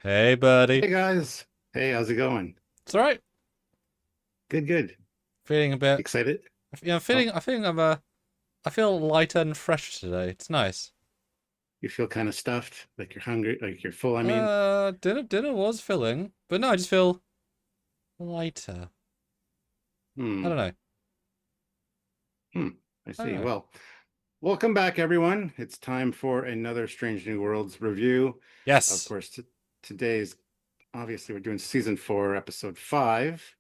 Hey, buddy. Hey guys. Hey, how's it going? It's all right. Good, good. Feeling a bit. Excited? Yeah, I'm Oh, feeling. I feel lighter and fresh today. It's nice. you feel kind of stuffed, like you're hungry, like you're full, I mean. Dinner was filling, but no, I just feel lighter. I Hmm. don't know. Hmm. I I don't see. know. Well, welcome back, everyone. It's time for another Strange New Worlds review. Of Yes, course, today's obviously we're doing season 4, episode 5,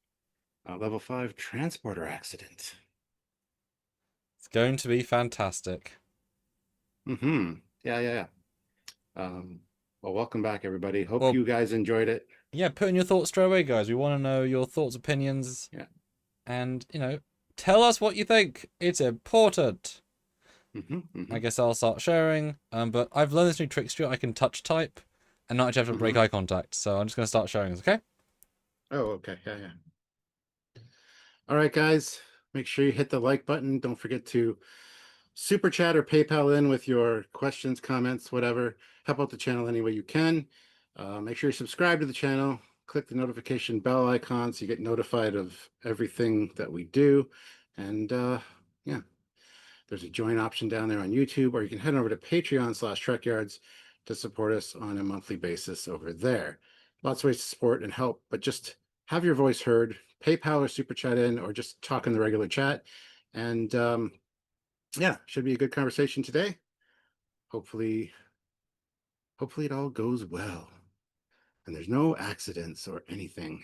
level 5 transporter accident. it's going to be fantastic. Mm-hmm. Yeah, yeah, yeah. Well, welcome back, everybody. Hope Well, you guys enjoyed it. yeah. Put in your thoughts straight away, guys. We want to know your thoughts, opinions, Yeah. and tell us what you think. It's important. Mm-hmm. I Mm-hmm. guess I'll start sharing. But I've learned this new trick, Stuart. I can touch type and not actually have to break Mm-hmm. eye contact. So I'm just going to start sharing this, okay? Oh, okay. Yeah, yeah. All right, guys, make sure you hit the like button. Don't forget to super chat or PayPal in with your questions, comments, whatever. Help out the channel any way you can. Make sure you subscribe to the channel. Click the notification bell icon so you get notified of everything that we do. And yeah, there's a join option down there on YouTube, or you can head over to Patreon/Trekyards to support us on a monthly basis over there. Lots of ways to support and help, but just have your voice heard. PayPal or Super Chat in, or just talk in the regular chat. And yeah, should be a good conversation today. Hopefully, hopefully it all goes well and there's no accidents or anything.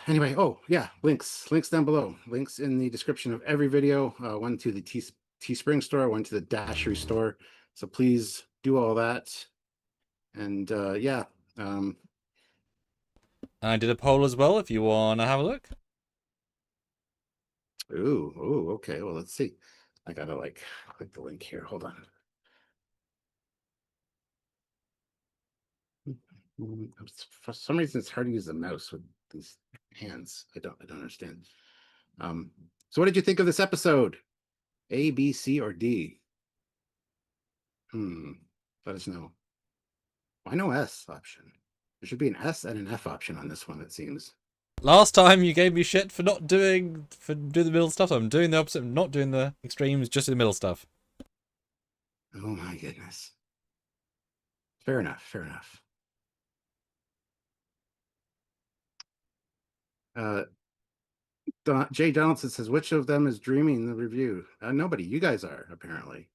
Anyway, oh yeah, links down below. Links in the description of every video. One to the Teespring store, one to the Dashery store. So please do all that. And yeah, um, I did a poll as well if you want to have a look. ooh, okay. Well, let's see. I gotta like click the link here. Hold on. For some reason, it's hard to use the mouse with these hands. I don't understand. So what did you think of this episode? A, B, C, or D? Hmm. Let us know. Why no S option? There should be an S and an F option on this one, it seems. Last time you gave me shit for not doing the middle stuff. So I'm doing the opposite, not doing the extremes, just the middle stuff. Oh my goodness. Fair enough, fair enough. Uh, Jay Donaldson says, which of them is dreaming the review? Nobody. You guys are, apparently.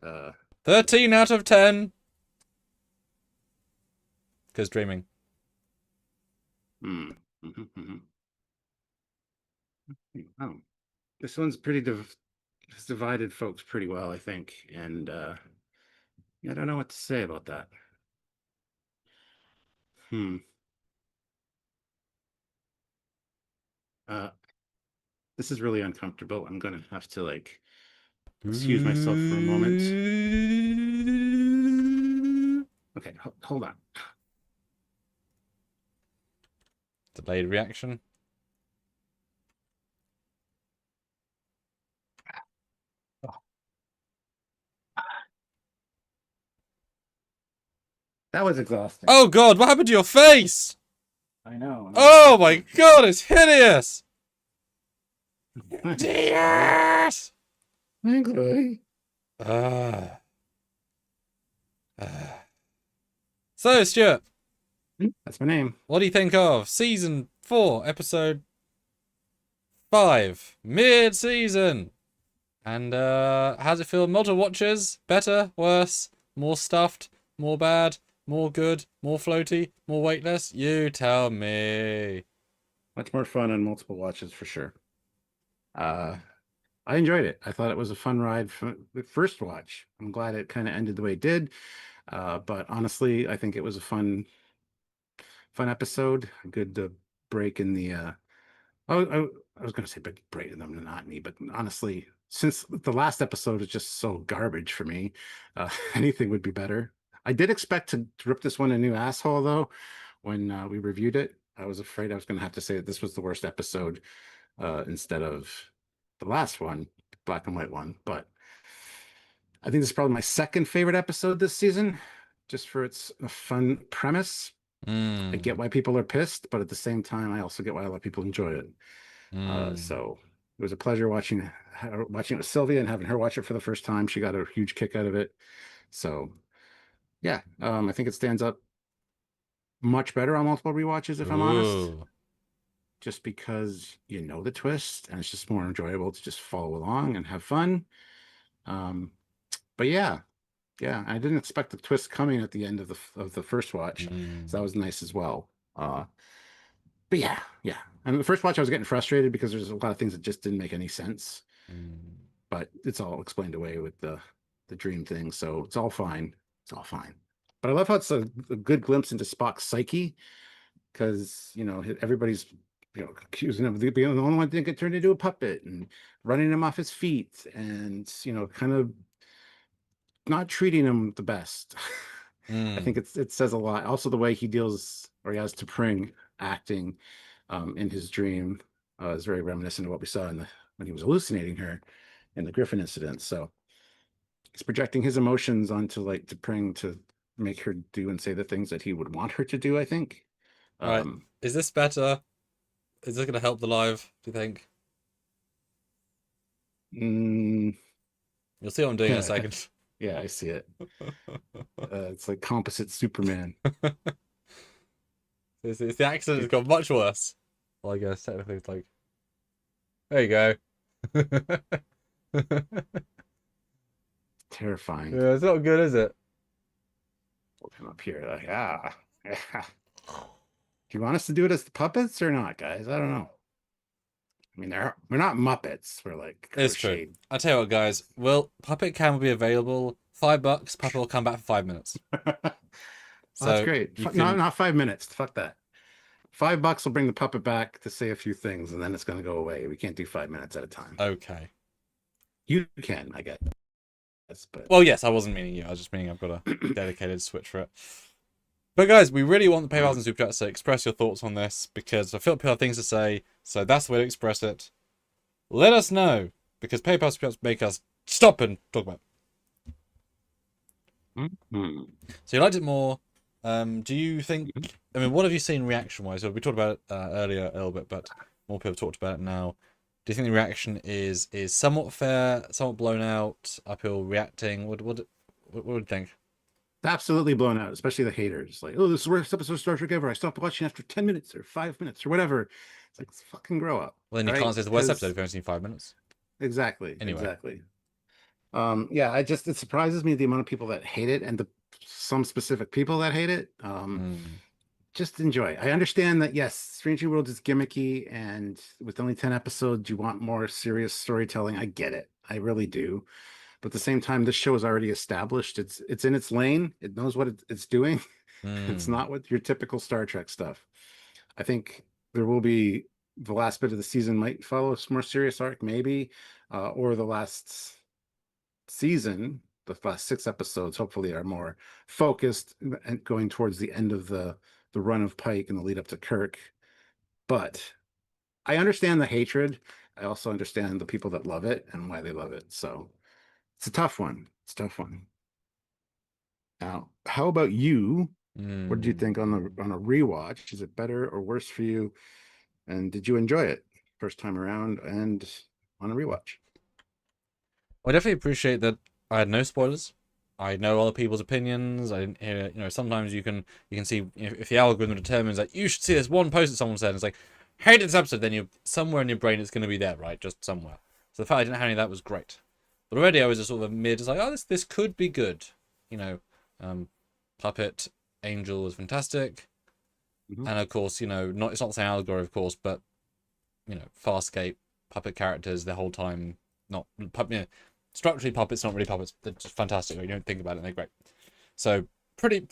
Uh, 13 out of 10. Because dreaming. hmm. Oh, this one's pretty it's divided folks pretty well, I think. And yeah, I don't know what to say about that. Hmm. Uh, this is really uncomfortable. I'm gonna have to like excuse myself for a moment. Okay, hold on. Delayed reaction. Oh, that was exhausting. Oh god, what happened to your face? I know. Oh my god, it's hideous! Sorry. Hideous! Thanks, buddy. Ah. Ah. So, Stuart, That's my name. what do you think of season 4, episode 5, mid-season? And how's it feel? Multiple watches? Better? Worse? More stuffed? More bad? More good? More floaty? More weightless? You tell me. Much more fun on multiple watches for sure. Uh, I enjoyed it. I thought it was a fun ride for the first watch. I'm glad it kind of ended the way it did. But honestly, I think it was a fun episode. A good break in the I was going to say big break in the monotony, but honestly, since the last episode is just so garbage for me, anything would be better. I did expect to rip this one a new asshole though. When we reviewed it, I was afraid I was going to have to say that this was the worst episode instead of the last one, black and white one. But I think this is probably my second favorite episode this season. just for its fun premise. I get Mm. why people are pissed, but at the same time, I also get why a lot of people enjoy it. Mm. So it was a pleasure watching it with Sylvia and having her watch it for the first time. She got a huge kick out of it. So yeah, I think it stands up much better on multiple rewatches, if I'm honest, Ooh. just because you know the twist and it's just more enjoyable to just follow along and have fun. Um, but yeah, I didn't expect the twist coming at the end of the first watch, so that Mm. was nice as well. But yeah. And the first watch, I was getting frustrated because there's a lot of things that just didn't make any sense. Mm. But it's all explained away with the dream thing, so it's all fine. It's all fine. But I love how it's a good glimpse into Spock's psyche, because everybody's accusing him of being the only one that didn't get turned into a puppet and running him off his feet, and kind of not treating him the best. I think Mm. it says a lot. Also, the way he deals, or he has T'Pring acting in his dream is very reminiscent of what we saw when he was hallucinating her in the Griffin incident. So he's projecting his emotions onto like T'Pring to make her do and say the things that he would want her to do, I think. Right. Um, Is this better? Is this going to help the live, do you think? mm, You'll see what I'm doing in a yeah, second. yeah, I see it. It's like composite Superman. The accent has got much worse. Well, I guess technically it's like, there you go. Terrifying. Yeah, it's not good, is it? We'll come up here. Like, yeah. Do you want us to do it as the puppets or not, guys? I don't know. I mean, we're not Muppets. We're like It's true. crocheted. I tell you what, guys. Well, Puppet Cam will be available. $5. Puppet will come back for 5 minutes. Well, that's So great. you No, can. not 5 minutes. Fuck that. $5 will bring the puppet back to say a few things, and then it's going to go away. We can't do 5 minutes at a time. Okay. You can, I guess, but Well, yes, I wasn't meaning you. I was just meaning I've got a dedicated switch for it. But guys, we really want the PayPals and Super Chats to express your thoughts on this because I feel people have things to say. So that's the way to express it. Let us know because PayPal Super Chats make us stop and talk about it. So you liked it more. Do you think? I mean, what have you seen reaction-wise? So we talked about it earlier a little bit, but more people talked about it now. Do you think the reaction is somewhat fair, somewhat blown out, uphill reacting? What do you think? absolutely blown out, especially the haters. Like, oh, this is the worst episode of Star Trek ever. I stopped watching after 10 minutes or 5 minutes or whatever. It's like, fucking grow up. Well, then you All can't right? say it's the worst episode Because if you've only seen 5 minutes. exactly, Anyway. exactly. Yeah, it surprises me the amount of people that hate it and some specific people that hate it. Just enjoy. I understand that, yes, Strange New Worlds is gimmicky, and with only 10 episodes, you want more serious storytelling. I get it. I really do. But at the same time, this show is already established. It's in its lane. It knows what it's doing. It's not with your typical Star Trek stuff. I think there will be the last bit of the season might follow some more serious arc, maybe, or the last season, the last 6 episodes, hopefully, are more focused and going towards the end of the run of Pike and the lead up to Kirk. But I understand the hatred. I also understand the people that love it and why they love it. So it's a tough one. It's a tough one. Now, how about you? What did you think on a rewatch? Is it better or worse for you? And did you enjoy it first time around and on a rewatch? I definitely appreciate that I had no spoilers. I know other people's opinions. I didn't hear, sometimes you can see if the algorithm determines that you should see this one post that someone said, and it's like, hated this episode, then you somewhere in your brain it's going to be there, right? Just somewhere. So the fact I didn't have any of that was great. But already I was just sort of mid, it's like, oh, this could be good. Puppet Angel was fantastic. Mhm. And of course, not it's not the same allegory, of course, but Farscape puppet characters the whole time, not structurally puppets, not really puppets. They're just fantastic. You don't think about it, and they're great. So pretty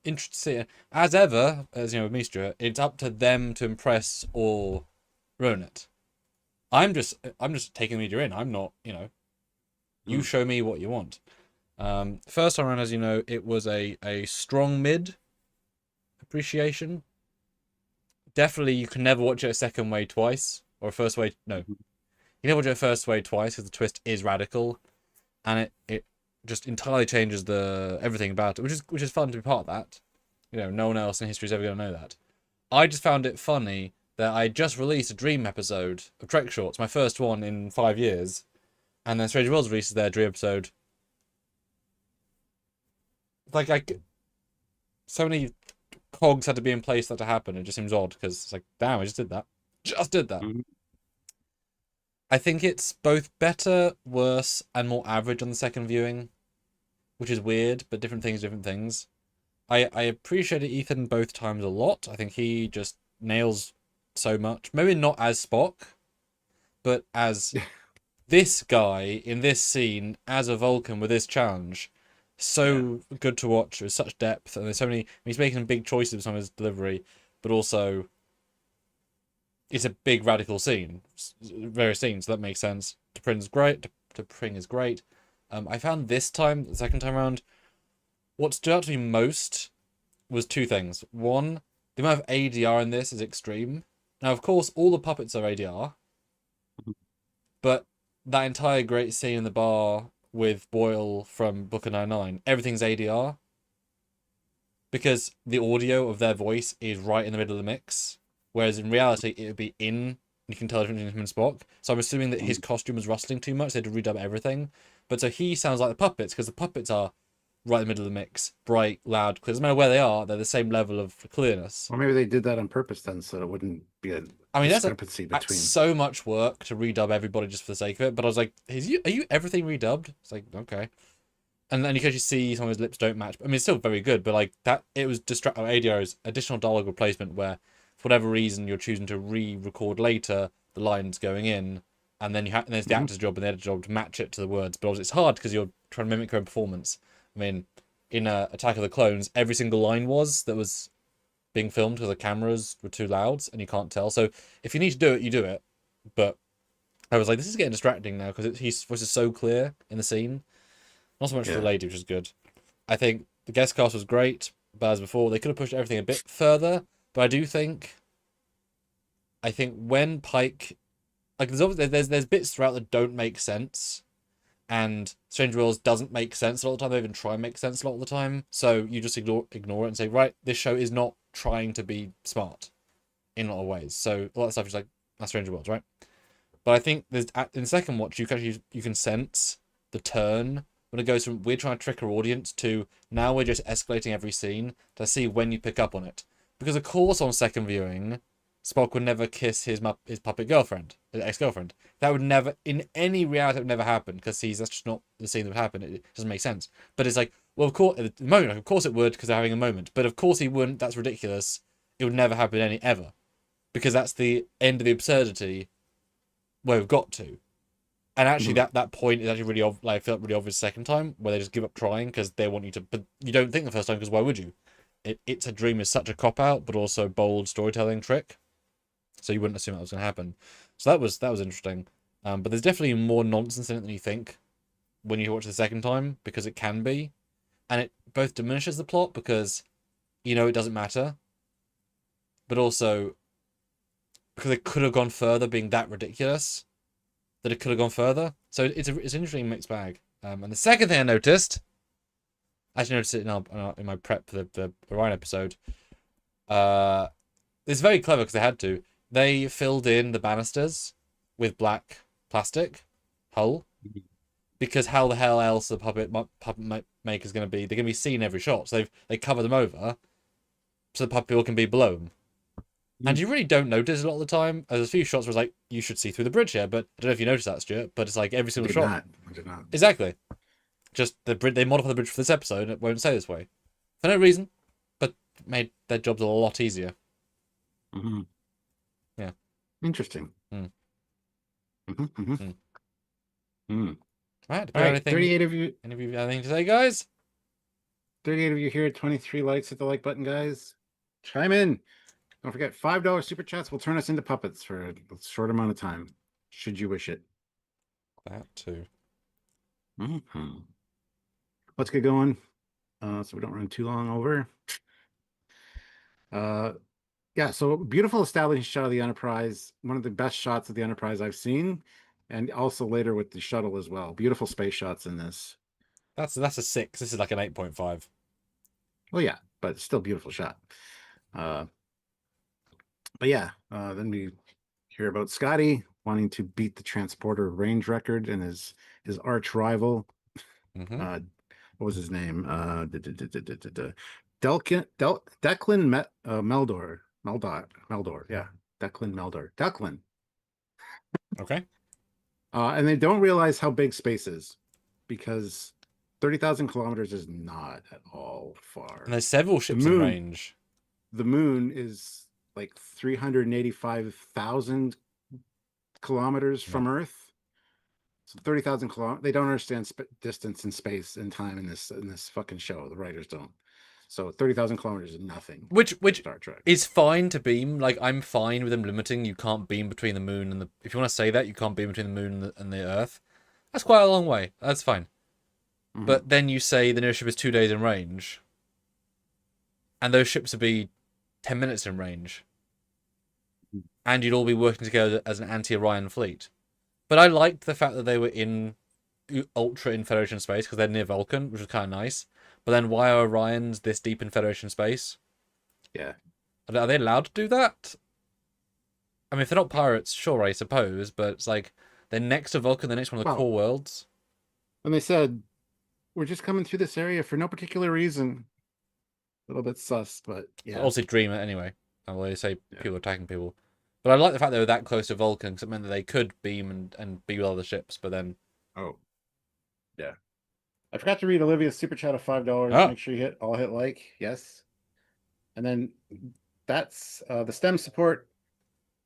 interesting to see it. As ever, as with me, Stuart, it's up to them to impress or ruin it. I'm just taking the media in. I'm not, you show me what you want. First time around, as you know, it was a strong mid appreciation. Definitely, you can never watch it a second way twice, or a first way. No, you never watch it a first way twice because the twist is radical, and it just entirely changes the everything about it, which is fun to be part of that. You know, no one else in history is ever going to know that. I just found it funny that I just released a Dream episode of Trek Shorts, my first one in 5 years, and then Strange Worlds releases their Dream episode. Like, so many cogs had to be in place for that to happen. It just seems odd because it's like, damn, I just did that. Just did that. Mhm. I think it's both better, worse, and more average on the second viewing, which is weird, but different things. I appreciated Ethan both times a lot. I think he just nails so much. Maybe not as Spock, but as this guy in this scene as a Vulcan with this challenge. So good to watch with such depth, and there's so many. He's making big choices with some of his delivery, but also it's a big radical scene, various scenes. So that makes sense. T'Pring's great. T'Pring is great. I found this time, the second time around, what stood out to me most was two things. One, the amount of ADR in this is extreme. Now, of course, all the puppets are ADR, but that entire great scene in the bar with Boyle from Booker 99, everything's ADR. Because the audio of their voice is right in the middle of the mix, whereas in reality, it would be in, you can tell the difference between him and Spock. So I'm assuming that his costume was rustling too much, they had to redub everything. But so he sounds like the puppets, because the puppets are right in the middle of the mix, bright, loud, clear. Doesn't matter where they are, they're the same level of clearness. Or maybe they did that on purpose then, so it wouldn't be a discrepancy that's between. so much work to redub everybody just for the sake of it. But I was like, are you everything redubbed? It's like, okay. And then you can actually see some of his lips don't match. I mean, it's still very good, but like that, it was ADR's additional dialogue replacement where, for whatever reason, you're choosing to re-record later the lines going in, and then and there's the actor's job and the editor's job to match it to the words. But obviously it's hard because you're trying to mimic your own performance. I mean, in Attack of the Clones, every single line that was being filmed because the cameras were too loud and you can't tell. So if you need to do it, you do it. But I was like, this is getting distracting now because his voice is so clear in the scene. Not so much for the lady, which is good. I think the guest cast was great, but as before, they could have pushed everything a bit further. But I do think, when Pike, like there's bits throughout that don't make sense, and Strange Worlds doesn't make sense a lot of the time. They even try and make sense a lot of the time. So you just ignore it and say, right, this show is not trying to be smart in a lot of ways. So a lot of stuff is like, that's Strange Worlds, right? But I think in the second watch, you can sense the turn when it goes from we're trying to trick our audience to now we're just escalating every scene to see when you pick up on it. Because of course on second viewing, Spock would never kiss his puppet girlfriend, his ex-girlfriend. That would never, in any reality, it would never happen because that's just not the scene that would happen. It doesn't make sense. But it's like, well, of course, at the moment, of course it would because they're having a moment. But of course he wouldn't. That's ridiculous. It would never happen ever, because that's the end of the absurdity where we've got to. And actually, that point is actually really I felt really obvious the second time, where they just give up trying because they want you to. But you don't think the first time because why would you? It's a Dream is such a cop out, but also bold storytelling trick, so you wouldn't assume that was going to happen. So that was interesting. But there's definitely more nonsense in it than you think when you watch it the second time, because it can be, and it both diminishes the plot because it doesn't matter, but also because it could have gone further, being that ridiculous. That it could have gone further. So it's an interesting mixed bag. And the second thing I noticed, I actually noticed it in my prep for the Orion episode. It's very clever because they had to. They filled in the banisters with black plastic hull, because how the hell else the puppet maker is going to be? They're going to be seen every shot, so they cover them over so the puppet can be below them. And you really don't notice a lot of the time. There's a few shots where it's like, you should see through the bridge here, but I don't know if you noticed that, Stuart, but it's like every single shot. I did not. Exactly. Just they modified the bridge for this episode and it won't say this way. For no reason, but made their jobs a lot easier. Mm-hmm. Yeah. Interesting. Mm. Mm-hmm, mm-hmm. Mm. Right. All right, 38 of you. Any of you have anything to say, guys? 38 of you here, 23 likes. Hit the like button, guys. Chime in. Don't forget, $5 super chats will turn us into puppets for a short amount of time, should you wish it. That too. Mm-hmm. Let's get going, so we don't run too long over. Yeah, so beautiful establishing shot of the Enterprise. One of the best shots of the Enterprise I've seen, and also later with the shuttle as well. Beautiful space shots in this. That's a 6. This is like an 8.5. Well, yeah, but it's still a beautiful shot. But yeah, then we hear about Scotty wanting to beat the transporter range record and his arch rival. Mm-hmm. What was his name? Declan Meldor. Yeah, Declan Meldor. Declan. Okay. And they don't realize how big space is, because 30,000 kilometers is not at all far. And there's several The ships in moon, range. the moon is like 385,000 kilometers Yeah. from Earth. So 30,000 kilometers. They don't understand distance and space and time in this fucking show. The writers don't. So 30,000 kilometers is nothing. Which Star Trek is fine to beam. Like, I'm fine with them limiting. You can't beam between the moon and the. If you want to say that, you can't beam between the moon and the Earth. That's quite a long way. That's fine. Mm-hmm. But then you say the nearest ship is 2 days in range, and those ships would be 10 minutes in range, and you'd all be working together as an anti-Orion fleet. But I liked the fact that they were in ultra in Federation space because they're near Vulcan, which was kind of nice. But then why are Orions this deep in Federation space? Yeah. Are they allowed to do that? I mean, if they're not pirates, sure, I suppose. But it's like they're next to Vulcan, the next one of the core worlds. And they said, we're just coming through this area for no particular reason. A little bit sus, but yeah. Obviously, Dreamer anyway. Well, they say people attacking people. But I like the fact they were that close to Vulcan because it meant that they could beam and be with other ships. But then. Oh. Yeah. I forgot to read Olivia's super chat of $5. Oh. Make sure you hit like. Yes. And then that's the STEM support.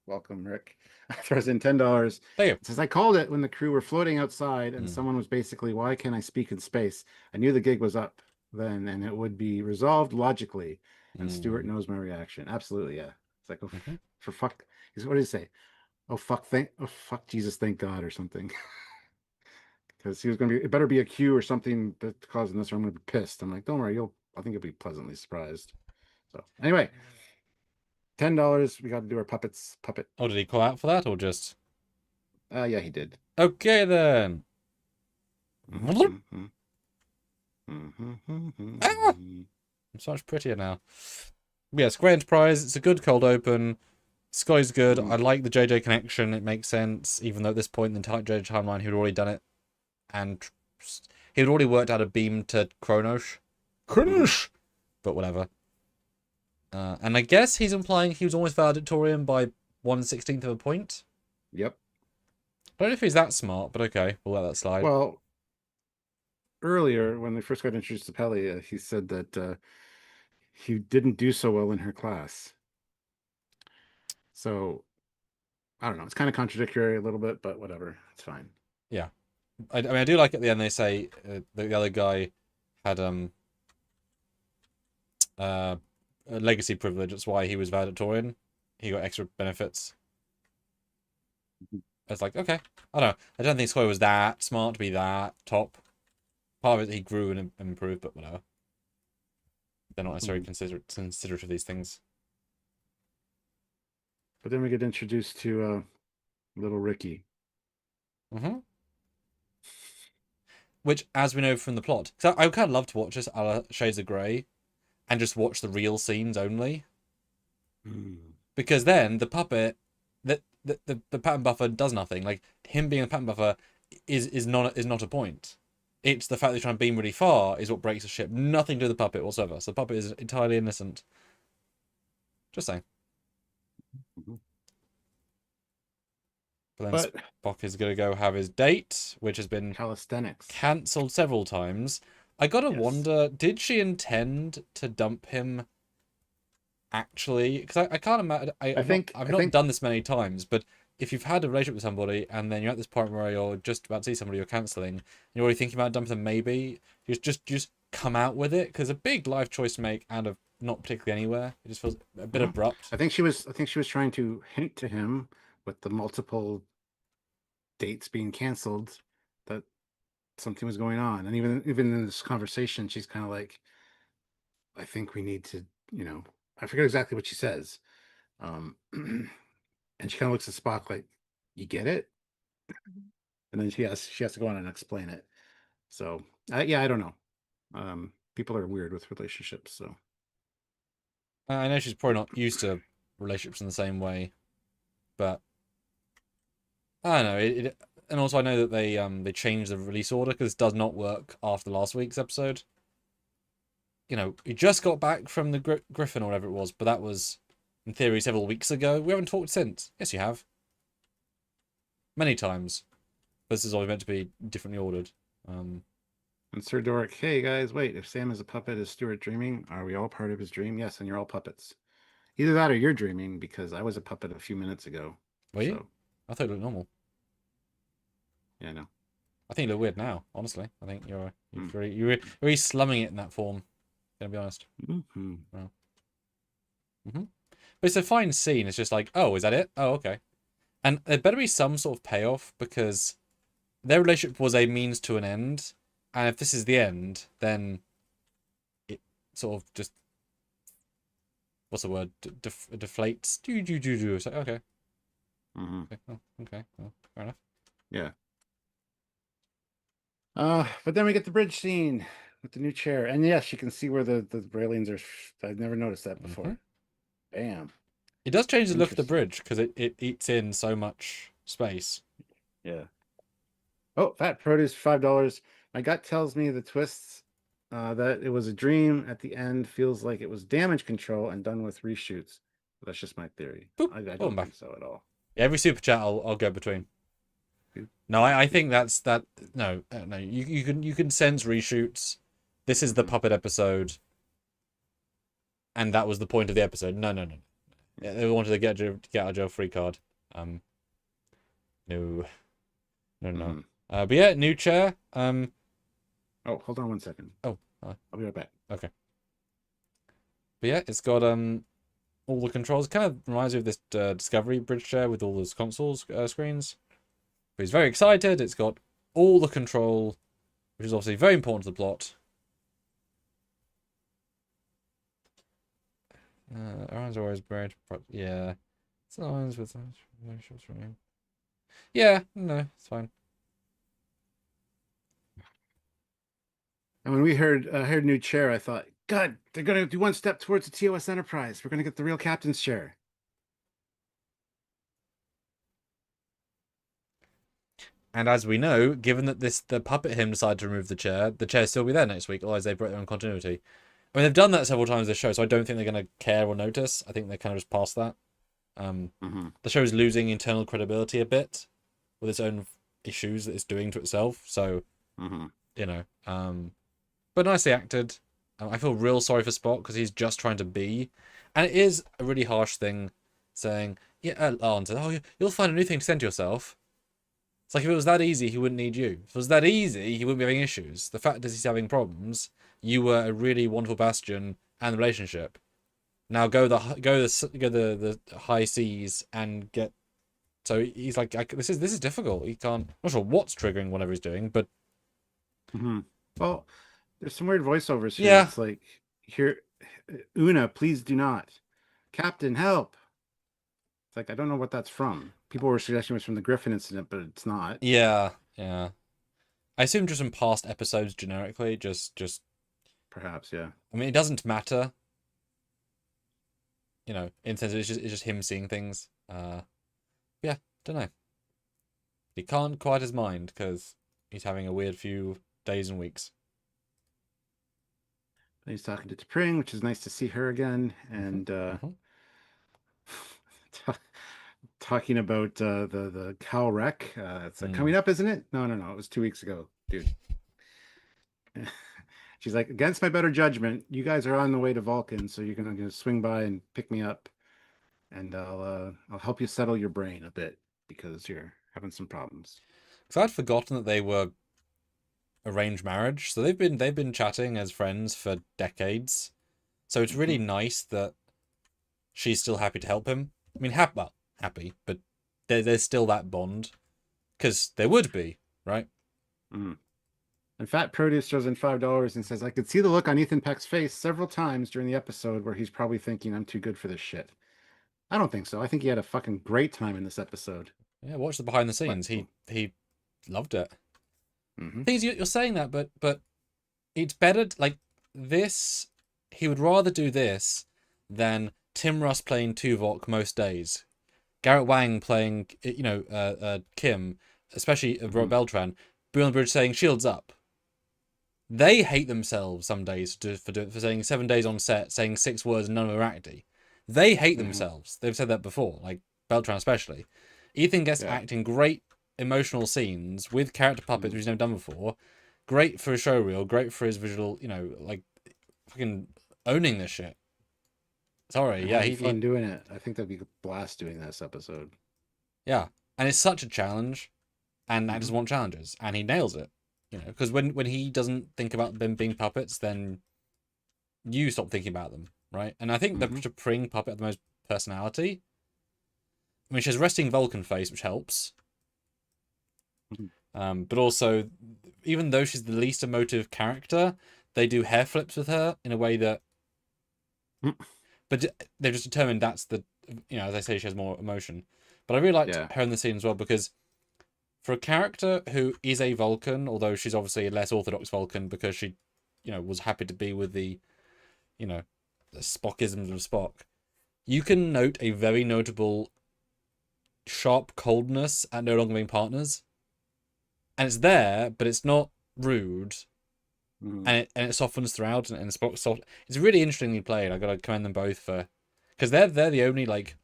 Welcome, Rick. Throws in $10. Thank you. It says, I called it when the crew were floating outside and someone was basically, why can't I speak in space? I knew the gig was up then and it would be resolved logically. And Stuart knows my reaction. Absolutely, yeah. It's like, oh, for fuck. What did he say? Oh, fuck, Jesus, thank God, or something. Because he was going to be, it better be a cue or something that's causing this, or I'm going to be pissed. I'm like, don't worry, I think you'll be pleasantly surprised. So, anyway. $10. We got to do our puppet. Oh, did he call out for that or just? Yeah, he did. Okay then. It's much prettier now. Yeah, Square Enterprise. It's a good cold open. Sky's good. I like the JJ connection. It makes sense, even though at this point in the JJ timeline, he'd already done it, and he'd already worked out a beam to Kronos. But whatever. And I guess he's implying he was almost valedictorian by 1/16 of a point. Yep. I don't know if he's that smart, but okay, we'll let that slide. Well, earlier when they first got introduced to Peli, he said that he didn't do so well in her class. So I don't know. It's kind of contradictory a little bit, but whatever. It's fine. Yeah. I mean, I do like at the end they say the other guy had a legacy privilege. That's why he was valedictorian. He got extra benefits. It's like, okay, I don't know. I don't think Sky was that smart to be that top. Part of it he grew and improved, but whatever. They're not necessarily considerate of these things. But then we get introduced to little Ricky. Which, as we know from the plot, because I would kind of love to watch this a la Shades of Grey and just watch the real scenes only. Because then the puppet, the pattern buffer does nothing. Like, him being a pattern buffer is not a point. It's the fact that he's trying to beam really far is what breaks the ship. Nothing to do with the puppet whatsoever. So the puppet is entirely innocent. Just saying. But then Spock is going to go have his date, which has been calisthenics cancelled several times. I gotta wonder, did she intend to dump him? Actually, because I can't imagine. I've not done this many times, but if you've had a relationship with somebody and then you're at this point where you're just about to see somebody you're cancelling, and you're already thinking about dumping them, maybe you just come out with it, because a big life choice to make out of not particularly anywhere. It just feels a bit abrupt. I think she was trying to hint to him with the multiple dates being canceled that something was going on, and even in this conversation, she's kind of like, I think we need to, I forget exactly what she says, and she kind of looks at Spock like, you get it? And then she has to go on and explain it. So yeah, I don't know. People are weird with relationships, so I know she's probably not used to relationships in the same way, but I don't know. And also I know that they changed the release order because it does not work after last week's episode. You just got back from the Griffin or whatever it was, but that was in theory several weeks ago. We haven't talked since. Yes, you have. Many times. This is always meant to be differently ordered. And Sir Doric, hey guys, wait, if Sam is a puppet, is Stuart dreaming? Are we all part of his dream? Yes, and you're all puppets. Either that or you're dreaming, because I was a puppet a few minutes ago. Were you? I thought you looked normal. Yeah, no. I think you look weird now, honestly. I think you're really slumming it in that form, gonna be honest. Mm-hmm. Well. But it's a fine scene. It's just like, oh, is that it? Oh, okay. And there better be some sort of payoff because their relationship was a means to an end. And if this is the end, then it sort of just, what's the word? Deflates. It's like, okay. Mm-hmm. Okay. Oh, okay. Well, fair enough. Yeah. But then we get the bridge scene with the new chair. And yes, you can see where the railings are. I've never noticed that before. Bam. It does change the look of the bridge because it eats in so much space. Yeah. Oh, fat produce, $5. My gut tells me the twists that it was a dream at the end feels like it was damage control and done with reshoots. But that's just my theory. Boop. I don't think so at all. Yeah, every super chat I'll go between. Boop. No, I think that's that. No. You can sense reshoots. This is the puppet episode, and that was the point of the episode. No. Yeah, they wanted to get out of jail free card. No. But yeah, new chair. Oh, hold on one second. Oh, I'll be right back. Okay. But yeah, it's got all the controls. Kind of reminds me of this Discovery bridge chair with all those consoles screens. But he's very excited. It's got all the control, which is obviously very important to the plot. Aaron's always buried. Yeah. It's lines with yeah, no, it's fine. And when we heard new chair, I thought, God, they're gonna do one step towards the TOS Enterprise. We're gonna get the real captain's chair. And as we know, given that the puppet him decided to remove the chair still be there next week, otherwise they break their own continuity. I mean, they've done that several times this show, so I don't think they're going to care or notice. I think they're kind of just past that. The show's losing internal credibility a bit with its own issues that it's doing to itself. So, but nicely acted. I feel real sorry for Spock because he's just trying to be. And it is a really harsh thing saying, oh, you'll find a new thing to send to yourself. It's like if it was that easy, he wouldn't need you. If it was that easy, he wouldn't be having issues. The fact is he's having problems. You were a really wonderful bastion and the relationship. Now go the high seas and get. So he's like, this is difficult. He can't. I'm not sure what's triggering whatever he's doing, but. Well, there's some weird voiceovers here. Yeah. It's like here, Una, please do not. Captain, help. It's like I don't know what that's from. People were suggesting it was from the Griffin incident, but it's not. Yeah. I assume just from past episodes generically, just perhaps, yeah. I mean, it doesn't matter. In the sense it's just him seeing things. Yeah, don't know. He can't quiet his mind because he's having a weird few days and weeks. He's talking to T'Pring, which is nice to see her again, and talking about the cow wreck. It's coming up, isn't it? No, it was 2 weeks ago, dude. She's like, against my better judgment, you guys are on the way to Vulcan, so you're gonna swing by and pick me up, and I'll help you settle your brain a bit because you're having some problems. Because I'd forgotten that they were arranged marriage, so they've been chatting as friends for decades. So it's really nice that she's still happy to help him. I mean, happy, but there's still that bond because there would be, right? And Fat Produce throws in $5 and says, I could see the look on Ethan Peck's face several times during the episode where he's probably thinking, I'm too good for this shit. I don't think so. I think he had a fucking great time in this episode. Yeah, watch the behind the scenes. He loved it. Mm-hmm. Things you're saying that, but it's better like this. He would rather do this than Tim Russ playing Tuvok most days. Garrett Wang playing, Kim, especially Mm-hmm. Beltran, be on the bridge saying "shields up." They hate themselves some days for saying 7 days on set, saying 6 words and none of them are acty. They hate Mm-hmm. themselves. They've said that before, like Beltran especially. Ethan gets Yeah. acting great emotional scenes with character puppets, which he's never done before. Great for a show reel, great for his visual, like fucking owning this shit. Sorry, And yeah, having fun doing it. I think that'd be a blast doing this episode. yeah, and it's such a challenge, and Mm-hmm. actors want challenges, and he nails it. Because when he doesn't think about them being puppets, then you stop thinking about them, right? And I think the Mm-hmm. T'Pring puppet had the most personality. I mean, she has resting Vulcan face, which helps. But also, even though she's the least emotive character, they do hair flips with her in a way that. Mm-hmm. But they've just determined that's the, as I say, she has more emotion. But I really liked Yeah. her in the scene as well because for a character who is a Vulcan, although she's obviously a less orthodox Vulcan because she, was happy to be with the, the Spockisms of Spock, you can note a very notable sharp coldness at no longer being partners. And it's there, but it's not rude. Mm-hmm. And it softens throughout and Spock soft. It's really interestingly played. I gotta commend them both for because they're the only like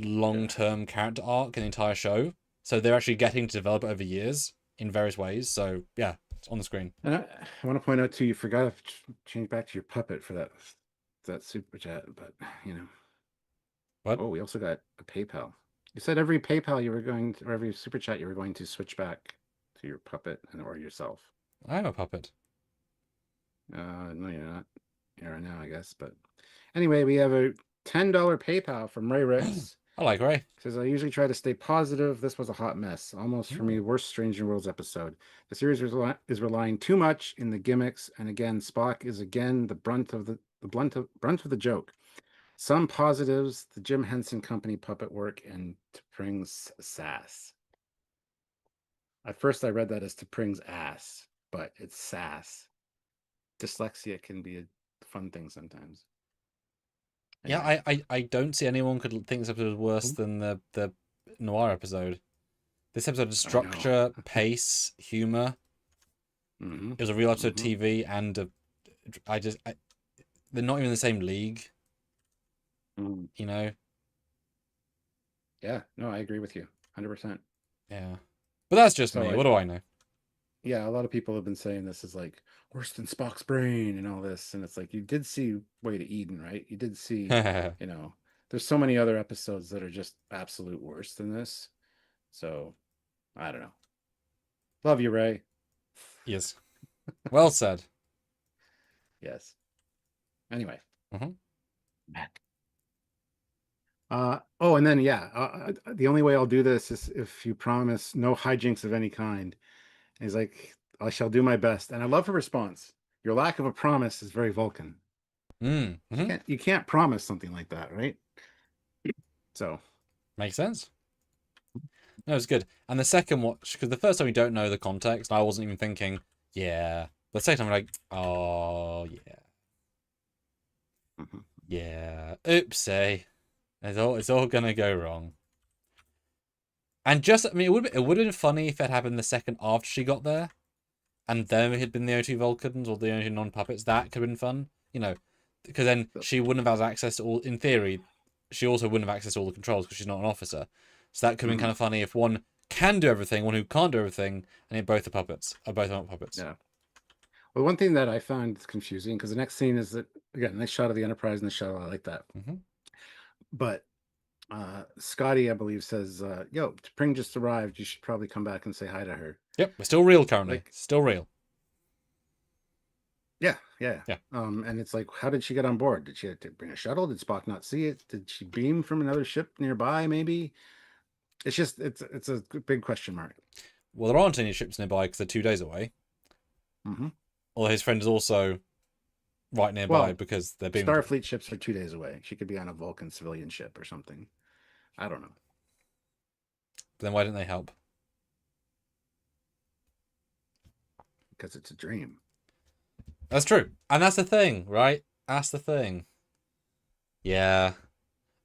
long-term character arc in the entire show. So they're actually getting to develop it over years in various ways. So yeah, it's on the screen. And I want to point out too, you forgot to change back to your puppet for that super chat, but What? oh, we also got a PayPal. You said every PayPal you were going to, or every super chat you were going to switch back to your puppet or yourself. I'm a puppet. No, you're not. You're right now, I guess. But anyway, we have a $10 PayPal from Ray Ricks. I like Ray. Says, I usually try to stay positive. This was a hot mess. Almost for me, worst Stranger Worlds episode. The series is relying too much in the gimmicks, and again, Spock is again the brunt of the joke. Some positives: the Jim Henson Company puppet work and T'Pring's sass. At first, I read that as T'Pring's ass, but it's sass. Dyslexia can be a fun thing sometimes. Yeah, I don't see anyone could think this episode was worse than the Noir episode. This episode of structure, pace, humor. Mm-hmm. It was a real episode of TV, and they're not even in the same league. Mm. Yeah, no, I agree with you 100%. Yeah, but that's just me. What do I know? Yeah, a lot of people have been saying this is like worse than Spock's brain and all this, and it's like you did see Way to Eden, right? You did see, there's so many other episodes that are just absolute worse than this. So I don't know. Love you, Ray. Yes. Well said. Yes. Anyway. Mm-hmm. Back. Oh, and then the only way I'll do this is if you promise no hijinks of any kind. And he's like, I shall do my best. And I love her response. Your lack of a promise is very Vulcan. Mm-hmm. You can't promise something like that, right? So makes sense. No, it's good. And the second watch, because the first time you don't know the context, I wasn't even thinking, yeah. But the second time, I'm like, oh yeah, yeah. Oopsie. It's all gonna go wrong. And I mean, it would have been funny if it happened the second after she got there, and then it had been the O2 Vulcans or the O2 non-puppets. That could have been fun, because then she wouldn't have had access to all. In theory, she also wouldn't have access to all the controls because she's not an officer. So that could have been kind of funny if one can do everything, one who can't do everything, and both are puppets, are both not puppets. Yeah. Well, one thing that I found confusing because the next scene is that again, nice shot of the Enterprise in the shuttle. I like that. Mm-hmm. But Scotty, I believe, says, "Yo, T'Pring just arrived. You should probably come back and say hi to her." Yep, we're still real currently. Like, still real. Yeah. And it's like, how did she get on board? Did she have to bring a shuttle? Did Spock not see it? Did she beam from another ship nearby? Maybe. It's just it's a big question mark. Well, there aren't any ships nearby because they're 2 days away. Mm-hmm. Although his friend is also right nearby because they're being Starfleet ships are 2 days away. She could be on a Vulcan civilian ship or something. I don't know. Then why didn't they help? because it's a dream. That's true. And that's the thing, right? That's the thing. Yeah.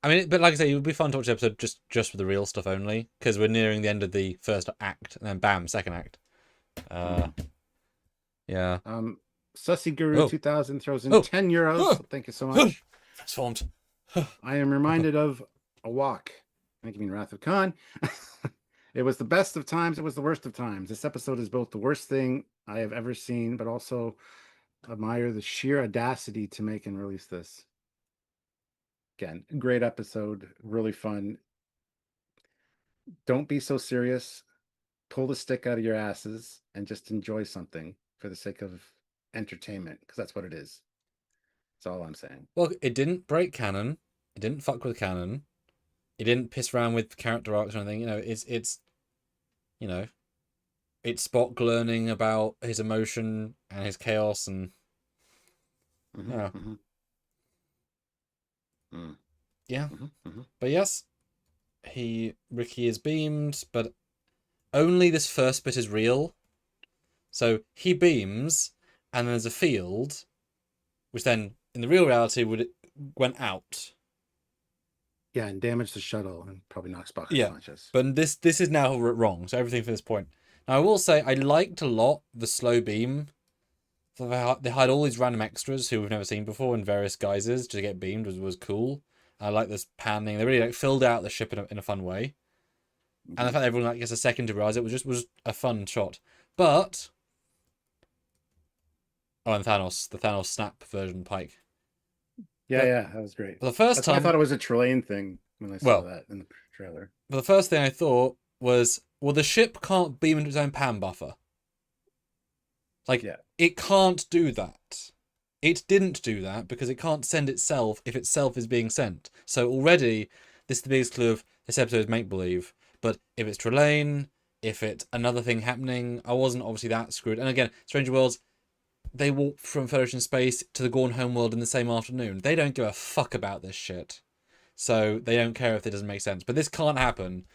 I mean, but like I say, it would be fun to watch the episode just for the real stuff only, because we're nearing the end of the first act, and then bam, second act. Yeah. Sussy Guru 2000 throws in 10 euros. So thank you so much. Transformed. I am reminded of a walk. I think you mean Wrath of Khan. It was the best of times. It was the worst of times. This episode is both the worst thing I have ever seen, but also admire the sheer audacity to make and release this. Again, great episode. Really fun. Don't be so serious. Pull the stick out of your asses and just enjoy something for the sake of entertainment, because that's what it is. That's all I'm saying. Well, it didn't break canon. It didn't fuck with canon. It didn't piss around with character arcs or anything. You know, it's you know, it's Spock learning about his emotion and his chaos and yeah. Yeah. But yes, Ricky is beamed, but only this first bit is real. So he beams, and there's a field, which then in the real reality went out. Yeah, and damage the shuttle and probably knocks Spock unconscious. But this is now wrong. So everything from this point. Now I will say I liked a lot the slow beam. So they had all these random extras who we've never seen before in various guises to get beamed was cool. I like this panning. They really filled out the ship in a fun way. And the fact that everyone gets a second to realize it was a fun shot. But and Thanos, the Thanos snap version Pike. Yeah, that was great. For the first time, I thought it was a Trelane thing when I saw that in the trailer. But the first thing I thought was, well, the ship can't beam into its own pan buffer. It can't do that. It didn't do that because it can't send itself if itself is being sent. So already, this is the biggest clue of this episode is make-believe. But if it's Trelane, if it's another thing happening, I wasn't obviously that screwed. And again, Stranger Worlds, they walk from Federation space to the Gorn homeworld in the same afternoon. They don't give a fuck about this shit. So they don't care if it doesn't make sense. But this can't happen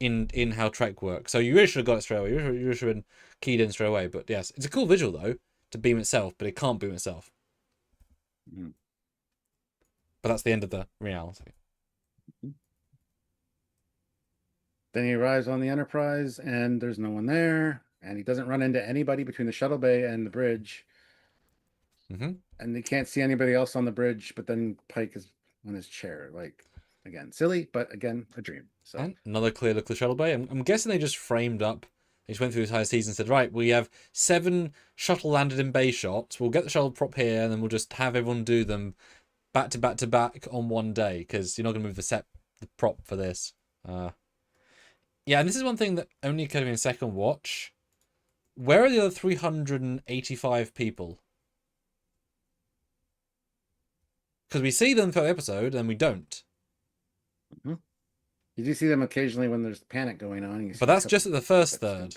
in how Trek works. So you really should have got it straight away. You really should have been keyed in straight away. But yes, it's a cool visual though, to beam itself, but it can't beam itself. But that's the end of the reality. Then he arrives on the Enterprise and there's no one there. And he doesn't run into anybody between the shuttle bay and the bridge. And they can't see anybody else on the bridge, but then Pike is on his chair. Again, silly, but again, a dream. So and another clear look at the shuttle bay. I'm guessing they just framed up. They just went through this entire season and said, right, we have 7 shuttle landed in bay shots. We'll get the shuttle prop here, and then we'll just have everyone do them back to back to back on one day, because you're not going to move the prop for this. Yeah, and this is one thing that only occurred to me in second watch. Where are the other 385 people? Because we see them throughout the episode, and we don't. You do see them occasionally when there's panic going on. But that's just at the first third.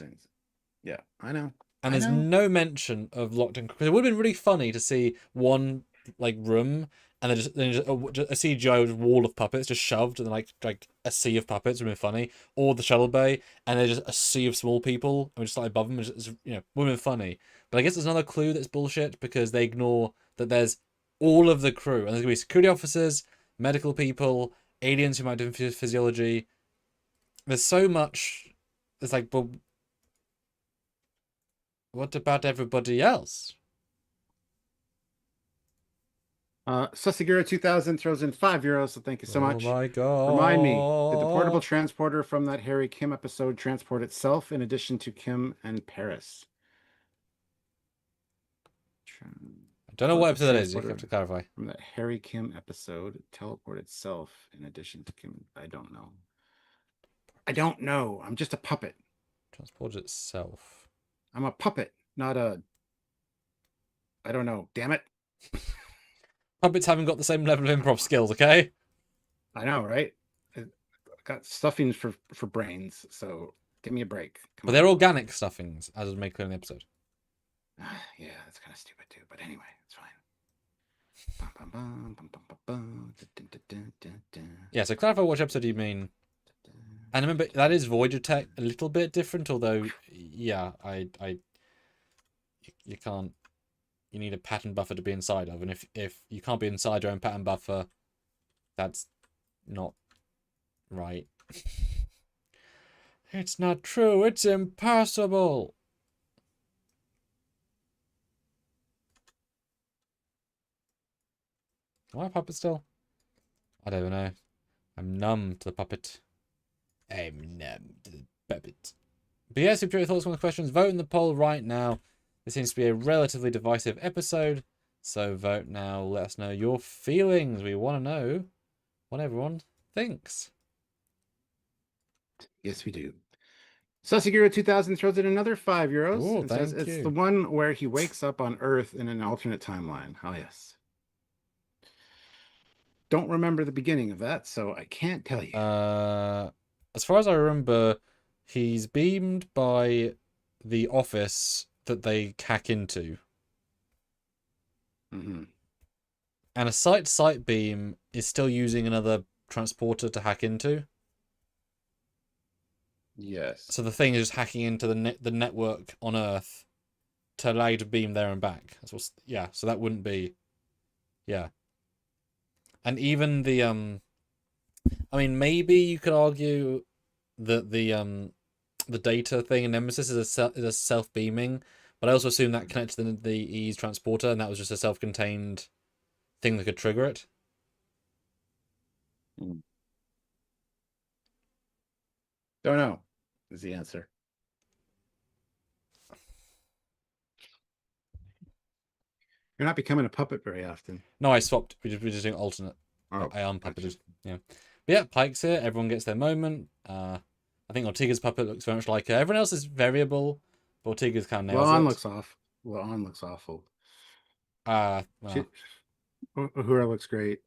Yeah, I know. And there's no mention of locked in. Because it would have been really funny to see one room and then just a CGI wall of puppets just shoved, and then like a sea of puppets would have been funny. Or the shuttle bay and there's just a sea of small people and we're just above them. Would have been funny. But I guess there's another clue that's bullshit because they ignore that there's all of the crew, and there's gonna be security officers, medical people, aliens who might do physiology. There's so much. It's but what about everybody else? Sussigura 2000 throws in €5, so thank you so much. Oh my god. Remind me, did the portable transporter from that Harry Kim episode transport itself in addition to Kim and Paris? I don't know what episode that is. You have to clarify. From that Harry Kim episode, teleport itself in addition to Kim. I don't know. I'm just a puppet. Transport itself. I'm a puppet, not a... I don't know. Damn it. Puppets haven't got the same level of improv skills, okay? I know, right? I got stuffings for brains, so give me a break. But they're organic stuffings, as was made clear in the episode. Yeah, that's kind of stupid too. But anyway, it's fine. Yeah, so clarify which episode you mean. And remember, that is Voyager tech, a little bit different, although, yeah, You can't. You need a pattern buffer to be inside of, and if you can't be inside your own pattern buffer, that's not right. It's not true. It's impossible. Am I a puppet still? I don't know. I'm numb to the puppet. I'm numb to the puppet. But yes, if you have thoughts on the questions, vote in the poll right now. This seems to be a relatively divisive episode, so vote now. Let us know your feelings. We want to know what everyone thinks. Yes, we do. Sasagiro 2000 throws in another €5 Ooh, and says thank it's you. the one where he wakes up on Earth in an alternate timeline. Oh, yes. Don't remember the beginning of that, so I can't tell you. As far as I remember, he's beamed by the office that they hack into. Mm-hmm. And a site-to-site beam is still using another transporter to hack into. Yes. So the thing is just hacking into the network on Earth to allow you to beam there and back. That's what's, yeah, so that wouldn't be... Yeah. And even the... I mean, maybe you could argue that the data thing in Nemesis is a self-beaming, but I also assume that connected to the E's transporter, and that was just a self-contained thing that could trigger it. Don't know is the answer. You're not becoming a puppet very often. No, I swapped. We're just doing alternate. Oh, I unpuppeted. gotcha. Yeah. But yeah, Pike's here. Everyone gets their moment. I think Ortega's puppet looks very much like her. Everyone else is variable, but Ortega's kind of nails Laon it. looks off. Laon looks awful. Well, Uhura looks great.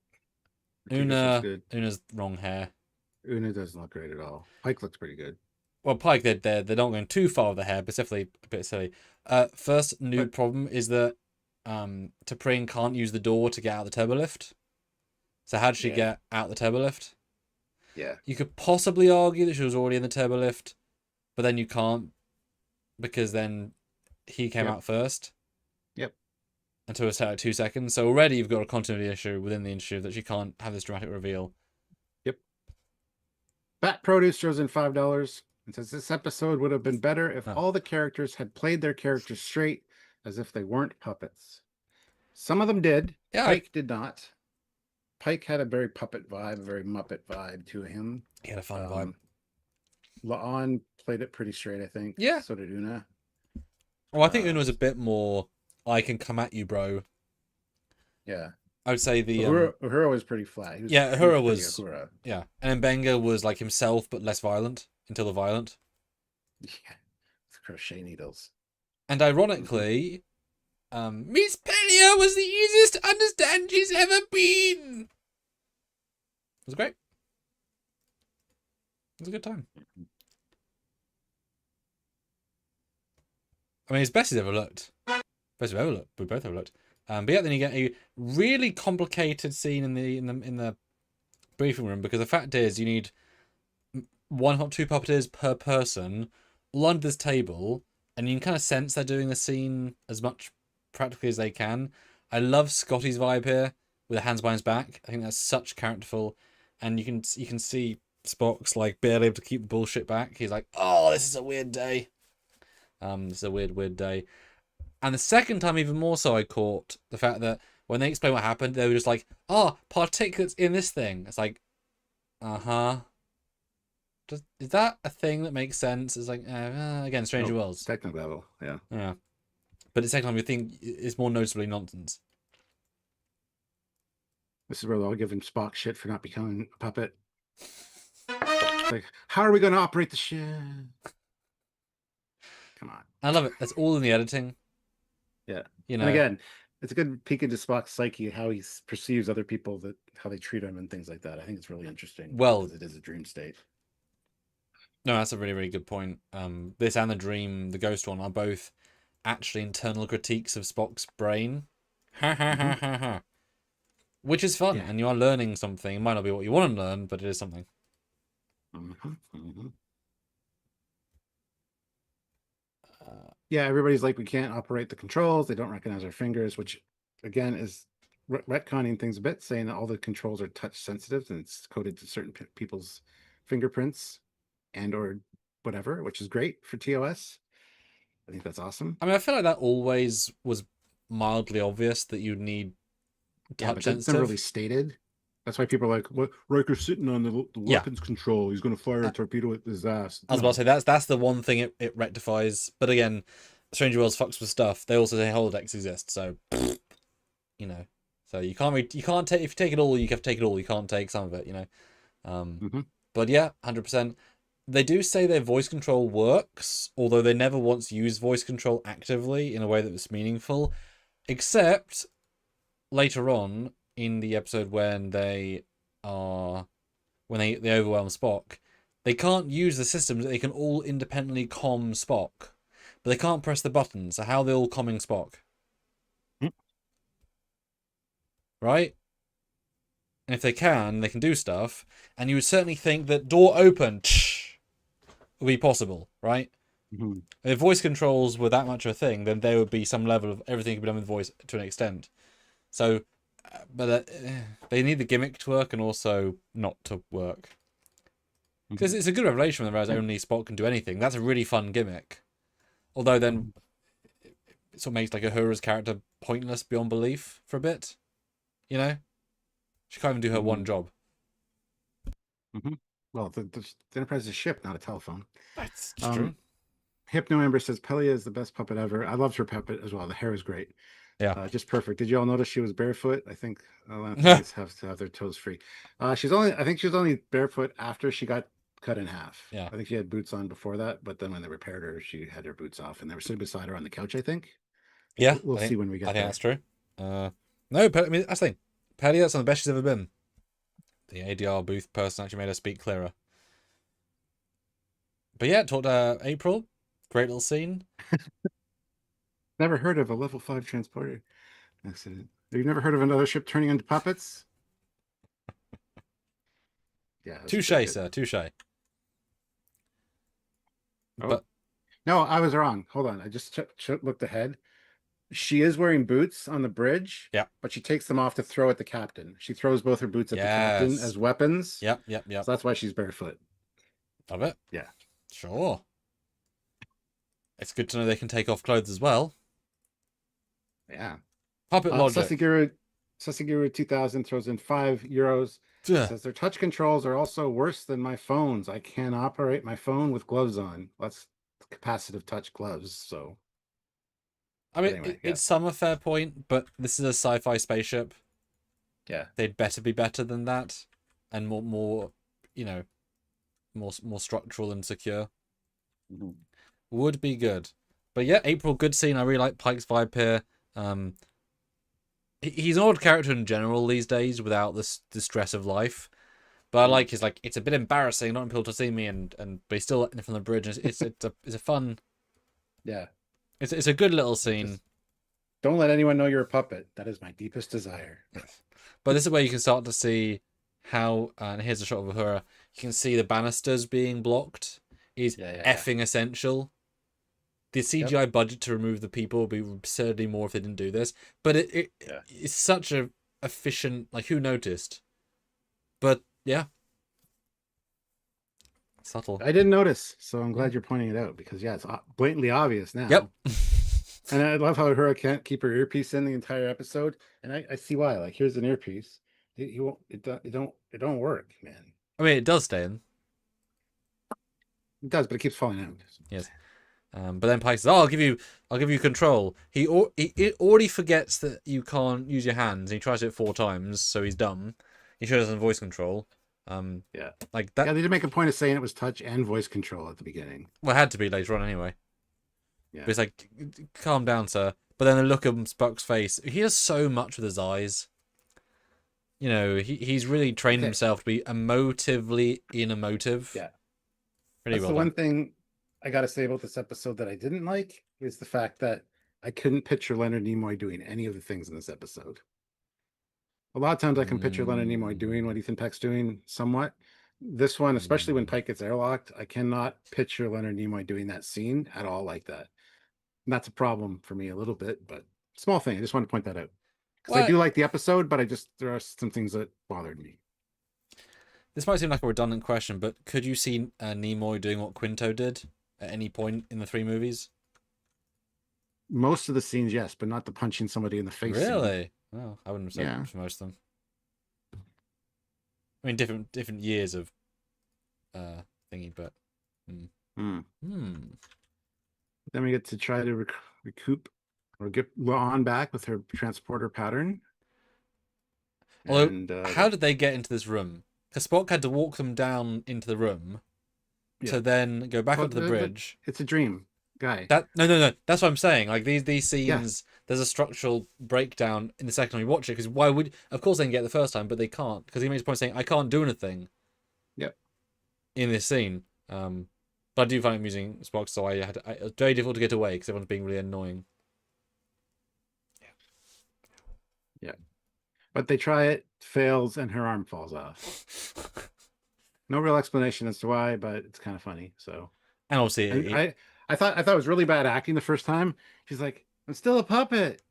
Looks good. Una's wrong hair. Una doesn't look great at all. Pike looks pretty good. Well, Pike, they're not going too far with the hair, but it's definitely a bit silly. First new problem is that T'Pring can't use the door to get out of the turbo lift. So how did she get out the turbo lift? Yeah. You could possibly argue that she was already in the turbo lift, but then you can't because then he came out first. Yep. Until it's like 2 seconds. So already you've got a continuity issue within the issue that she can't have this dramatic reveal. Yep. Bat Produce throws in $5 and says this episode would have been better if all the characters had played their characters straight as if they weren't puppets. Some of them did. Yeah. Pike did not. Pike had a very puppet vibe, a very Muppet vibe to him. He had a fun vibe. Laon played it pretty straight, I think. Yeah. So did Una. Well, I think Una was a bit more, I can come at you, bro. Yeah. I would say the... Uhura was pretty flat. Uhura was... Yeah. And Benga was like himself, but less violent, until the violent. Yeah. With crochet needles. And ironically... Miss Pelia was the easiest to understand she's ever been. It was great. It was a good time. I mean, it's best he's ever looked. Best we've ever looked. We both ever looked. But yeah, then you get a really complicated scene in the briefing room because the fact is you need 1 or 2 puppeteers per person all under this table, and you can kind of sense they're doing the scene as much practically as they can. I love Scotty's vibe here with the hands behind his back. I think that's such characterful, and you can see Spock's like barely able to keep the bullshit back. He's like, oh, this is a weird day. This is a weird day. And the second time, even more so, I caught the fact that when they explained what happened, they were just like, oh, particulates in this thing. It's like, is that a thing that makes sense? It's like, again, Stranger Worlds. Technical level, yeah. Yeah. But at the second time, you think it's more noticeably nonsense. This is where they'll give him Spock shit for not becoming a puppet. Like, how are we going to operate the ship? Come on. I love it. That's all in the editing. Yeah. You know. And again, it's a good peek into Spock's psyche, how he perceives other people, how they treat him and things like that. I think it's really interesting. Well, because it is a dream state. No, that's a really, really good point. This and the dream, the ghost one, are both actually internal critiques of Spock's brain. Which is fun, and you are learning something. It might not be what you want to learn, but it is something. yeah, everybody's like, we can't operate the controls. They don't recognize our fingers, which again is retconning things a bit, saying that all the controls are touch sensitive and it's coded to certain people's fingerprints and or whatever, which is great for TOS. I think that's awesome. I mean, I feel like that always was mildly obvious that you need Yeah, touch but it's never sensitive. really stated. That's why people are like, "What? Riker's sitting on the Yeah, weapons control. He's going to fire a I, torpedo at his ass." I was about to No. say that's the one thing it rectifies. But again, Stranger Worlds fucks with stuff. They also say holodecks exist, so you know. So you can't take, if you take it all, you have to take it all. You can't take some of it, you know. Um, Mm-hmm. but yeah, 100%. They do say their voice control works, although they never once used voice control actively in a way that was meaningful, except later on in the episode when they overwhelm Spock. They can't use the systems. They can all independently comm Spock, but they can't press the button. So how are they all comming Spock, right? And if they can do stuff. And you would certainly think that door open would be possible, right? Mm-hmm. If voice controls were that much of a thing, then there would be some level of everything could be done with voice to an extent. So, but they need the gimmick to work and also not to work. Because it's a good revelation when they realize only Spock can do anything. That's a really fun gimmick. Although then it sort of makes like Uhura's character pointless beyond belief for a bit. You know? She can't even do her one job. Mm-hmm. Well, the Enterprise is a ship, not a telephone. That's true. Hypno Ember says Pelia is the best puppet ever. I loved her puppet as well. The hair is great. Yeah. Just perfect. Did you all notice she was barefoot? I think Atlanteans have to have their toes free. I think she was only barefoot after she got cut in half. Yeah. I think she had boots on before that, but then when they repaired her, she had her boots off, and they were sitting beside her on the couch, I think. Yeah. We'll see when we get I think there. that's true. No, I mean, that's the thing. Paddy, that's one of the best she's ever been. The ADR booth person actually made her speak clearer. But yeah, talked to April. Great little scene. Never heard of a level 5 transporter accident. Have you never heard of another ship turning into puppets? Yeah. Touche, sir. Touche. Oh. But No, I was wrong. Hold on. I just looked ahead. She is wearing boots on the bridge. yeah. But she takes them off to throw at the captain. She throws both her boots at the captain as weapons. Yep. So that's why she's barefoot. Love it. Yeah. Sure. It's good to know they can take off clothes as well. Yeah. Puppet logic. Sessiguru 2000 throws in €5. Says their touch controls are also worse than my phones. I can't operate my phone with gloves on. That's capacitive touch gloves. So, I mean, anyway, it's some a fair point, but this is a sci-fi spaceship. Yeah, they'd better be better than that, and more, you know, more structural and secure. Mm-hmm. Would be good. But yeah, April, good scene. I really like Pike's vibe here. He's an odd character in general these days without the stress of life. But I like his, like, it's a bit embarrassing not people to see me, but he's still letting it from the bridge. And it's a fun. Yeah. It's a good little scene. Just don't let anyone know you're a puppet. That is my deepest desire. But this is where you can start to see how, and here's a shot of Uhura, you can see the banisters being blocked is effing essential. The CGI budget to remove the people would be absurdly more if they didn't do this. But it's such a efficient, like, who noticed? But yeah. Subtle. I didn't notice, so I'm glad you're pointing it out because it's blatantly obvious now. Yep. And I love how Uhura can't keep her earpiece in the entire episode, and I see why. Like, here's an earpiece. It don't work, man. I mean, it does stay in. It does, but it keeps falling out. Yes. But then Pike says, "Oh, I'll give you control." He already forgets that you can't use your hands. He tries it 4 times, so he's dumb. He sure doesn't have voice control. Like that. Yeah, they did make a point of saying it was touch and voice control at the beginning. Well, it had to be later on anyway. Yeah. But it's like, calm down, sir. But then the look of Spock's face, he does so much with his eyes. You know, he's really trained himself to be emotively emotive. Yeah. Pretty That's well the done. one thing I gotta say about this episode that I didn't like is the fact that I couldn't picture Leonard Nimoy doing any of the things in this episode. A lot of times I can picture Leonard Nimoy doing what Ethan Peck's doing somewhat. This one, especially when Pike gets airlocked, I cannot picture Leonard Nimoy doing that scene at all like that. And that's a problem for me a little bit, but small thing. I just want to point that out because I Well, do like the episode, but there are some things that bothered me. this might seem like a redundant question, but could you see Nimoy doing what Quinto did at any point in the 3 movies? Most of the scenes, yes, but not the punching somebody in the face scene. Really? Well, I wouldn't have said Yeah. for most of them. I mean, different years of thingy, but. Hmm. Hmm. Then we get to try to recoup or get La'an back with her transporter pattern. Although, And how did they get into this room? Because Spock had to walk them down into the room to then go back up to the bridge. It's a dream, guy. No. That's what I'm saying. Like these scenes, Yeah. there's a structural breakdown in the second time you watch it. Because why would? Of course they can get it the first time, but they can't. Because he makes a point saying, "I can't do anything." Yep. In this scene, but I do find it amusing, Spock. So it's very difficult to get away because everyone's being really annoying. Yeah. But they try it, fails, and her arm falls off. No real explanation as to why, but it's kind of funny. So, And obviously, I thought it was really bad acting the first time. She's like, "I'm still a puppet."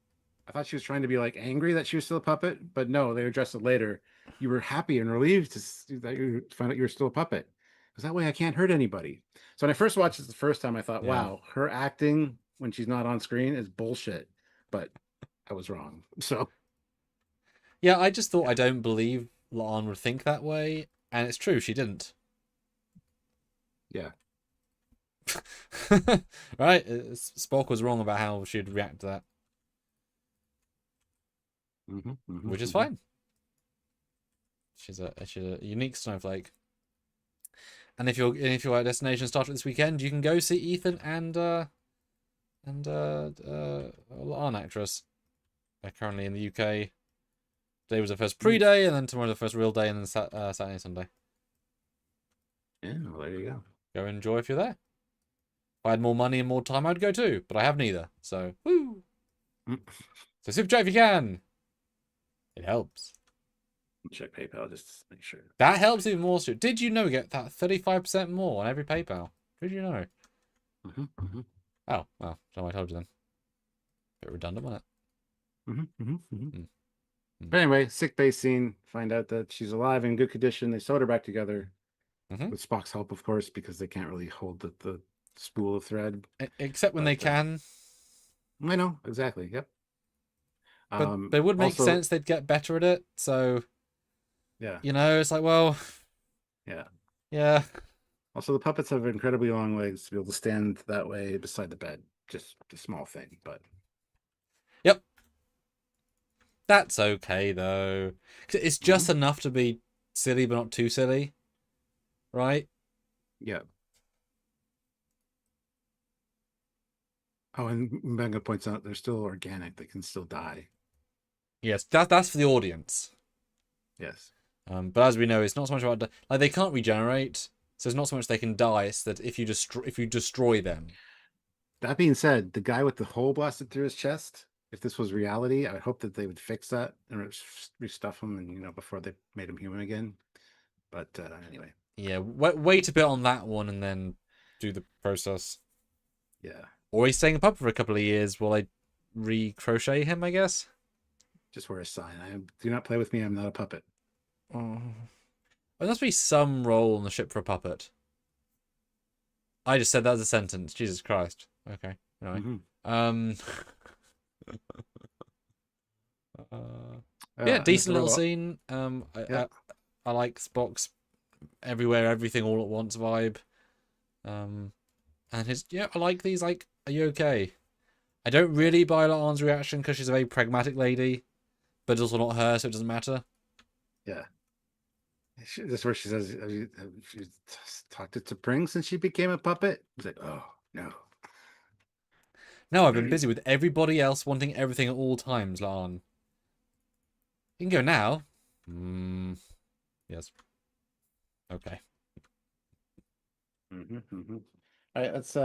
I thought she was trying to be like angry that she was still a puppet, but no, they addressed it later. You were happy and relieved that you find out you were still a puppet, because that way I can't hurt anybody. So when I first watched this the first time, I thought, Yeah. wow, her acting when she's not on screen is bullshit. But I was wrong. So yeah, I just thought I don't believe La'an would think that way, and it's true, she didn't. yeah. Right? Spock was wrong about how she'd react to that, which is fine. She's a unique snowflake. And if you're at Destination Star Trek this weekend, you can go see Ethan and La'an actress. They're currently in the UK. Today was the first pre-day, and then tomorrow the first real day, and then Saturday and Sunday. Yeah, well, there you go. Go enjoy if you're there. If I had more money and more time, I'd go too, but I have neither. So, woo! So super chat if you can. It helps. Check PayPal just to make sure. That helps even more. So, did you know we get that 35% more on every PayPal? Did you know? Oh, well, so I told you then. Bit redundant, wasn't it? But anyway, sick bay scene. Find out that she's alive in good condition. They sewed her back together with Spock's help, of course, because they can't really hold the spool of thread. Except when they can. I know, exactly. Yep. But it would make sense they'd get better at it. So, yeah. You know, it's like, well. Yeah. Yeah. Also, the puppets have incredibly long legs to be able to stand that way beside the bed. Just a small thing, but. Yep. That's okay, though. It's just enough to be silly, but not too silly. Right? Yeah. Oh, and Manga points out they're still organic. They can still die. Yes, that's for the audience. Yes. But as we know, it's not so much about like they can't regenerate, so it's not so much they can die. It's that if you destroy them. That being said, the guy with the hole blasted through his chest. If this was reality, I would hope that they would fix that and restuff him, and before they made him human again. But anyway. Yeah, wait a bit on that one, and then do the process. Yeah. Or he's staying a puppet for a couple of years while I re-crochet him, I guess. Just wear a sign. Do not play with me. I'm not a puppet. There must be some role on the ship for a puppet. I just said that as a sentence. Jesus Christ. Okay. Anyway. Yeah, decent little scene. I like Spock's everywhere, everything, all at once vibe. And his I like these. Like, are you okay? I don't really buy La'an's reaction because she's a very pragmatic lady, but it's also not her, so it doesn't matter. Yeah. This is where she says she's talked to T'Pring since she became a puppet. It's like, oh no. No, I've been busy with everybody else wanting everything at all times, La'an. You can go now. Yes. Okay. All right, it's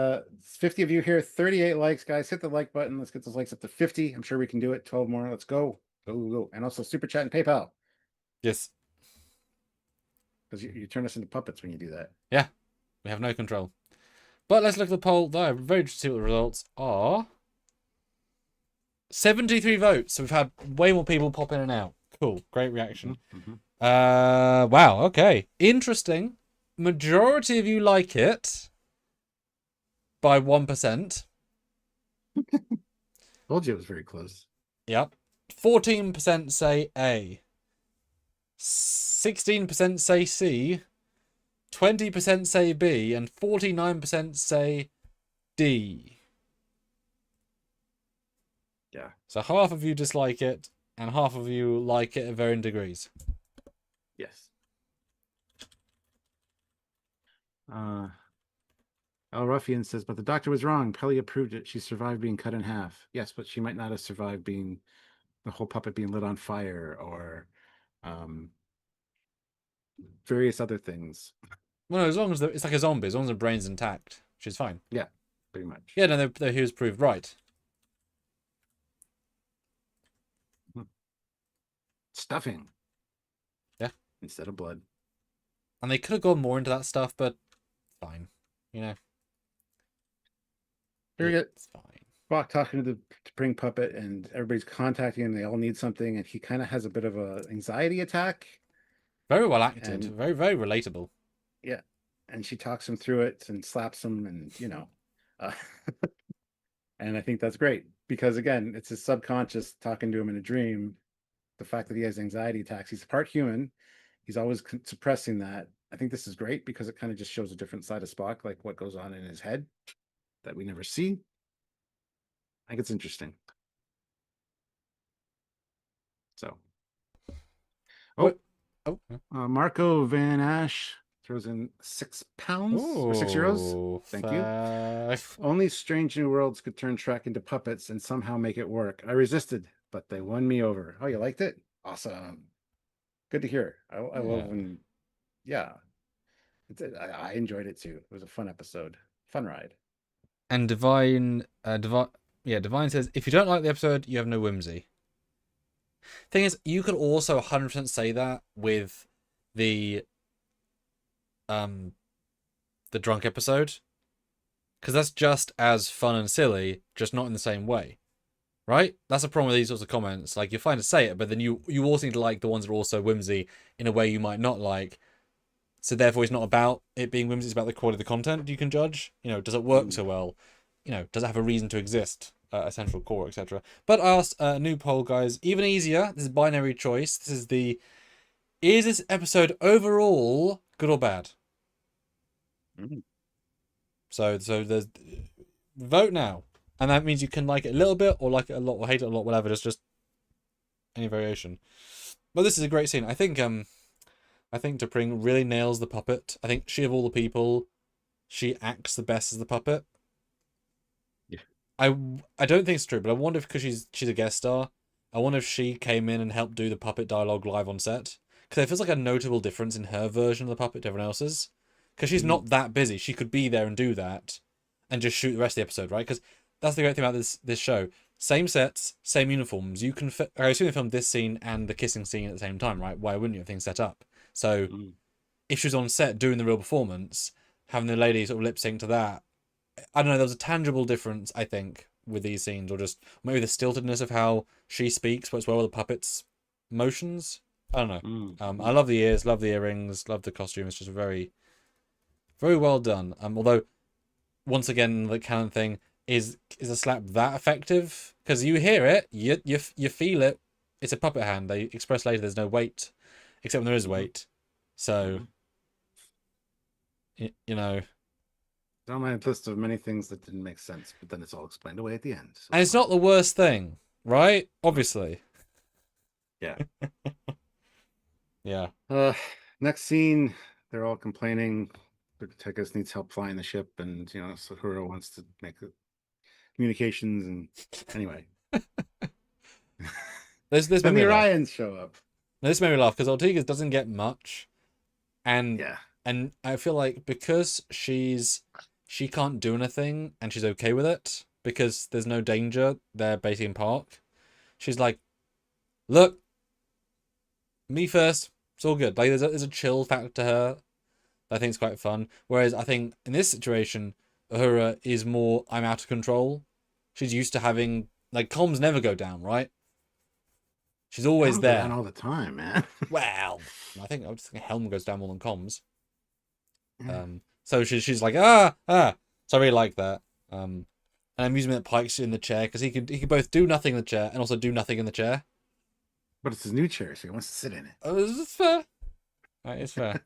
50 of you here, 38 likes, guys. Hit the like button. Let's get those likes up to 50. I'm sure we can do it. 12 more. Let's go. Go. And also super chat and PayPal. Yes. Because you turn us into puppets when you do that. Yeah. We have no control. But let's look at the poll, though. I'm very interested to see what the results are. 73 votes. So we've had way more people pop in and out. Cool. Great reaction. Mm-hmm. Wow. Okay. Interesting. Majority of you like it by 1%. Told you it was very close. Yep. 14% say A. 16% say C. 20% say B. And 49% say D. Yeah. So half of you dislike it, and half of you like it at varying degrees. Yes. El Ruffian says, but the doctor was wrong. Pelly approved it. She survived being cut in half. Yes, but she might not have survived being the whole puppet being lit on fire or various other things. Well, no, as long as it's like a zombie, as long as the brain's intact, she's fine. Yeah, pretty much. Yeah, no, he was proved right. Stuffing. Yeah. Instead of blood. And they could have gone more into that stuff, but fine. You know. Here we go. It's fine. Spock talking to the Spring puppet, and everybody's contacting him. They all need something, and he kind of has a bit of a anxiety attack. Very well acted. And, very, very relatable. Yeah. And she talks him through it and slaps him, and and I think that's great because, again, it's his subconscious talking to him in a dream. The fact that he has anxiety attacks, he's part human. He's always suppressing that. I think this is great because it kind of just shows a different side of Spock, like what goes on in his head that we never see. I think it's interesting. So, Marco Van Ash throws in £6 or €6. Thank you. Only Strange New Worlds could turn Trek into puppets and somehow make it work. I resisted, but they won me over. Oh, you liked it? Awesome. Good to hear. I love when, I enjoyed it too. It was a fun episode, fun ride. And Divine says, if you don't like the episode, you have no whimsy. Thing is, you could also 100% say that with the drunk episode, because that's just as fun and silly, just not in the same way, right? That's a problem with these sorts of comments. Like, you're fine to say it, but then you also need to like the ones that are also whimsy in a way you might not like. So therefore, it's not about it being whimsy; it's about the quality of the content you can judge. Does it work so well? Does it have a reason to exist? A central core, etc. But I asked a new poll, guys. Even easier. This is binary choice. This is is this episode overall good or bad? So there's vote now, and that means you can like it a little bit, or like it a lot, or hate it a lot, whatever. Just any variation. But this is a great scene. I think T'Pring really nails the puppet. I think she, of all the people, she acts the best as the puppet. Yeah. I don't think it's true, but I wonder if, because she's a guest star, I wonder if she came in and helped do the puppet dialogue live on set. Because it feels like a notable difference in her version of the puppet to everyone else's. Because she's not that busy. She could be there and do that and just shoot the rest of the episode, right? Because that's the great thing about this show. Same sets, same uniforms. You can I assume they filmed this scene and the kissing scene at the same time, right? Why wouldn't you have things set up? So if she was on set doing the real performance, having the lady sort of lip sync to that, I don't know, there was a tangible difference, I think, with these scenes, or just maybe the stiltedness of how she speaks, but as well with the puppets' motions. I don't know. I love the ears, love the earrings, love the costume. It's just very, very well done. Although, once again, the canon thing is a slap that effective? Because you hear it, you feel it. It's a puppet hand. They express later there's no weight, except when there is weight. So, It's on my list of many things that didn't make sense, but then it's all explained away at the end. So and it's not the worst thing, right? Obviously. Yeah. Yeah. Next scene, they're all complaining. Tychus needs help flying the ship, and Sahura wants to make the communications. And anyway, this then the Orions show up. Now, this made me laugh because Ortega's doesn't get much, and I feel like because she can't do anything and she's okay with it because there's no danger there basically in park. She's like, look, me first. It's all good. Like there's a chill factor to her that I think is quite fun. Whereas I think in this situation, Uhura is more I'm out of control. She's used to having Like comms never go down, right? She's always Comms go down there. all the time, man. Well, I would think helm goes down more than comms. Yeah. So she's like ah. So I really like that. And I'm using that Pike's in the chair because he could both do nothing in the chair and also do nothing in the chair. But it's his new chair, so he wants to sit in it. Oh, it's fair. It's fair.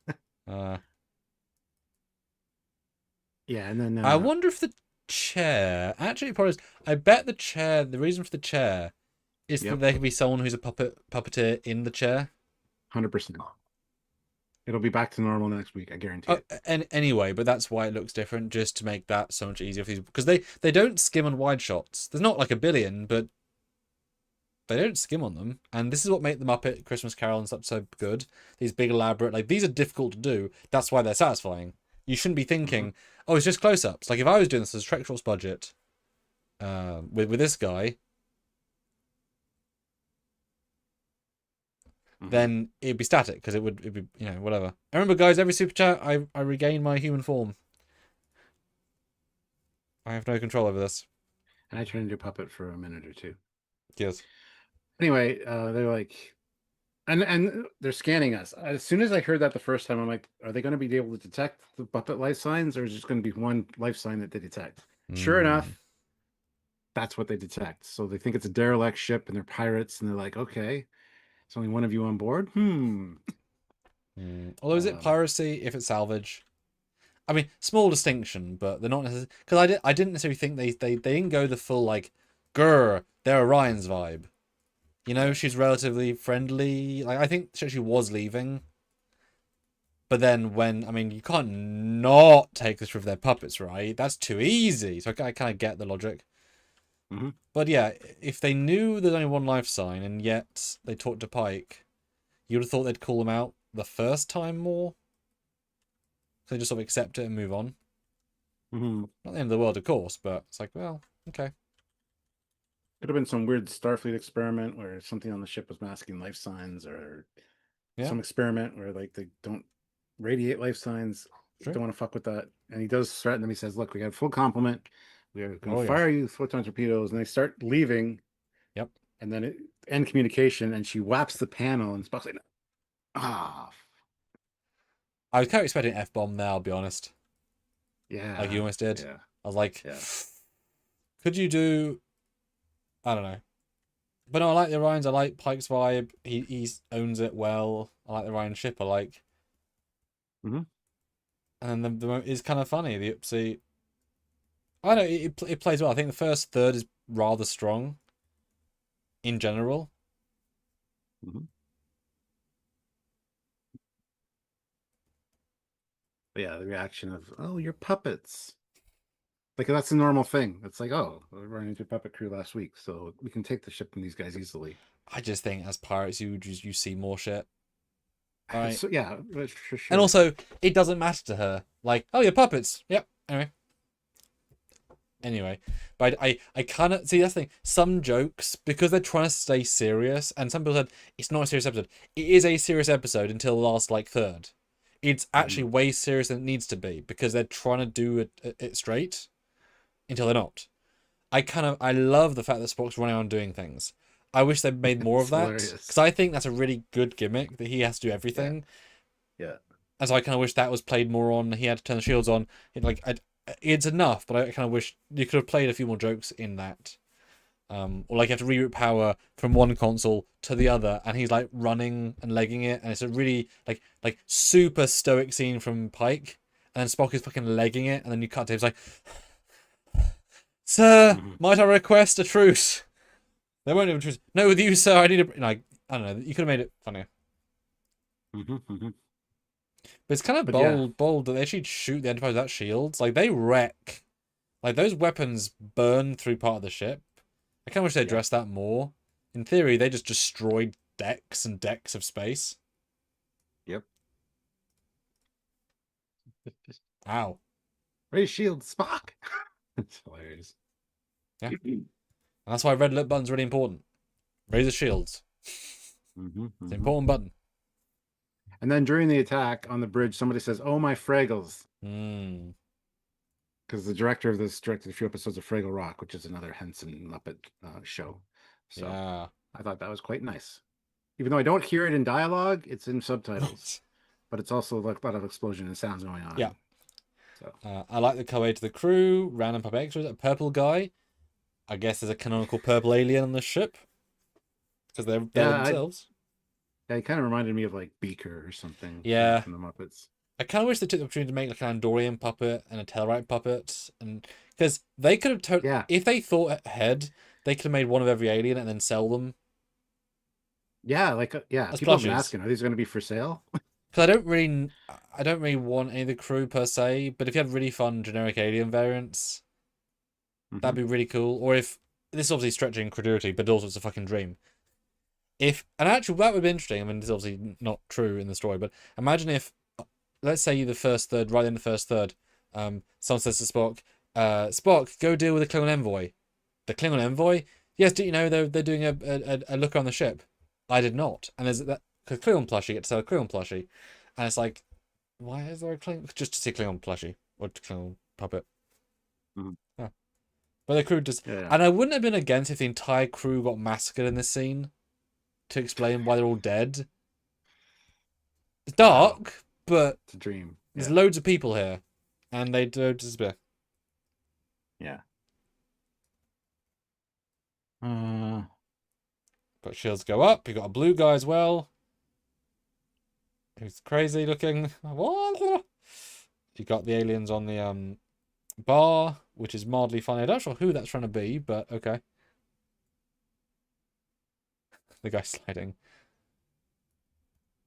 Yeah, and then I wonder if the chair actually probably is, I bet the chair. The reason for the chair is that there could be someone who's a puppeteer in the chair. 100%. It'll be back to normal next week, I guarantee it. And anyway, but that's why it looks different, just to make that so much easier for these, because they don't skim on wide shots. There's not like a billion, but they don't skim on them, and this is what made the Muppet Christmas Carol and stuff so good. These big elaborate, like these are difficult to do. That's why they're satisfying. You shouldn't be thinking, oh, it's just close-ups. Like if I was doing this as a Trek Shorts budget, with this guy, then it'd be static because it'd be whatever. I remember, guys, every super chat I regain my human form. I have no control over this. And I turned into a puppet for a minute or two. Yes. Anyway, they're like, and they're scanning us. As soon as I heard that the first time, I'm like, are they going to be able to detect the puppet life signs, or is it just going to be one life sign that they detect? Sure enough, that's what they detect. So they think it's a derelict ship and they're pirates, and they're like, okay, it's only one of you on board. Although is it piracy if it's salvage? I mean, small distinction, but they're not necessarily, because I didn't necessarily think they didn't go the full like, grr, they're Orion's vibe. You know, she's relatively friendly. Like I think she actually was leaving. But then you can't not take this with their puppets, right? That's too easy. So I kind of get the logic. But yeah, if they knew there's only one life sign and yet they talked to Pike, you would have thought they'd call them out the first time more. So they just sort of accept it and move on. Not the end of the world, of course, but it's like, well, okay. Could have been some weird Starfleet experiment where something on the ship was masking life signs, or some experiment where like they don't radiate life signs. Sure. Don't want to fuck with that. And he does threaten them. He says, look, we have full complement. We are going to fire you with photon torpedoes. And they start leaving. Yep. And then end communication, and she whaps the panel, and Spock's like, ah. I was kind of expecting an F-bomb there, I'll be honest. Yeah. Like you almost did. Yeah. I was like, could you do, I don't know. But no, I like the Orions. I like Pike's vibe. He owns it well. I like the Orion ship. I like. And then the moment is kind of funny. The Oopsie. I don't know. It plays well. I think the first third is rather strong. In general. Yeah, the reaction of, oh, you're puppets. Like, that's a normal thing. It's like, oh, we ran into a puppet crew last week, so we can take the ship from these guys easily. I just think as pirates, you see more shit. Right? So, yeah, for sure. And also, it doesn't matter to her. Like, oh, you're puppets. Yep. Anyway, but I kind of see that's the thing. Some jokes, because they're trying to stay serious, and some people said it's not a serious episode. It is a serious episode until the last like third. It's actually way serious than it needs to be because they're trying to do it straight until they're not. I love the fact that Spock's running around doing things. I wish they'd made more of that because I think that's a really good gimmick that he has to do everything. Yeah. And so I kind of wish that was played more on. He had to turn the shields on. It's enough, but I kind of wish you could have played a few more jokes in that. Or like you have to reroute power from one console to the other, and he's like running and legging it, and it's a really like super stoic scene from Pike, and then Spock is fucking legging it, and then you cut to him, it's like, sir, might I request a truce? They won't have a truce. No, with you, sir. I need a I don't know. You could have made it funnier. But it's kind of bold that they actually shoot the Enterprise without shields. Like they wreck. Like those weapons burn through part of the ship. I kind of wish they addressed that more. In theory, they just destroyed decks and decks of space. Yep. Ow. Raise shield, Spock. It's hilarious. Yeah. And that's why red alert button's really important. Raise the shields. It's an important button. And then during the attack on the bridge, somebody says, oh, my Fraggles. because the director of this directed a few episodes of Fraggle Rock, which is another Henson Muppet show. So Yeah. I thought that was quite nice. Even though I don't hear it in dialogue, it's in subtitles. But it's also like a lot of explosion and sounds going on. Yeah. So I like the color to the crew, random puppet extras, a purple guy. I guess there's a canonical purple alien on the ship. Because they're themselves. Yeah, it kind of reminded me of like Beaker or something. Yeah. From the Muppets. I kind of wish they took the opportunity to make like an Andorian puppet and a Tellurite puppet, and because they could have if they thought ahead, they could have made one of every alien and then sell them. Yeah, like people have been asking, are these going to be for sale? Because I don't really want any of the crew per se, but if you had really fun generic alien variants, that'd be really cool. Or if this is obviously stretching incredulity, but also it's a fucking dream. And actually that would be interesting. I mean, it's obviously not true in the story, but imagine if, let's say the first third, right in the first third, someone says to Spock, Spock, go deal with the Klingon envoy. The Klingon envoy? Yes, do you know they're doing a look on the ship? I did not. And there's that, because Klingon plushie, you get to sell a Klingon plushie. And it's like, why is there a Klingon? Just to see Klingon plushie, or Klingon puppet. Yeah. But the crew just, and I wouldn't have been against if the entire crew got massacred in this scene to explain why they're all dead. It's dark, but it's a dream. There's loads of people here, and they do disappear. Yeah. But shields go up. You got a blue guy as well, who's crazy looking. What? You got the aliens on the bar, which is mildly funny. I'm not sure who that's trying to be, but okay. The guy sliding.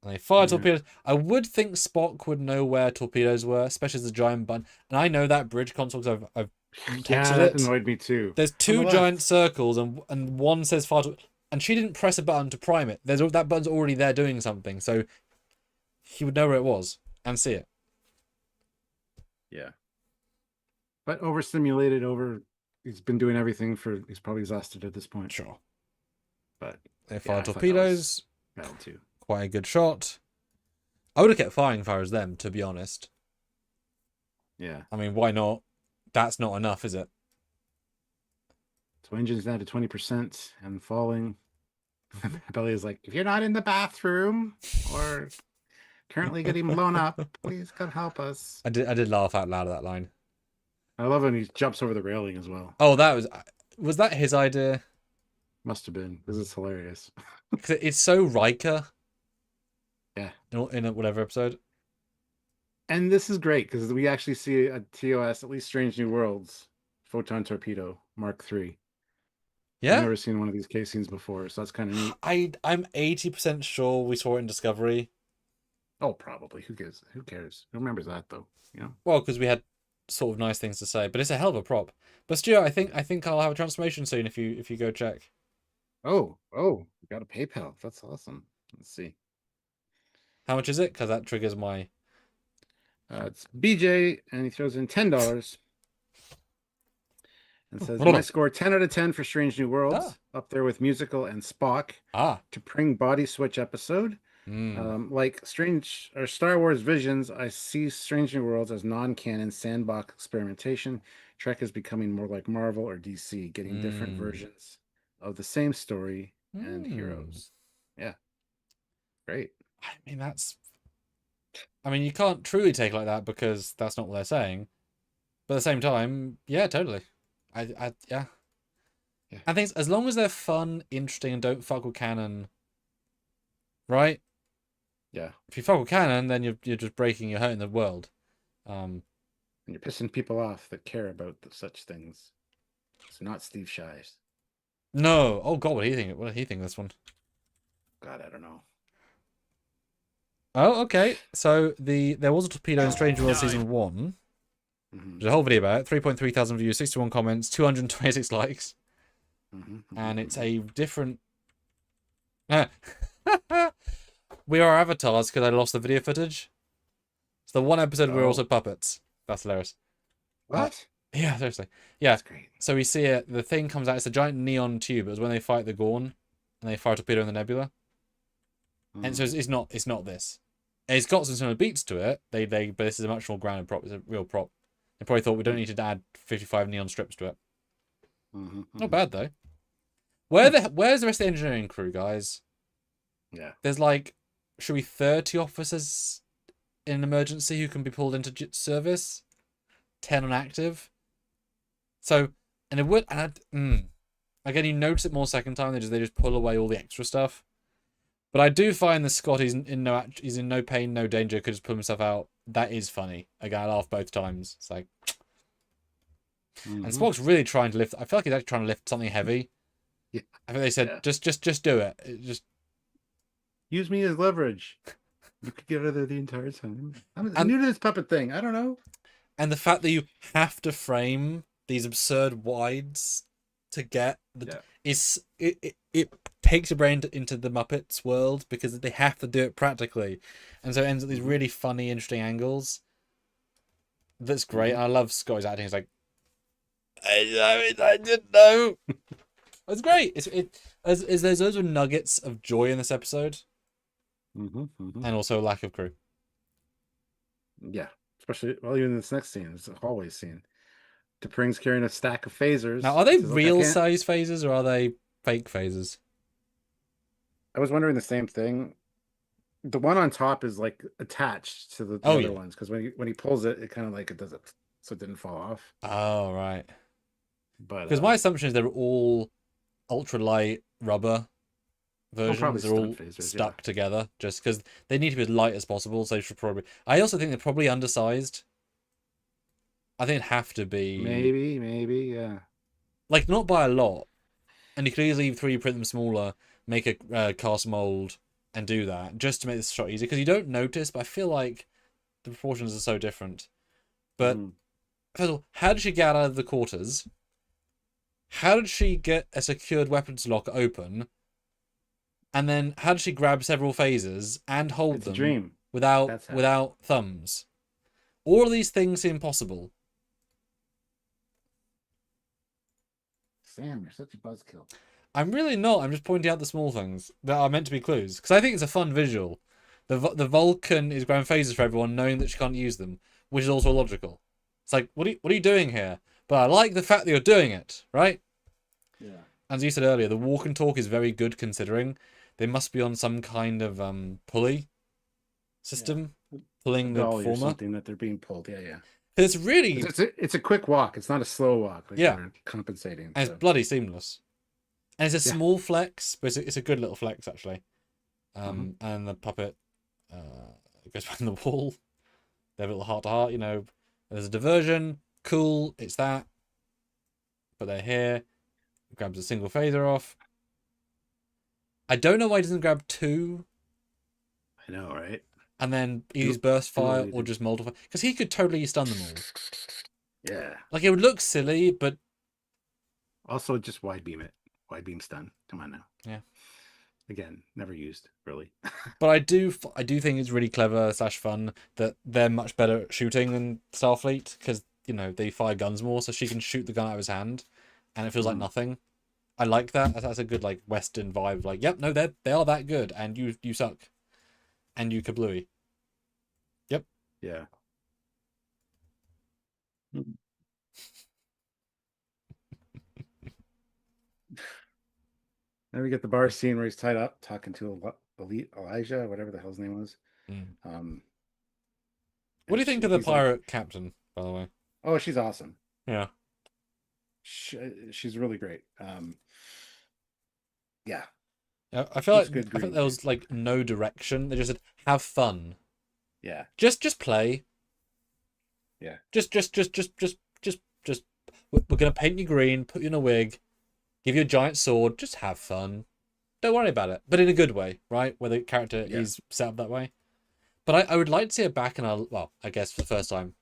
And they fire torpedoes. I would think Spock would know where torpedoes were, especially as a giant bun. And I know that bridge console because I've texted that annoyed me too. There's two giant circles, and one says fire torpedoes. And she didn't press a button to prime it. That button's already there doing something, so he would know where it was and see it. Yeah. But overstimulated, he's been doing everything he's probably exhausted at this point. Sure. But they fire torpedoes. Bad too. Quite a good shot. I would have kept firing if I was them, to be honest. Yeah. I mean, why not? That's not enough, is it? So engine's down to 20% and falling. Belly is like, if you're not in the bathroom or currently getting blown up, please come help us. I did laugh out loud at that line. I love when he jumps over the railing as well. Oh, was that his idea? Must have been, because it's hilarious. It's so Riker. Yeah. In whatever episode. And this is great because we actually see a TOS, at least Strange New Worlds, photon torpedo Mark III. Yeah. I've never seen one of these casings before, so that's kind of neat. I'm 80% sure we saw it in Discovery. Oh, probably. Who cares? Who remembers that though? You know. Well, because we had sort of nice things to say, but it's a hell of a prop. But Stuart, I think I'll have a transformation soon if you go check. Oh, we got a PayPal. That's awesome. Let's see. How much is it? Because that triggers my. It's BJ, and he throws in $10. And says, my score 10 out of 10 for Strange New Worlds, up there with Musical and Spock. To Pring Body Switch episode. Like Star Wars Visions, I see Strange New Worlds as non-canon sandbox experimentation. Trek is becoming more like Marvel or DC, getting different versions of the same story and heroes. Yeah. Great. I mean, you can't truly take it like that because that's not what they're saying. But at the same time, yeah, totally. Yeah. I think as long as they're fun, interesting, and don't fuck with canon, right? Yeah. If you fuck with canon, then you're just breaking, you're hurting the world. And you're pissing people off that care about such things. It's not Steve Shives. No. Oh God, what do you think? What did he think of this one? God, I don't know. Oh, okay. So there was a torpedo in Strange World Season 1. There's a whole video about it. 3.3 thousand views, 61 comments, 226 likes. And it's a different... We are avatars because I lost the video footage. It's the one episode where we're also puppets. That's hilarious. What? Yeah, seriously. Yeah. That's great. So we see it. The thing comes out. It's a giant neon tube. It was when they fight the Gorn and they fire a torpedo in the nebula. And so it's not this. It's got some similar beats to it. But this is a much more grounded prop. It's a real prop. They probably thought we don't need to add 55 neon strips to it. Not bad though. Where's the rest of the engineering crew, guys? Yeah. There's like, should we 30 officers in an emergency who can be pulled into service? 10 on active. So, and it would, again, you notice it more second time. They just pull away all the extra stuff. But I do find that Scott he's in no pain, no danger. Could just pull himself out. That is funny. Again, I laugh both times. It's like, and Spock's really trying to lift. I feel like he's actually trying to lift something heavy. Yeah. I think they said just do it. Just use me as leverage. You could get out of there the entire time. I'm new to this puppet thing. I don't know. And the fact that you have to frame these absurd wides to get the it takes your brain into the Muppets world because they have to do it practically, and so it ends up these really funny, interesting angles. That's great. I love Scotty's acting. It's like, I didn't know. It's great. There's those are nuggets of joy in this episode, and also lack of crew. Yeah, especially even in this next scene, it's a hallway scene. T'Pring's carrying a stack of phasers. Now, are they real size phasers or are they fake phasers? I was wondering the same thing. The one on top is like attached to the other ones because when he pulls it, it kind of like it does it so it didn't fall off. Oh right. But because my assumption is they're all ultralight rubber versions. They're all stuck together just because they need to be as light as possible. So they should probably. I also think they're probably undersized. I think it'd have to be maybe, yeah. Like not by a lot, and you could easily 3D print them smaller, make a cast mold, and do that just to make this shot easier. Because you don't notice, but I feel like the proportions are so different. But first of all, how did she get out of the quarters? How did she get a secured weapons lock open? And then how did she grab several phasers and hold them without thumbs? All of these things seem possible. Sam, you're such a buzzkill. I'm really not. I'm just pointing out the small things that are meant to be clues. Because I think it's a fun visual. The Vulcan is grabbing phasers for everyone, knowing that she can't use them, which is also logical. It's like, what are you doing here? But I like the fact that you're doing it, right? Yeah. As you said earlier, the walk and talk is very good considering they must be on some kind of pulley system, pulling the performer. Or something that they're being pulled. Yeah. It's really it's a quick walk. It's not a slow walk. Like they're compensating. And it's bloody seamless. And it's a small flex, but it's a good little flex actually. And the puppet goes behind the wall. They have a little heart to heart, There's a diversion. Cool, it's that. But they're here. Grabs a single phaser off. I don't know why he doesn't grab two. I know, right? And then use burst fire or just multiple. Because he could totally stun them all. Yeah. Like, it would look silly, but... Also, just wide beam it. Wide beam stun. Come on now. Yeah. Again, never used, really. But I do think it's really clever / fun that they're much better at shooting than Starfleet. Because, they fire guns more, so she can shoot the gun out of his hand. And it feels like nothing. I like that. That's a good, like, Western vibe. Like, yep, no, they are that good. And you suck. And you kablooey. Yep. Yeah. Then we get the bar scene where he's tied up talking to Elijah, whatever the hell's name was. What do you think of the pirate captain, by the way? Oh, she's awesome. Yeah. She's really great. Yeah. I feel like there was like no direction. They just said, have fun. Yeah. Just play. Yeah. Just we're gonna paint you green, put you in a wig, give you a giant sword, just have fun. Don't worry about it. But in a good way, right? Where the character is set up that way. But I would like to see her back in I guess for the first time.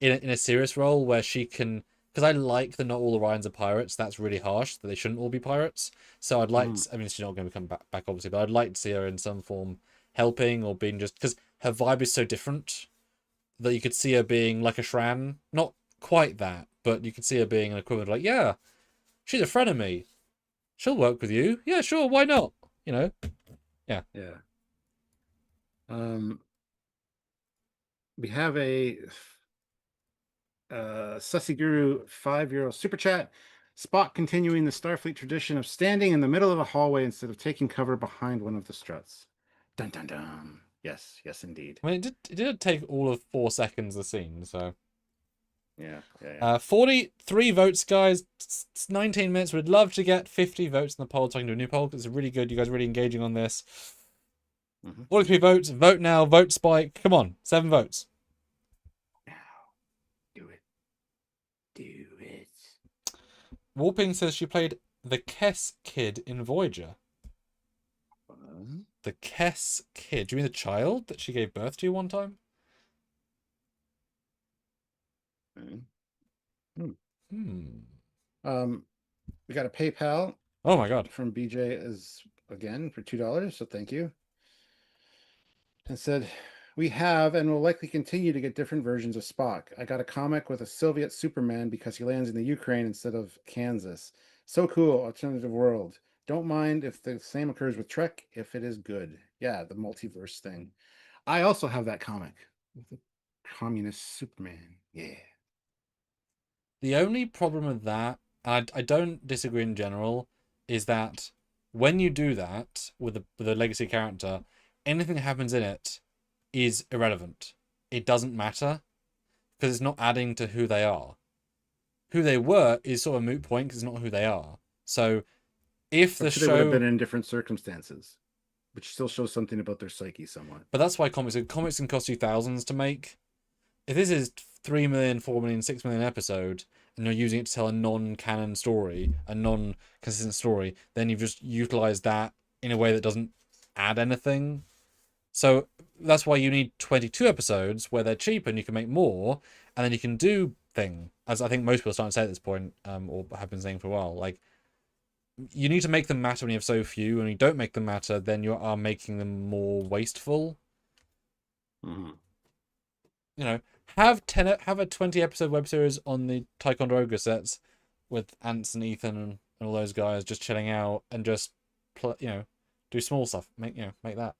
in a serious role where she can, because I like that not all Orions are pirates. That's really harsh, that they shouldn't all be pirates. So I'd like to, I mean, she's not going to come back obviously, but I'd like to see her in some form helping or being just, because her vibe is so different that you could see her being like a Shran. Not quite that, but you could see her being an equivalent like, yeah, she's a friend of me. She'll work with you. Yeah, sure, why not? Yeah. Yeah. We have a Sussy Guru, €5 super chat. Spock continuing the Starfleet tradition of standing in the middle of a hallway instead of taking cover behind one of the struts. Dun dun dun. Yes, yes, indeed. I mean, it did take all of 4 seconds of the scene, so. Yeah. 43 votes, guys. It's 19 minutes. We'd love to get 50 votes in the poll so I can do a new poll. It's really good. You guys are really engaging on this. 43 votes. Vote now. Vote spike. Come on. 7 votes. Now. Do it. Do it. Warping says she played the Kess kid in Voyager. The Kess kid. Do you mean the child that she gave birth to one time? We got a PayPal. Oh my god. From BJ is again for $2, so thank you. And said, we have and will likely continue to get different versions of Spock. I got a comic with a Soviet Superman because he lands in the Ukraine instead of Kansas. So cool, alternative world. Don't mind if the same occurs with Trek, if it is good. Yeah, the multiverse thing. I also have that comic with the communist Superman. Yeah. The only problem with that, and I don't disagree in general, is that when you do that with a legacy character, anything that happens in it is irrelevant. It doesn't matter because it's not adding to who they are. Who they were is sort of a moot point because it's not who they are. So if the show would have been in different circumstances, which still shows something about their psyche somewhat. But that's why comics can cost you thousands to make. If this is 3 million, 4 million, 6 million episode, and you're using it to tell a non-canon story, a non-consistent story, then you've just utilized that in a way that doesn't add anything. So that's why you need 22 episodes where they're cheap and you can make more, and then you can do thing, as I think most people are starting to say at this point, or have been saying for a while. Like, you need to make them matter when you have so few, and when you don't make them matter, then you are making them more wasteful. Mm-hmm. You know, have a 20 episode web series on the Ticonderoga sets with Ants and Ethan and all those guys just chilling out and just do small stuff. Make that.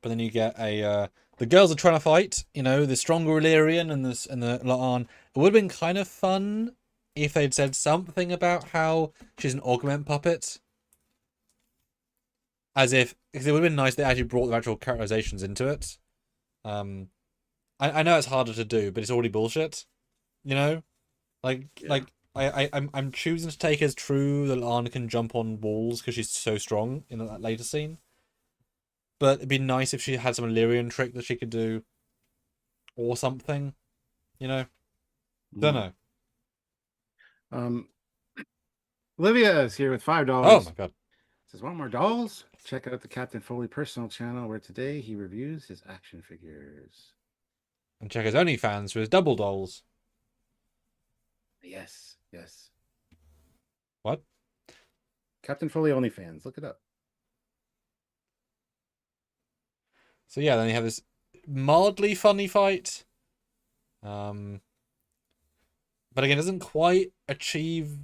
But then you get the girls are trying to fight, the stronger Illyrian and the La'an. It would have been kind of fun if they'd said something about how she's an augment puppet. Because it would have been nice if they actually brought the actual characterizations into it. I know it's harder to do, but it's already bullshit. I'm choosing to take as true that Lana can jump on walls because she's so strong in that later scene. But it'd be nice if she had some Illyrian trick that she could do, or something. Don't know. Olivia is here with $5. Oh my god. Says, want more dolls? Check out the Captain Foley personal channel where today he reviews his action figures. And check his OnlyFans for his double dolls. Yes. What? Captain Foley OnlyFans. Look it up. So yeah, then you have this mildly funny fight. But again, it doesn't quite achieve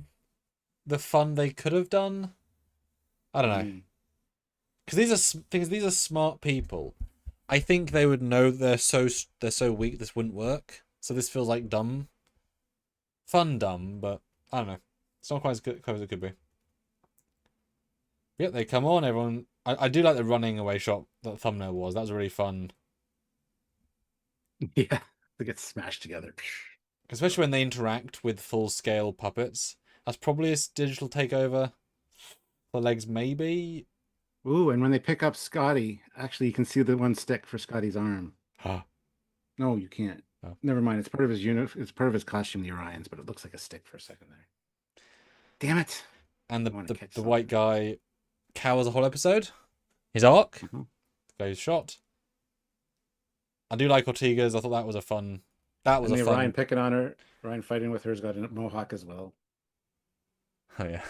the fun they could have done. I don't know. Because these are smart people. I think they would know they're so weak this wouldn't work. So this feels like dumb. Fun dumb, but I don't know. It's not quite as good as it could be. Yep, they come on, everyone. I do like the running away shot that the thumbnail was. That was really fun. Yeah, they get smashed together. Especially when they interact with full-scale puppets. That's probably a digital takeover. The legs, maybe. Ooh, and when they pick up Scotty, actually, you can see the one stick for Scotty's arm. Huh. No, you can't. Oh. Never mind. It's part of his It's part of his costume, the Orions, but it looks like a stick for a second there. Damn it! And the white guy cowers a whole episode. His arc. The guy's shot. I do like Ortega's. I thought that was a fun. That was a fun. Ryan picking on her. Ryan fighting with her has got a mohawk as well. Oh yeah.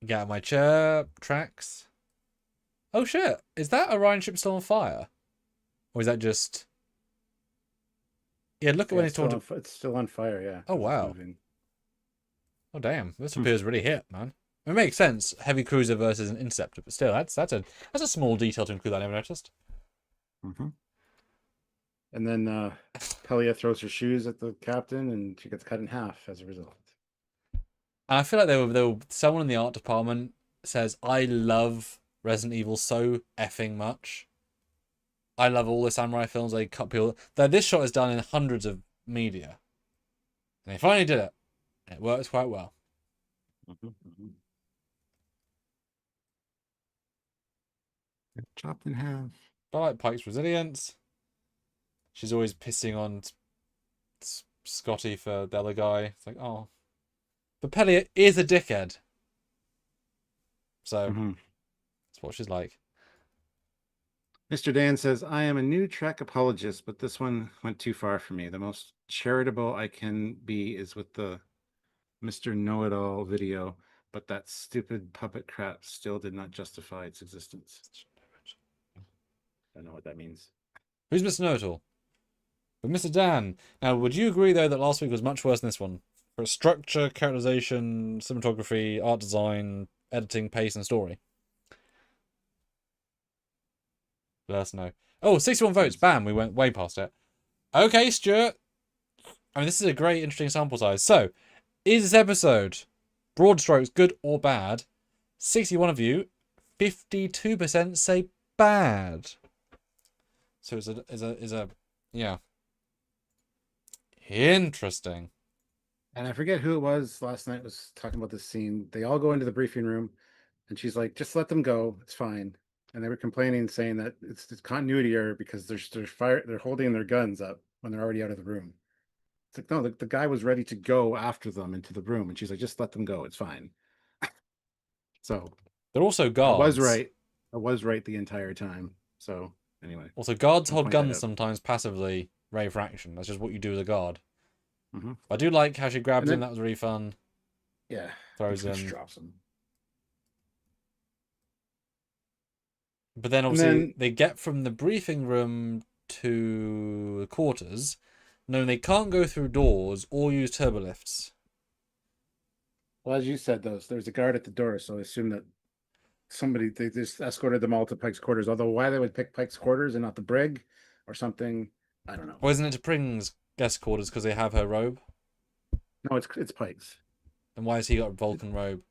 Get out of my chair. Tracks. Oh shit! Is that Orion ship still on fire, or is that just? Yeah, look at when he's talking. It's still on fire. Yeah. Oh wow. Oh damn! This appears really hit, man. It makes sense, heavy cruiser versus an interceptor, but still, that's a small detail to include that I never noticed. Mm-hmm. And then Pelia throws her shoes at the captain, and she gets cut in half as a result. And I feel like they were someone in the art department says, I love Resident Evil so effing much. I love all the samurai films. They cut people. This shot is done in hundreds of media. And they finally did it. It works quite well. Mm-hmm, mm-hmm. Chopped in half. But I like Pike's resilience. She's always pissing on Scotty for the other guy. It's like, oh. But Pelia is a dickhead. So, that's what she's like. Mr. Dan says, I am a new Trek apologist, but this one went too far for me. The most charitable I can be is with the Mr. Know-It-All video, but that stupid puppet crap still did not justify its existence. I don't know what that means. Who's Mr. Know-It-All? But Mr. Dan. Now, would you agree, though, that last week was much worse than this one? For structure, characterization, cinematography, art design, editing, pace, and story. Let us know. Oh, 61 votes. Bam, we went way past it. Okay, Stuart. I mean, this is a great, interesting sample size. So, is this episode, broad strokes, good or bad? 61 of you, 52% say bad. So it's a yeah. Interesting. And I forget who it was last night was talking about this scene. They all go into the briefing room, and she's like, "Just let them go. It's fine." And they were complaining, saying that it's continuity error because they're holding their guns up when they're already out of the room. It's like, no, the guy was ready to go after them into the room, and she's like, "Just let them go. It's fine." So they're also guards. I was right. I was right the entire time. So anyway. Also, guards hold guns sometimes passively, ready for action. That's just what you do as a guard. Mm-hmm. I do like how she grabs him. That was really fun. Yeah. Throws him. Drops him. But then obviously they get from the briefing room to the quarters, knowing they can't go through doors or use turbolifts. Well, as you said, there's a guard at the door, so I assume that they just escorted them all to Pike's quarters. Although why they would pick Pike's quarters and not the brig or something, I don't know. Well, isn't it to Pring's guest quarters because they have her robe? No, it's Pike's. Then why has he got a Vulcan robe?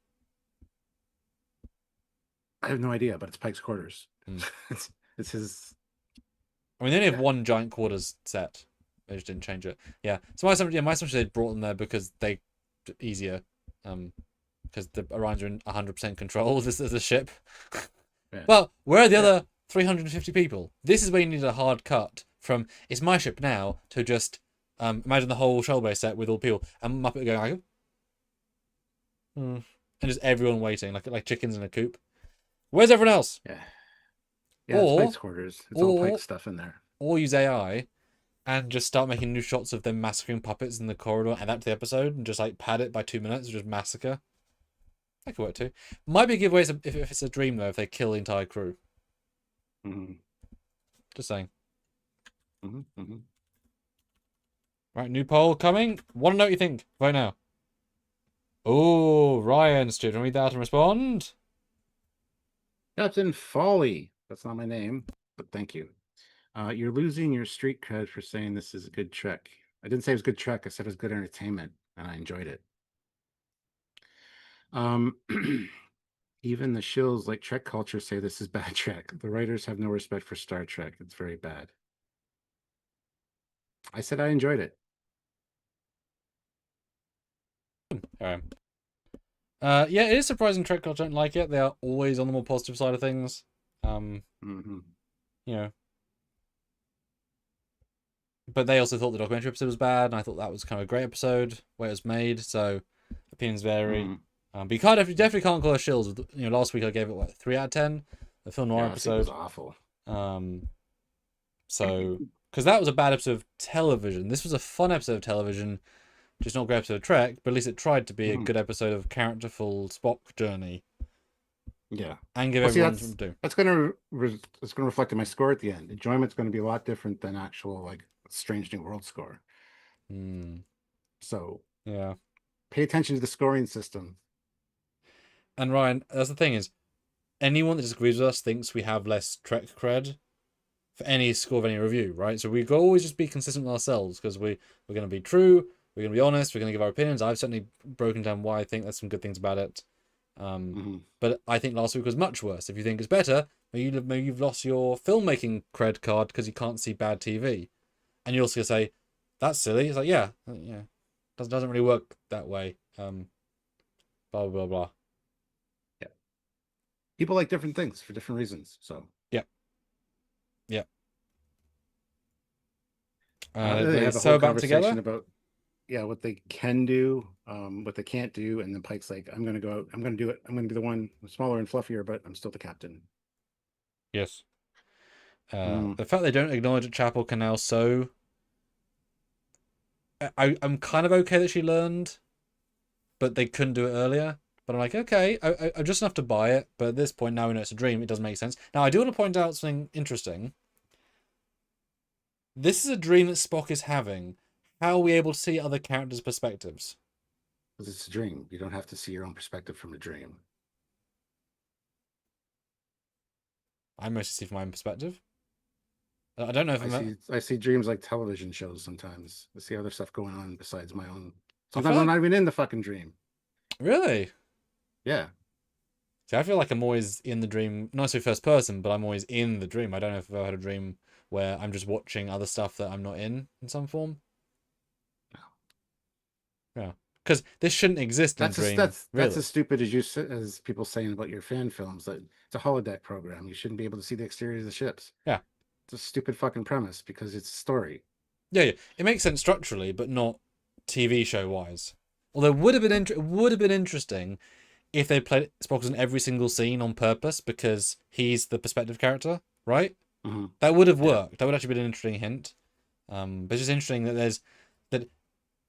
I have no idea, but it's Pike's quarters. It's his. I mean, they only have one giant quarters set. They just didn't change it. Yeah. So my assumption they brought them there because they easier, because the Orions are in 100% control of the ship. Yeah. But where are the other 350 people? This is where you need a hard cut from it's my ship now to just imagine the whole shuttle bay set with all people and Muppet going like, and just everyone waiting like chickens in a coop. Where's everyone else? Yeah. Yeah, it's Pike's quarters. It's all Pike stuff in there. Or use AI and just start making new shots of them massacring puppets in the corridor, add that to the episode, and just like pad it by 2 minutes, just massacre. That could work too. Might be a giveaway if it's a dream though, if they kill the entire crew. Mm-hmm. Just saying. Mm-hmm. Mm-hmm. Right, new poll coming. Want to know what you think? Vote now. Oh, Ryan, student, read that out and respond. Captain Foley. That's not my name, but thank you. You're losing your street cred for saying this is a good Trek. I didn't say it was good Trek. I said it was good entertainment, and I enjoyed it. Even the shills like Trek culture say this is bad Trek. The writers have no respect for Star Trek. It's very bad. I said I enjoyed it. Alright. Yeah, it is surprising Trek culture don't like it. They are always on the more positive side of things. You know. But they also thought the documentary episode was bad, and I thought that was kind of a great episode, where it was made, so opinions vary. But you definitely can't call it shills. You know, last week I gave it, 3 out of 10? The film noir episode. It was awful. So, because that was a bad episode of television. This was a fun episode of television, just not a great episode of Trek, but at least it tried to be a good episode of characterful Spock journey. Yeah, and give everyone something to do. It's going to reflect in my score at the end. Enjoyment's going to be a lot different than actual like Strange New World score. So yeah, pay attention to the scoring system. And Ryan, that's the thing is, anyone that disagrees with us thinks we have less Trek cred for any score of any review, right? So we always just be consistent with ourselves because we're going to be true, we're going to be honest, we're going to give our opinions. I've certainly broken down why I think there's some good things about it. But I think last week was much worse. If you think it's better, maybe you've lost your filmmaking cred card because you can't see bad TV. And you're also going to say, that's silly. It's like, yeah. Doesn't really work that way. Blah, blah, blah. Yeah. People like different things for different reasons. So. Yeah. They have a so whole back conversation together about what they can do, what they can't do, and then Pike's like, I'm gonna go out, I'm gonna do it. I'm gonna be the one smaller and fluffier, but I'm still the captain. Yes. The fact they don't acknowledge that Chapel can now sew. I'm kind of okay that she learned, but they couldn't do it earlier. But I'm like, okay, I'm just enough to buy it. But at this point, now we know it's a dream. It doesn't make sense. Now, I do want to point out something interesting. This is a dream that Spock is having. How are we able to see other characters' perspectives? Because it's a dream. You don't have to see your own perspective from the dream. I mostly see from my own perspective. I don't know if I see dreams like television shows sometimes. I see other stuff going on besides my own. I Sometimes feel I'm like... not even in the fucking dream. Really? Yeah. See, I feel like I'm always in the dream, not necessarily first person, but I'm always in the dream. I don't know if I've ever had a dream where I'm just watching other stuff that I'm not in some form. Yeah. Because this shouldn't exist in a dream. That's really. as stupid as people saying about your fan films. That it's a holodeck program. You shouldn't be able to see the exterior of the ships. Yeah. It's a stupid fucking premise because it's a story. Yeah. It makes sense structurally, but not TV show wise. Although it would have been interesting if they played Spock in every single scene on purpose because he's the perspective character, right? Mm-hmm. That would have worked. That would actually be an interesting hint. But it's just interesting that that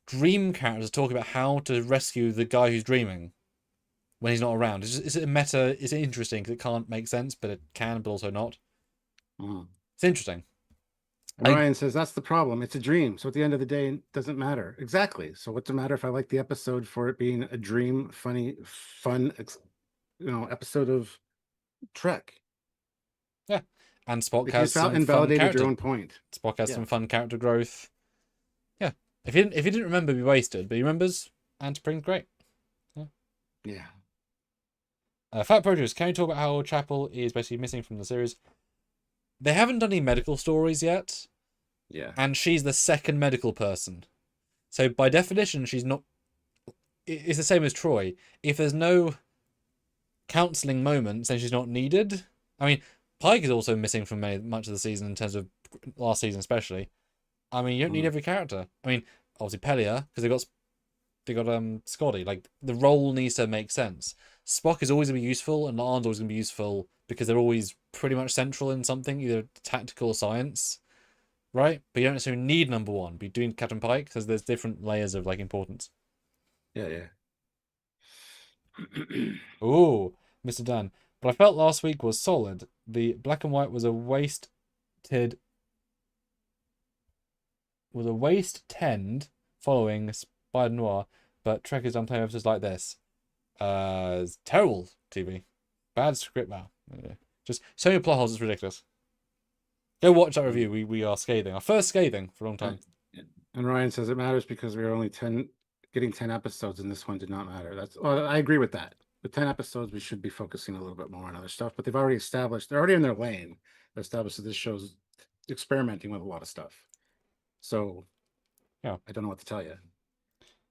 dream characters talk about how to rescue the guy who's dreaming when he's not around. Is it a meta? Is it interesting? Because it can't make sense, but it can, but also not. Mm-hmm. It's interesting. And Ryan says that's the problem. It's a dream. So at the end of the day, it doesn't matter. Exactly. So what's the matter if I like the episode for it being a dream, funny, fun, episode of Trek? Yeah. And Spock If has some invalidated your own point. Spock has some fun character growth. Yeah. If he didn't remember, be wasted. But he remembers, and Spring's great. Yeah. Fat Produce, can you talk about how Chapel is basically missing from the series? They haven't done any medical stories yet. Yeah. And she's the second medical person. So by definition, she's not... It's the same as Troy. If there's no counselling moments, then she's not needed. I mean, Pike is also missing from much of the season in terms of last season especially. I mean, you don't need every character. I mean, obviously Pelia, because they got Scotty. Like, the role needs to make sense. Spock is always going to be useful, and La'an's always going to be useful because they're always pretty much central in something, either tactical or science, right? But you don't necessarily need number one. Be doing Captain Pike because there's different layers of like importance. Yeah. Ooh, Mr. Dan. But I felt last week was solid. The black and white was a waste tend following Spider Noir, but Trek has done play episodes like this. It's terrible TV. Bad script now. Just so many plot holes, it's ridiculous. Go watch that review. We are scathing. Our first scathing for a long time. And Ryan says it matters because we are only getting 10 episodes, and this one did not matter. I agree with that. With 10 episodes, we should be focusing a little bit more on other stuff, but they're already in their lane. They established that this show's experimenting with a lot of stuff. So, yeah, I don't know what to tell you.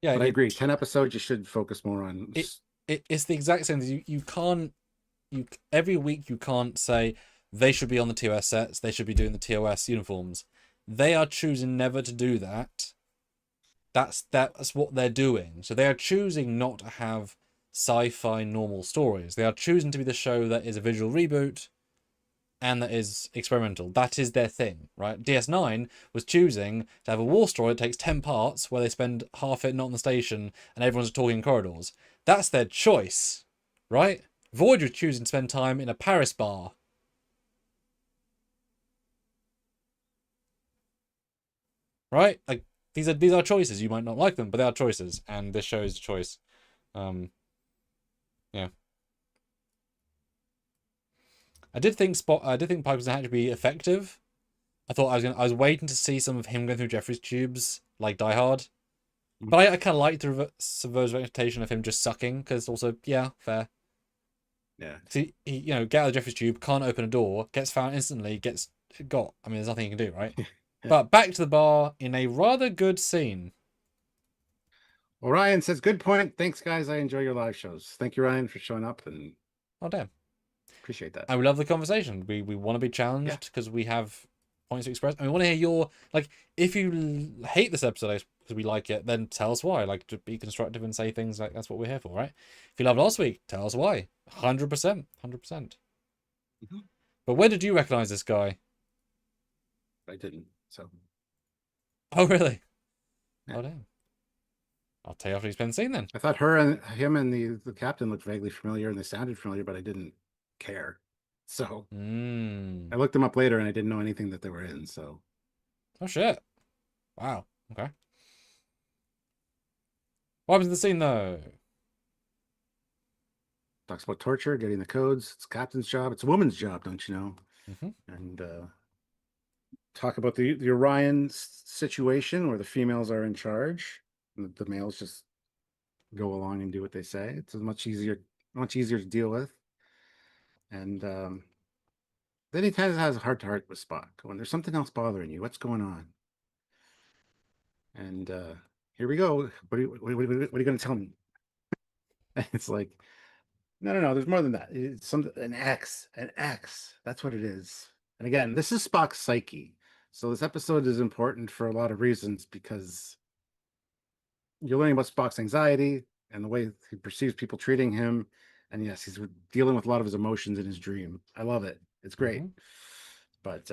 Yeah, but I agree. 10 episodes, you should focus more on. It's the exact same. You can't. Every week you can't say they should be on the TOS sets. They should be doing the TOS uniforms. They are choosing never to do that. That's what they're doing. So they are choosing not to have sci-fi normal stories. They are choosing to be the show that is a visual reboot and that is experimental. That is their thing, right? DS9 was choosing to have a war story that takes 10 parts where they spend half it not on the station and everyone's talking in corridors. That's their choice, right? Voyager was choosing to spend time in a Paris bar. Right? Like, these are choices. You might not like them, but they are choices, and this show is a choice. Yeah. I did think Pike was going to be effective. I was waiting to see some of him going through Jeffrey's tubes like Die Hard, but I kind of liked the subversive expectation of him just sucking because also yeah, fair. Yeah. See, he get out of Jeffrey's tube, can't open a door, gets found instantly, gets got. I mean, there's nothing you can do, right? But back to the bar in a rather good scene. Well, Ryan says, good point. Thanks, guys. I enjoy your live shows. Thank you, Ryan, for showing up, and Oh damn! appreciate that. And we love the conversation. We want to be challenged because we have points to express, and we want to hear your like. If you hate this episode because we like it, then tell us why. Like to be constructive and say things like that's what we're here for, right? If you loved last week, tell us why. 100%, 100%. But where did you recognize this guy? I didn't. So. Oh really? Yeah. Oh damn. I'll tell you after he's been seen then. I thought him and the captain looked vaguely familiar and they sounded familiar, but I didn't care. So I looked them up later and I didn't know anything that they were in. So. Oh shit! Wow. Okay. What happens in the scene though? Talks about torture, getting the codes. It's captain's job. It's a woman's job, don't you know? And talk about the Orion situation where the females are in charge. The males just go along and do what they say. It's much easier to deal with. And then he kind of has a heart-to-heart with Spock when there's something else bothering you. What's going on? And here we go. What are you going to tell me? And it's like, no. There's more than that. It's an X. That's what it is. And again, this is Spock's psyche. So this episode is important for a lot of reasons because you're learning about Spock's anxiety and the way he perceives people treating him. And yes, he's dealing with a lot of his emotions in his dream. I love it. It's great. But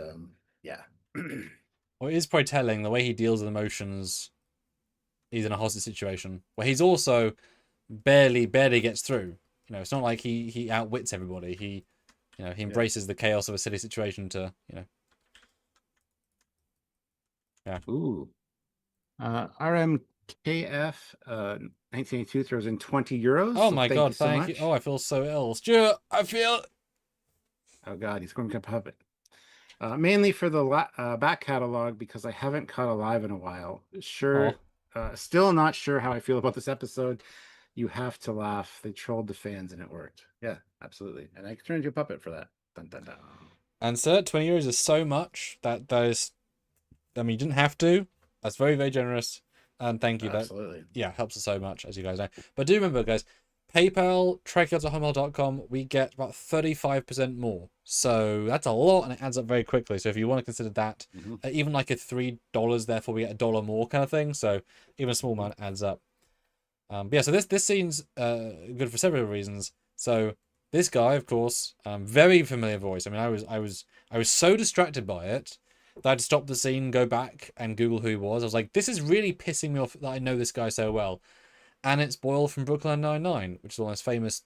yeah. Well, it is probably telling the way he deals with emotions. He's in a hostage situation where he's also barely gets through. It's not like he outwits everybody. He embraces the chaos of a silly situation to, Yeah. Ooh. RMKF 1982 throws in 20 euros. Oh my god, thank you. Oh, I feel so ill. Stuart, I feel. Oh god, he's going to puppet. Mainly for the back catalog because I haven't caught a live in a while. Still not sure how I feel about this episode. You have to laugh. They trolled the fans and it worked. Yeah, absolutely. And I turned you a puppet for that. Dun, dun, dun. And sir, 20 euros is so much that is. I mean, you didn't have to. That's very, very generous. And thank you. Absolutely. That helps us so much, as you guys know. But do remember, guys, PayPal, trekyards@hotmail.com, we get about 35% more. So that's a lot, and it adds up very quickly. So if you want to consider that, even like a $3, therefore we get $1 more kind of thing. So even a small amount adds up. But yeah, so this scene's good for several reasons. So this guy, of course, very familiar voice. I mean, I was so distracted by it that I had to stop the scene, go back, and Google who he was. I was like, this is really pissing me off that I know this guy so well. And it's Boyle from Brooklyn Nine-Nine, which is one of the most famous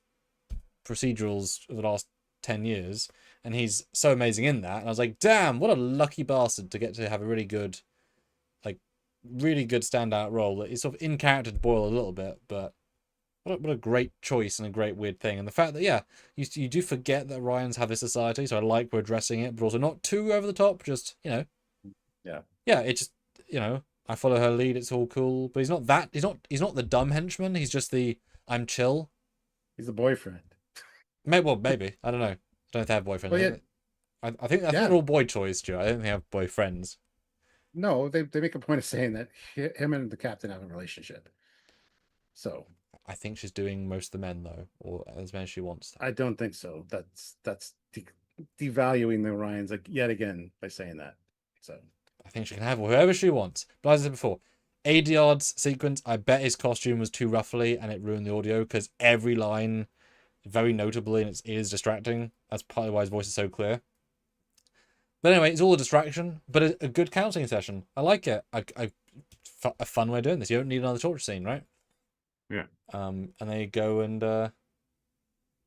procedurals of the last 10 years. And he's so amazing in that. And I was like, damn, what a lucky bastard to get to have a really good standout role. It's sort of in character to Boyle a little bit, but what a great choice and a great weird thing. And the fact that, yeah, you do forget that Ryans have this society, so I like we're addressing it, but also not too over the top, just, Yeah, it's just, I follow her lead, it's all cool. But he's not the dumb henchman, he's just the I'm chill. He's the boyfriend. Maybe. I don't know. I don't know if they have boyfriends. Well, yeah. I think they're all boy toys, Stuart. I don't think they have boyfriends. No, they make a point of saying that him and the captain have a relationship. So I think she's doing most of the men though, or as many as she wants. I don't think so. That's devaluing the Orions yet again by saying that. So I think she can have whoever she wants. But as I said before, Adiard's sequence, I bet his costume was too ruffly and it ruined the audio because every line, very notably, and it is distracting. That's partly why his voice is so clear. But anyway, it's all a distraction, but a good counseling session. I like it. A fun way of doing this. You don't need another torture scene, right? Yeah. And they go and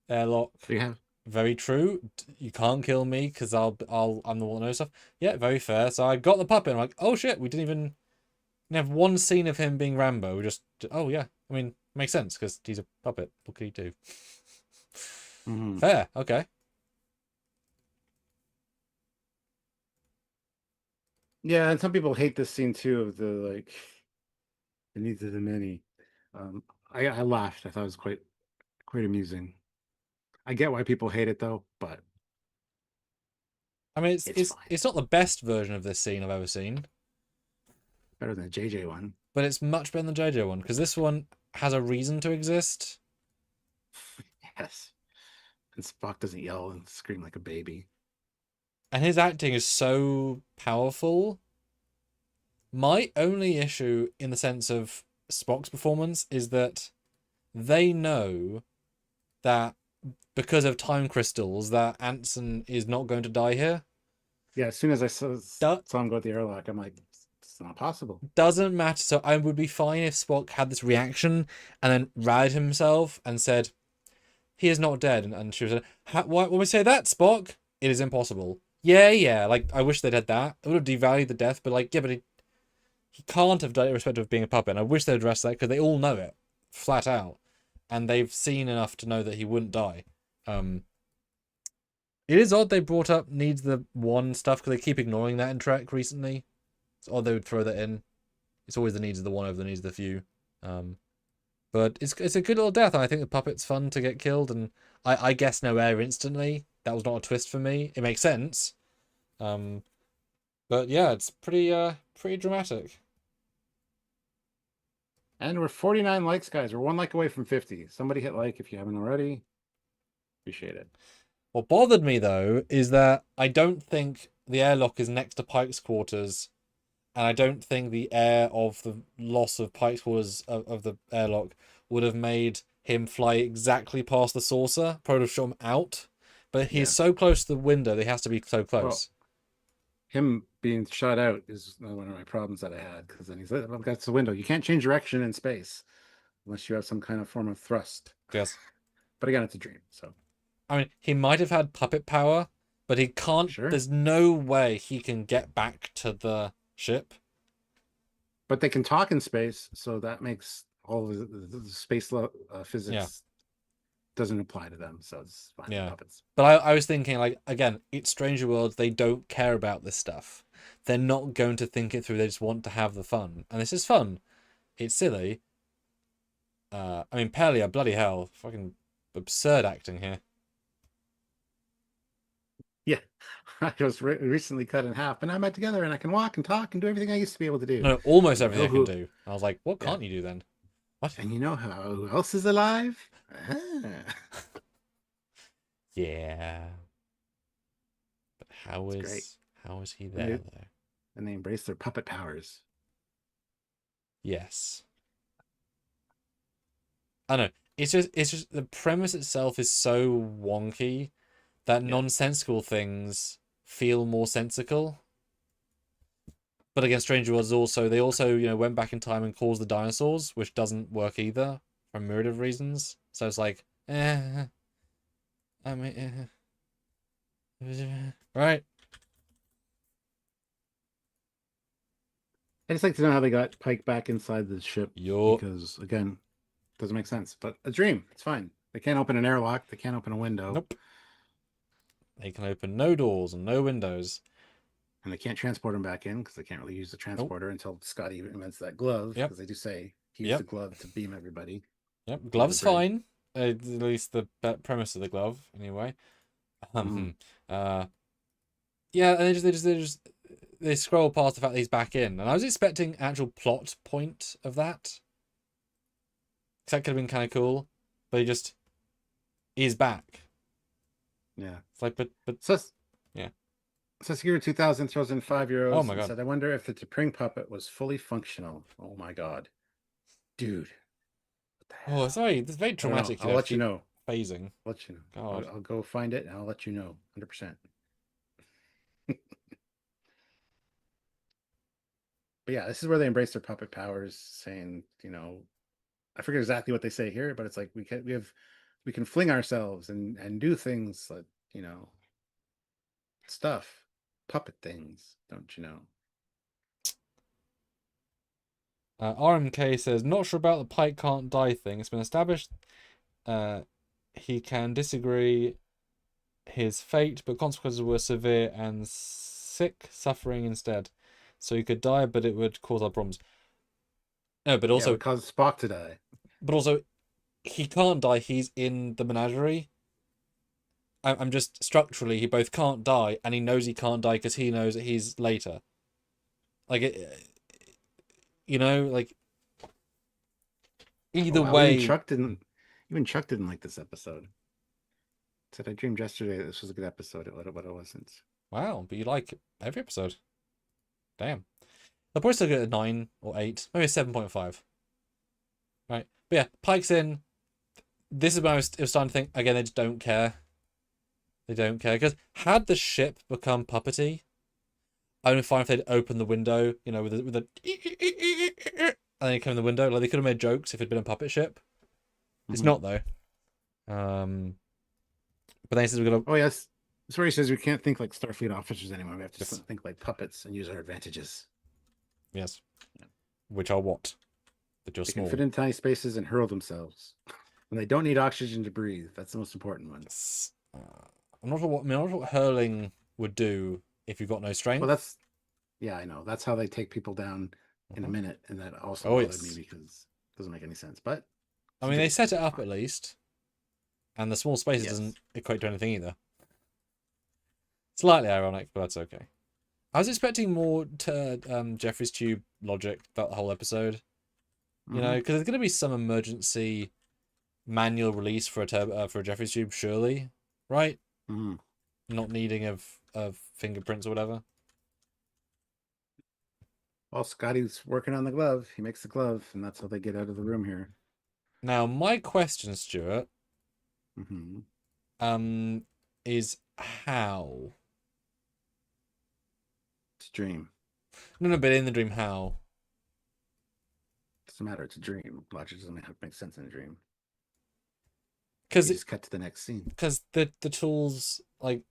airlock. Yeah. Very true. You can't kill me because I'm the one that knows stuff. Yeah, very fair. So I got the puppet. I'm like, oh shit, we didn't have one scene of him being Rambo. We just, oh yeah. I mean, makes sense because he's a puppet. What could he do? Fair. Okay. Yeah, and some people hate this scene too of the like the needs of the many. Um, I laughed. I thought it was quite amusing. I get why people hate it though, but I mean, it's fine. it's not the best version of this scene I've ever seen, Better than the JJ one. but it's much better than the JoJo one because this one has a reason to exist. Yes. And Spock doesn't yell and scream like a baby. And his acting is so powerful. My only issue in the sense of Spock's performance is that they know that because of time crystals that Anson is not going to die here. Yeah, as soon as I saw Do- him go at the airlock, I'm like, it's not possible. doesn't matter. So I would be fine if Spock had this reaction and then rallied himself and said, "He is not dead." And she was like, "Why would we say that, Spock? It is impossible." Yeah, yeah. Like I wish they'd had that. It would have devalued the death, but like, yeah, but he can't have done it irrespective of being a puppet. And I wish they'd addressed that because they all know it flat out, and they've seen enough to know that he wouldn't die. It is odd they brought up needs the one stuff because they keep ignoring that in Trek recently. It's odd they would throw that in. It's always the needs of the one over the needs of the few. But it's a good little death, and I think the puppet's fun to get killed, and I guess no air instantly. That was not a twist for me. It makes sense. But yeah, it's pretty dramatic. And we're 49 likes, guys. We're 1 like away from 50. Somebody hit like if you haven't already. Appreciate it. What bothered me though is that I don't think the airlock is next to Pike's quarters, and I don't think the air of the loss of Pike's quarters of the airlock would have made him fly exactly past the saucer. Probably would have shot him out, but he's Yeah. so close to the window that he has to be so close. Well, him being shot out is one of my problems that I had because then he's like, well, that's the window. You can't change direction in space unless you have some kind of form of thrust. Yes. But again, it's a dream. So I mean, he might have had puppet power, but he can't. sure. There's no way he can get back to the ship. But they can talk in space, so that makes all the space physics Yeah. doesn't apply to them. So it's fine. Yeah. Puppets. But I was thinking, like, again, it's Stranger Worlds. They don't care about this stuff. They're not going to think it through. They just want to have the fun. And this is fun. It's silly. I mean, Pelia, bloody hell. Fucking absurd acting here. Yeah. I was recently cut in half, but now I'm back together and I can walk and talk and do everything I used to be able to do. No, almost And you everything know I can do. I was like, what can't you do then? What? And you know who else is alive? Ah. Yeah. But Great. how is he there though? And they embrace their puppet powers. Yes. I know. It's just the premise itself is so wonky that nonsensical things feel more sensical. But again, Stranger Worlds they also, you know, went back in time and caused the dinosaurs, which doesn't work either for a myriad of reasons. So it's like, I mean, right. I just like to know how they got Pike back inside the ship. Yup. Because again, doesn't make sense. But a dream, it's fine. They can't open an airlock. They can't open a window. Nope. They can open no doors and no windows. And they can't transport him back in because they can't really use the transporter until Scotty invents that glove. Yep. Because they do say he used the glove to beam everybody. Yep, glove's fine. At least the premise of the glove, anyway. Yeah, and they scroll past the fact that he's back in, and I was expecting actual plot point of that. Because that could have been kind of cool, but he just is back. Yeah. It's like, but yeah. So Secure 2000 throws in €5. Oh my and god. said, I wonder if the T'Pring puppet was fully functional. Oh my god. Dude. Oh, it's very traumatic. I'll let you know. Phasing. I'll let you know. God. I'll go find it and I'll let you know. 100%. But yeah, this is where they embrace their puppet powers, saying, you know, I forget exactly what they say here, but it's like we can fling ourselves and do things like, you know, stuff, puppet things, don't you know? RMK says, not sure about the Pike can't die thing. It's been established he can disagree his fate, but consequences were severe and sick suffering instead. So he could die, but it would cause our problems. No, but Yeah, it also, would cause Spock to die. but also, he can't die. He's in the menagerie. I'm just structurally, he both can't die, and he knows he can't die because he knows that he's later. Like it, like either Oh, wow. way. Even Chuck didn't like this episode. Said I dreamed yesterday that this was a good episode, but it wasn't. Wow, but you like every episode. Damn. I'll probably still get a 9 or 8, maybe a 7.5. Right, but yeah, Pike's in. This is when it was starting to think again. They just don't care. They don't care because had the ship become puppety, I would fine if they'd open the window, with the and then you come in the window. Like they could have made jokes if it'd been a puppet ship. It's not though. But then he says we're gonna. Oh yes, that's where he says we can't think like Starfleet officers anymore. We have to think like puppets and use our advantages. Yes. Which are what? That you're They small. can fit in tiny spaces and hurl themselves. And they don't need oxygen to breathe. That's the most important one. I'm not sure what. I mean, I'm not sure what hurling would do if you've got no strength. Well, I know. That's how they take people down in a minute, and that also bothered me because it doesn't make any sense. But I mean, they set it up at least, and the small spaces doesn't equate to anything either. Slightly ironic, but that's okay. I was expecting more to Jeffrey's tube logic throughout the whole episode. Because there's going to be some emergency manual release for a Jeffrey's tube, surely, right? Not needing of fingerprints or whatever. Well, Scotty's working on the glove. He makes the glove, and that's how they get out of the room here. Now, my question, Stuart, is how? It's a dream. No, but in the dream, how? Doesn't matter. It's a dream. Logic doesn't make sense in a dream. Because just cut to the next scene. Because the tools, like,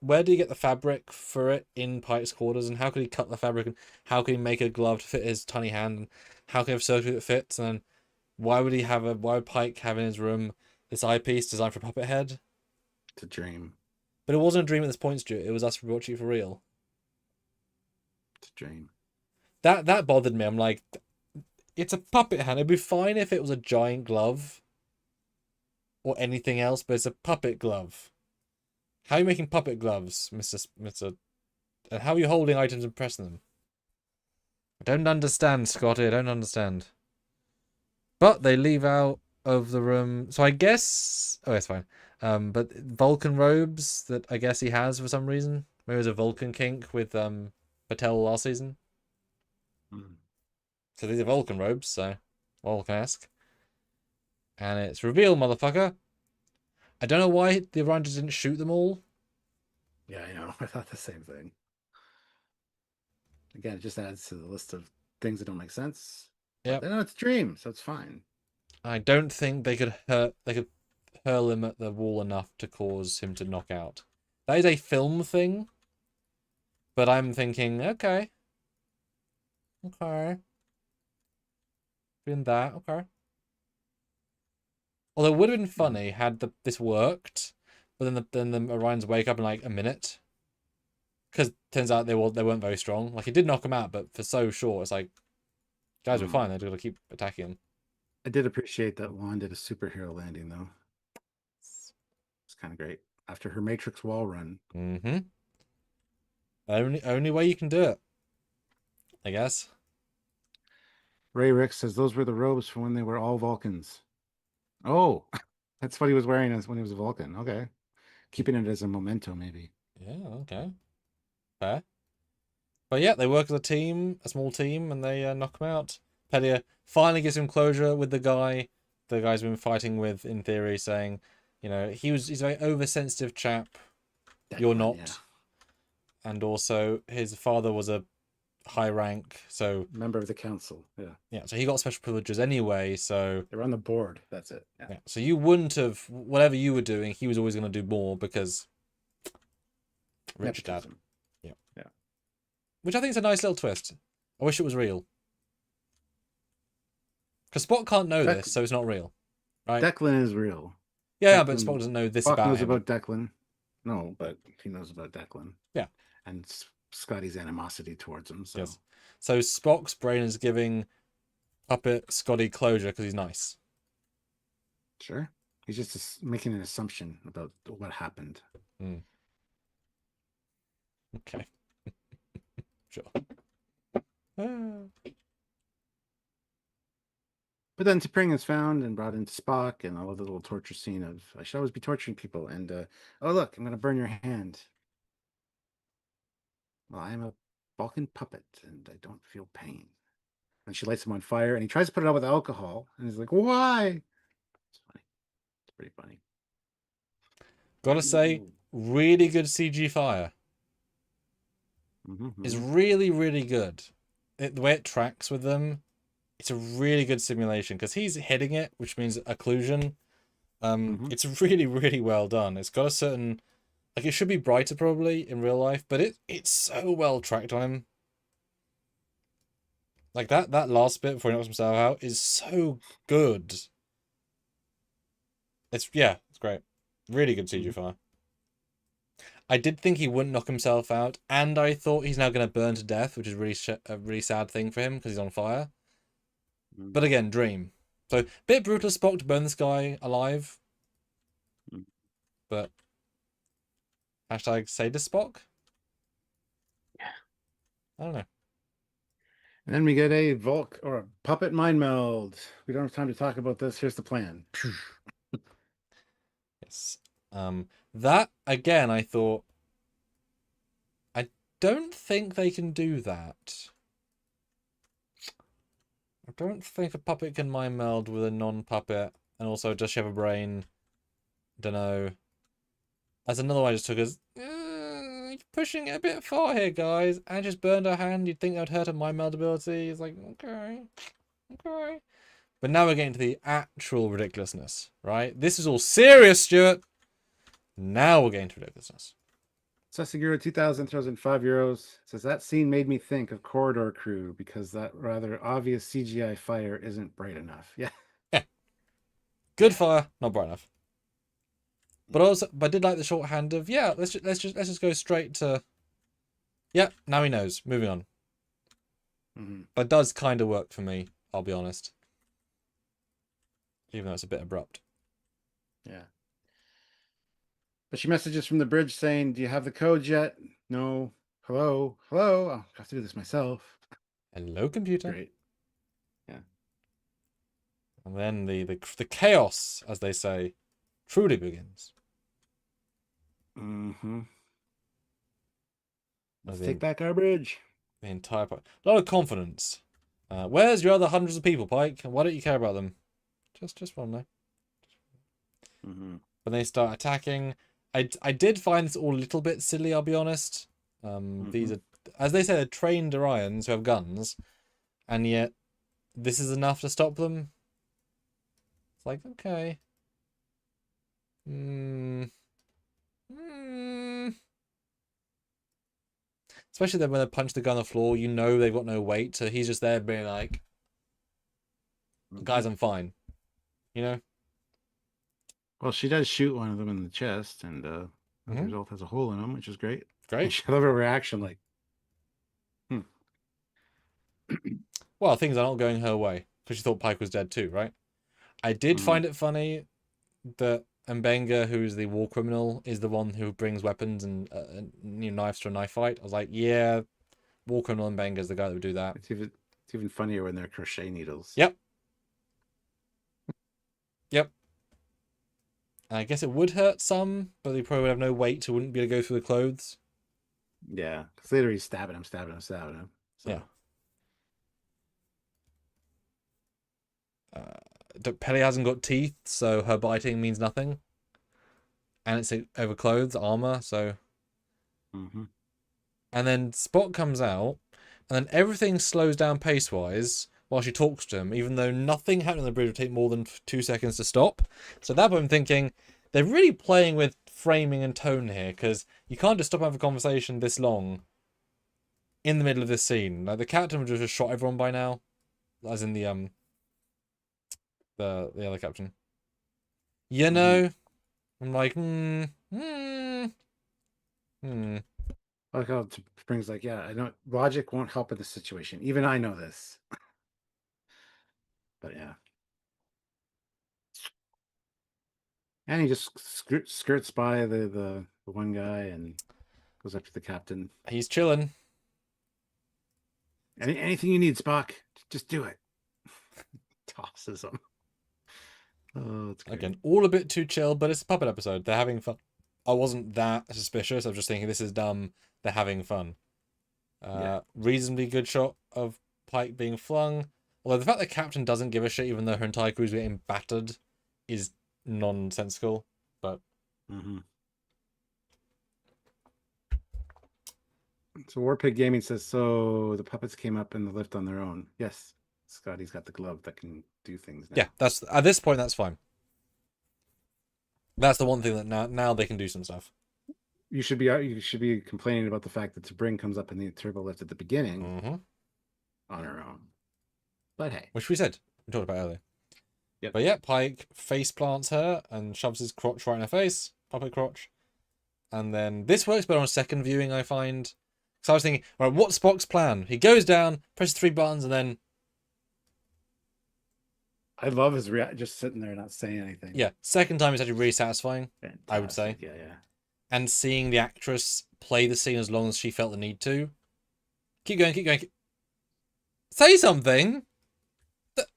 where do you get the fabric for it in Pike's quarters, and how could he cut the fabric, and how could he make a glove to fit his tiny hand, and how can he have surgery that fits, and then why would Pike have in his room this eyepiece designed for a puppet head? It's a dream. But it wasn't a dream at this point, Stuart. It was us watching it for real. It's a dream. That bothered me. I'm like, it's a puppet hand. It'd be fine if it was a giant glove or anything else, but it's a puppet glove. How are you making puppet gloves, Mr. And how are you holding items and pressing them? I don't understand, Scotty. I don't understand. But they leave out of the room. So I guess... Oh, it's fine. But Vulcan robes that I guess he has for some reason. Maybe it was a Vulcan kink with Patel last season. So these are Vulcan robes, so Vulcan-esque. And it's revealed, motherfucker. I don't know why the Rangers didn't shoot them all. Yeah, I know. I thought the same thing. Again, it just adds to the list of things that don't make sense. Yeah, no, it's a dream, so it's fine. I don't think they could hurl him at the wall enough to cause him to knock out. That is a film thing. But I'm thinking, okay. Doing that, okay. Although it would have been funny had this worked, but then the Orions wake up in like a minute. Because turns out they weren't very strong. Like it did knock them out, but for so short, it's like guys were fine. They're gonna keep attacking them. I did appreciate that Juan did a superhero landing though. It's kind of great after her Matrix wall run. Only way you can do it, I guess. Ray Rick says those were the robes for when they were all Vulcans. Oh, that's what he was wearing when he was a Vulcan. Okay. Keeping it as a memento, maybe. Yeah, okay. Fair. But yeah, they work as a team, a small team, and they knock him out. Pelia finally gives him closure with the guy the guy's been fighting with, in theory, saying, he's a very oversensitive chap. You're not. Yeah. And also, his father was a high rank, so member of the council. Yeah, so he got special privileges anyway, so they're on the board. That's it. Yeah. So you wouldn't have, whatever you were doing, he was always going to do more because rich dad. Yeah. Which I think is a nice little twist. I wish it was real. Because Spock can't know this, so it's not real, right? Declan is real. Yeah, but Spock doesn't know this Spock about knows him. About Declan. No, but he knows about Declan. Yeah. And Scotty's animosity towards him. So. Yes. So Spock's brain is giving Puppet Scotty closure because he's nice. Sure. He's just making an assumption about what happened. Okay. Sure. Ah. But then T'Pring is found and brought into Spock, and I love the little torture scene of I should always be torturing people. And oh look, I'm gonna burn your hand. Well, I am a Vulcan puppet, and I don't feel pain. And she lights him on fire, and he tries to put it out with alcohol, and he's like, "Why?" It's funny. It's pretty funny. Gotta say, really good CG fire. It's really, really good. The way it tracks with them, it's a really good simulation because he's hitting it, which means occlusion. It's really, really well done. It's got a certain, like, it should be brighter probably in real life, but it's so well tracked on him. Like that last bit before he knocks himself out is so good. It's great. Really good CG fire. I did think he wouldn't knock himself out, and I thought he's now going to burn to death, which is really a really sad thing for him because he's on fire. But again, dream. So, bit brutal of Spock to burn this guy alive. But hashtag say to Spock? Yeah. I don't know. And then we get a Volk or a puppet mind meld. We don't have time to talk about this. Here's the plan. Yes. That again, I thought. I don't think they can do that. I don't think a puppet can mind meld with a non-puppet, and also does she have a brain? Don't know. That's another one I just took as you're pushing it a bit far here, guys. And just burned her hand. You'd think that would hurt her mind meld ability. It's like okay. But now we're getting to the actual ridiculousness, right? This is all serious, Stuart. Now we're getting to ridiculousness. Sasaguro 2000 throws in €5. Says that scene made me think of Corridor Crew because that rather obvious CGI fire isn't bright enough. Yeah. Good fire, not bright enough. But I did like the shorthand of let's just go straight to now he knows. Moving on. That does kind of work for me, I'll be honest. Even though it's a bit abrupt. Yeah. But she messages from the bridge saying, "Do you have the codes yet?" No. Hello. I'll have to do this myself. Hello, computer. Great. Yeah. And then the chaos, as they say, truly begins. Let's take back our bridge. The entire part. A lot of confidence. Where's your other hundreds of people, Pike? Why don't you care about them? Just one though. When they start attacking, I did find this all a little bit silly. I'll be honest. These are, as they say, they're trained Orions who have guns, and yet this is enough to stop them. It's like okay. Especially then when they punch the guy on the floor, you know they've got no weight, so he's just there being like, guys, I'm fine. You know? Well, she does shoot one of them in the chest, and the result has a hole in him, which is great. Great. I love her reaction, like, Well, things are not going her way, because she thought Pike was dead too, right? I did find it funny that Mbenga, who's the war criminal, is the one who brings weapons and knives to a knife fight. I was like, yeah, war criminal Mbenga is the guy that would do that. It's even funnier when they're crochet needles. Yep. And I guess it would hurt some, but they probably would have no weight, so wouldn't be able to go through the clothes. Yeah, because later he's stabbing him. So. Yeah. Peli hasn't got teeth, so her biting means nothing. And it's over clothes, armor, so. And then Spock comes out, and then everything slows down pace-wise while she talks to him, even though nothing happening on the bridge would take more than 2 seconds to stop. So at that point I'm thinking, they're really playing with framing and tone here, because you can't just stop and have a conversation this long in the middle of this scene. Like, the captain would have just shot everyone by now. As in the other captain. You know? I'm like, like how Spring's like, yeah, I know logic won't help in this situation. Even I know this. But yeah. And he just skirts by the one guy and goes up to the captain. He's chilling. Anything you need, Spock, just do it. Tosses him. Oh, it's great. Again, all a bit too chill, but it's a puppet episode. They're having fun. I wasn't that suspicious. I was just thinking this is dumb. They're having fun. Yeah. Reasonably good shot of Pike being flung. Although the fact that Captain doesn't give a shit, even though her entire crew's getting battered, is nonsensical. But So Warpig Gaming says, so the puppets came up in the lift on their own. Yes, Scotty's got the glove that can do things now. yeah, that's at this point that's fine. That's the one thing that now they can do some stuff. You should be complaining about the fact that T'Bring comes up in the turbo lift at the beginning on her own. But hey, which we said we talked about earlier. Yep. But yeah, Pike face plants her and shoves his crotch right in her face, puppet crotch. And then this works better on second viewing, I find. So I was thinking, all right, what's Spock's plan? He goes down, presses 3 buttons, and then I love his just sitting there not saying anything. Yeah, second time is actually really satisfying. Fantastic. I would say. Yeah. And seeing the actress play the scene as long as she felt the need to. Keep going. Say something.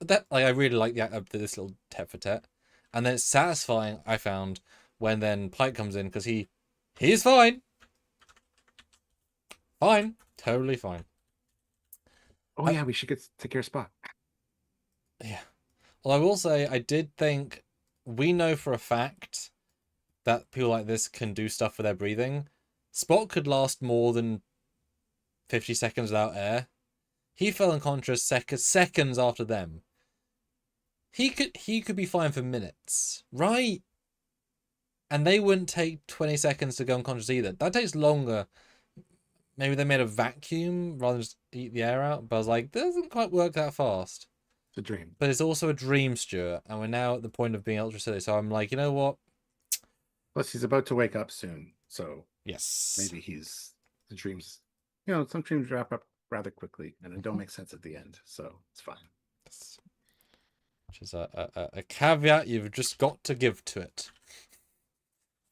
That like I really like this little tet for tet, and then it's satisfying. I found when then Pike comes in because he's fine, totally fine. Oh yeah, we should take care of Spock. Yeah. Well, I will say I did think we know for a fact that people like this can do stuff with their breathing. Spock could last more than 50 seconds without air. He fell unconscious seconds after them. He could be fine for minutes, right? And they wouldn't take 20 seconds to go unconscious either. That takes longer. Maybe they made a vacuum rather than just eat the air out. But I was like, that doesn't quite work that fast. It's a dream. But it's also a dream, Stuart. And we're now at the point of being ultra silly. So I'm like, you know what? Plus, he's about to wake up soon. So yes, maybe the dreams. Some dreams wrap up rather quickly and it don't make sense at the end. So it's fine. Yes. Which is a caveat you've just got to give to it.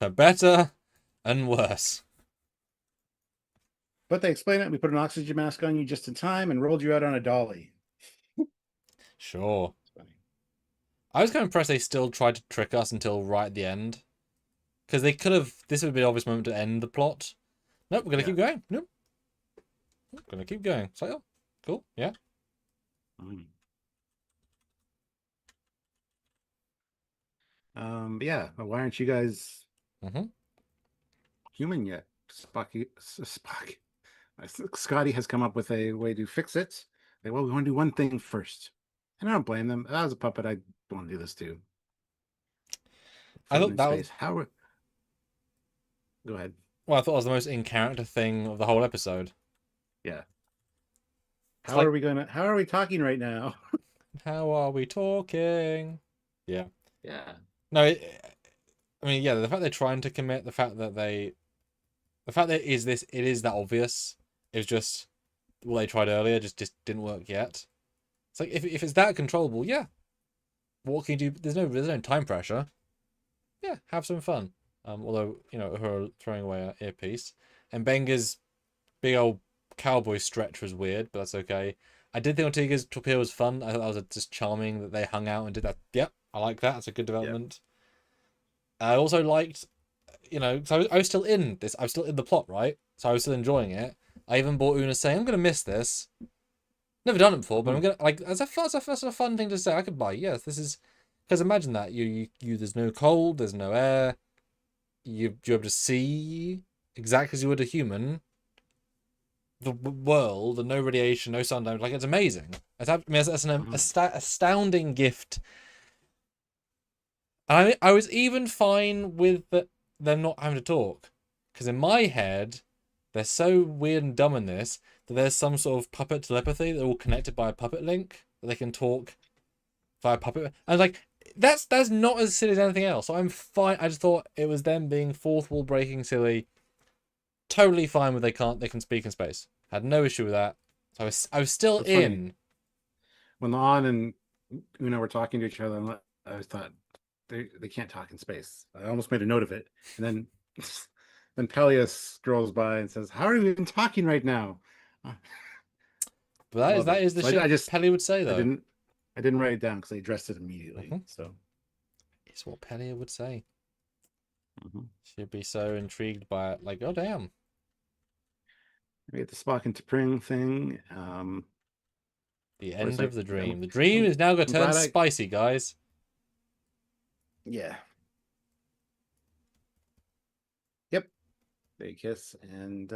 For better and worse. But they explain it. We put an oxygen mask on you just in time and rolled you out on a dolly. Sure. I was kind of impressed they still tried to trick us until right at the end. Because they could have... This would be an obvious moment to end the plot. Nope, we're going to keep going. Nope. We're going to keep going. So, oh, cool. Yeah. But yeah, why aren't you guys human yet? Spock. Scotty has come up with a way to fix it. We want to do one thing first. And I don't blame them. If I was a puppet, I'd want to do this too. I thought that was... Go ahead. Well, I thought it was the most in-character thing of the whole episode. Yeah. How are we talking right now? How are we talking? Yeah. Yeah. No, I mean, yeah, the fact they're trying to commit, the fact that it is that obvious. It's just what they tried earlier just didn't work yet. It's like if it's that controllable, yeah. What can you do? There's no time pressure. Yeah, have some fun. Although, her throwing away an earpiece. And Benga's big old cowboy stretch was weird, but that's okay. I did think Ortega's torpedo was fun. I thought that was just charming that they hung out and did that. Yep, I like that. That's a good development. Yep. I also liked, so I was still in this. I was still in the plot, right? So I was still enjoying it. I even bought Una saying, I'm going to miss this. Never done it before, but I'm going to, that's a fun thing to say. I could buy, yes, this is, because imagine that. You there's no cold, there's no air. You're able to see exactly as you would a human. The world and no radiation, no sun damage. Like, it's amazing. That's an astounding gift. I was even fine with them not having to talk, because in my head, they're so weird and dumb in this that there's some sort of puppet telepathy. They're all connected by a puppet link that they can talk via puppet. I was like, that's not as silly as anything else. So I'm fine. I just thought it was them being fourth wall breaking silly. Totally fine with they can speak in space. Had no issue with that. So I was still That's in. funny. When Lon and Una were talking to each other, I thought they can't talk in space. I almost made a note of it, and then then Peleus scrolls by and says, "How are you even talking right now?" But Love that it. is the So shit I just Pelly would say though. I didn't write it down because I addressed it immediately. So It's what Pelly would say. mhm. She'd be so intrigued by it, like, oh damn. We get the Spock and T'Pring thing. The Where it's end like of the dream. The dream is now going to I'm turn glad spicy, guys. yeah. Yep. They kiss and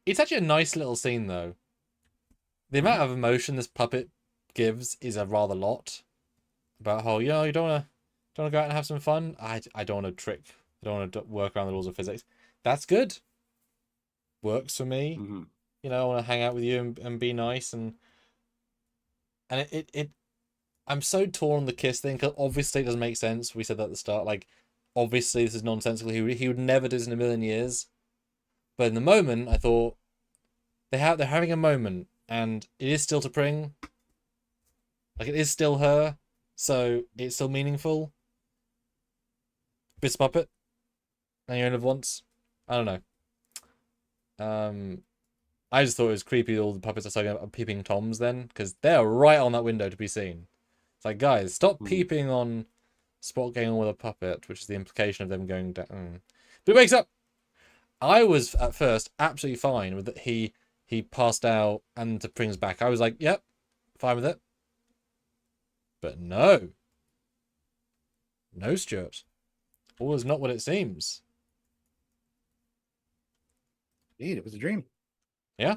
It's actually a nice little scene, though. The amount of emotion this puppet gives is a rather lot. About how, you know, you don't want to go out and have some fun. I don't want to trick. I don't want to work around the rules of physics. That's good. Works for me. mhm. You know, I want to hang out with you and be nice and it I'm so torn on the kiss thing because obviously it doesn't make sense. We said that at the start. Like, obviously this is nonsensical. He would never do this in a million years. But in the moment, I thought they're having a moment, and it is still T'Pring. Like, it is still her, so it's still meaningful. This puppet, and you only live once. I don't know. I just thought it was creepy. All the puppets are starting peeping toms then, because they're right on that window to be seen. It's like, guys, stop peeping on Spock getting on with a puppet, which is the implication of them going down. But he wakes up. I was at first absolutely fine with that he passed out and T'Pring's back. I was like, yep, fine with it. But no. No, Stuart. All is not what it seems. Indeed, it was a dream. Yeah.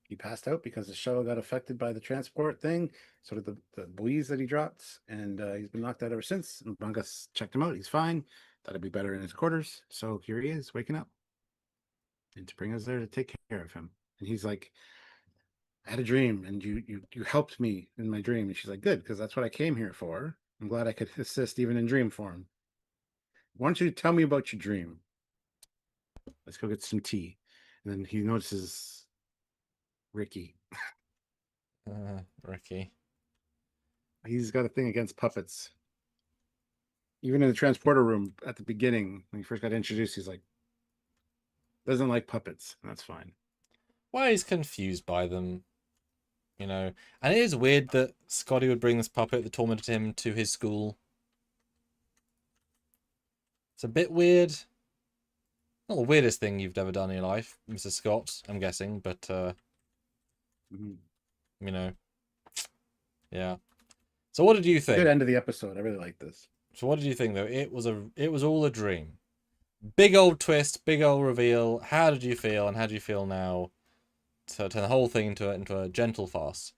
He passed out because the shuttle got affected by the transport thing, sort of the buoys that he dropped, and he's been knocked out ever since. And Bungus checked him out. He's fine. Thought it'd be better in his quarters. So here he is, waking up. And T'Pring there to take care of him. And he's like, I had a dream, and you helped me in my dream. And she's like, good, because that's what I came here for. I'm glad I could assist even in dream form. Why don't you tell me about your dream? Let's go get some tea. And then he notices Ricky. Ricky. He's got a thing against puppets. Even in the transporter room at the beginning, when he first got introduced, he's like, doesn't like puppets. That's fine. Why he's confused by them, you know. And it is weird that Scotty would bring this puppet that tormented him to his school. It's a bit weird. Not the weirdest thing you've ever done in your life, Mr. Scott, I'm guessing, but you know. Yeah. So what did you think? Good end of the episode. I really like this. So what did you think though? It was all a dream. Big old twist, big old reveal. How did you feel, and how do you feel now to turn the whole thing into a gentle farce?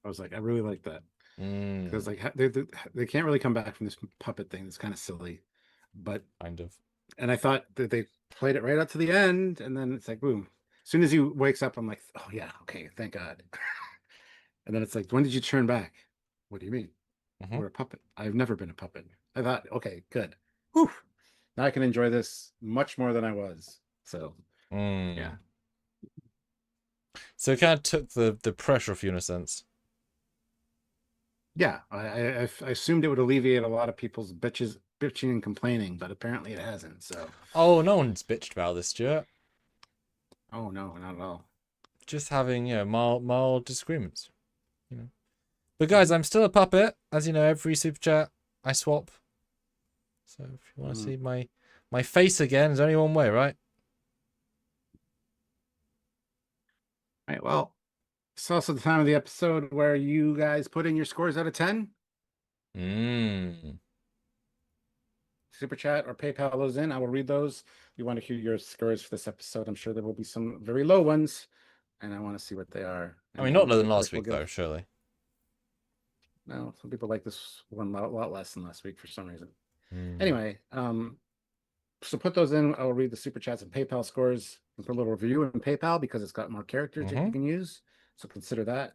I was like, I really like that. Because Mm, like they can't really come back from this puppet thing. It's kind of silly. But kind of. and I thought that they played it right up to the end, and then it's like boom. As soon as he wakes up, I'm like, oh yeah, okay, thank God. And then it's like, when did you turn back? What do you mean? Mm-hmm. We're a puppet. I've never been a puppet. I thought, okay, good. Whew. Now I can enjoy this much more than I was. So yeah. So it kind of took the pressure off you in a sense. Yeah. I assumed it would alleviate a lot of people's bitching and complaining, but apparently it hasn't. So Oh, no one's bitched about this, Stuart. oh no, not at all. Just having, you know, mild disagreements. You know. But guys, I'm still a puppet. As you know, every super chat I swap. So if you want to see my face again, there's only one way, right? All right. Well, it's also the time of the episode where you guys put in your scores out of 10. Super chat or PayPal those in. I will read those. We want to hear your scores for this episode. I'm sure there will be some very low ones, and I want to see what they are. I mean, And not then, lower than of course, last week, though, surely. No, some people like this one a lot less than last week for some reason. Anyway, so put those in. I'll read the super chats and PayPal scores and put a little review in PayPal because it's got more characters that you can use. So consider that.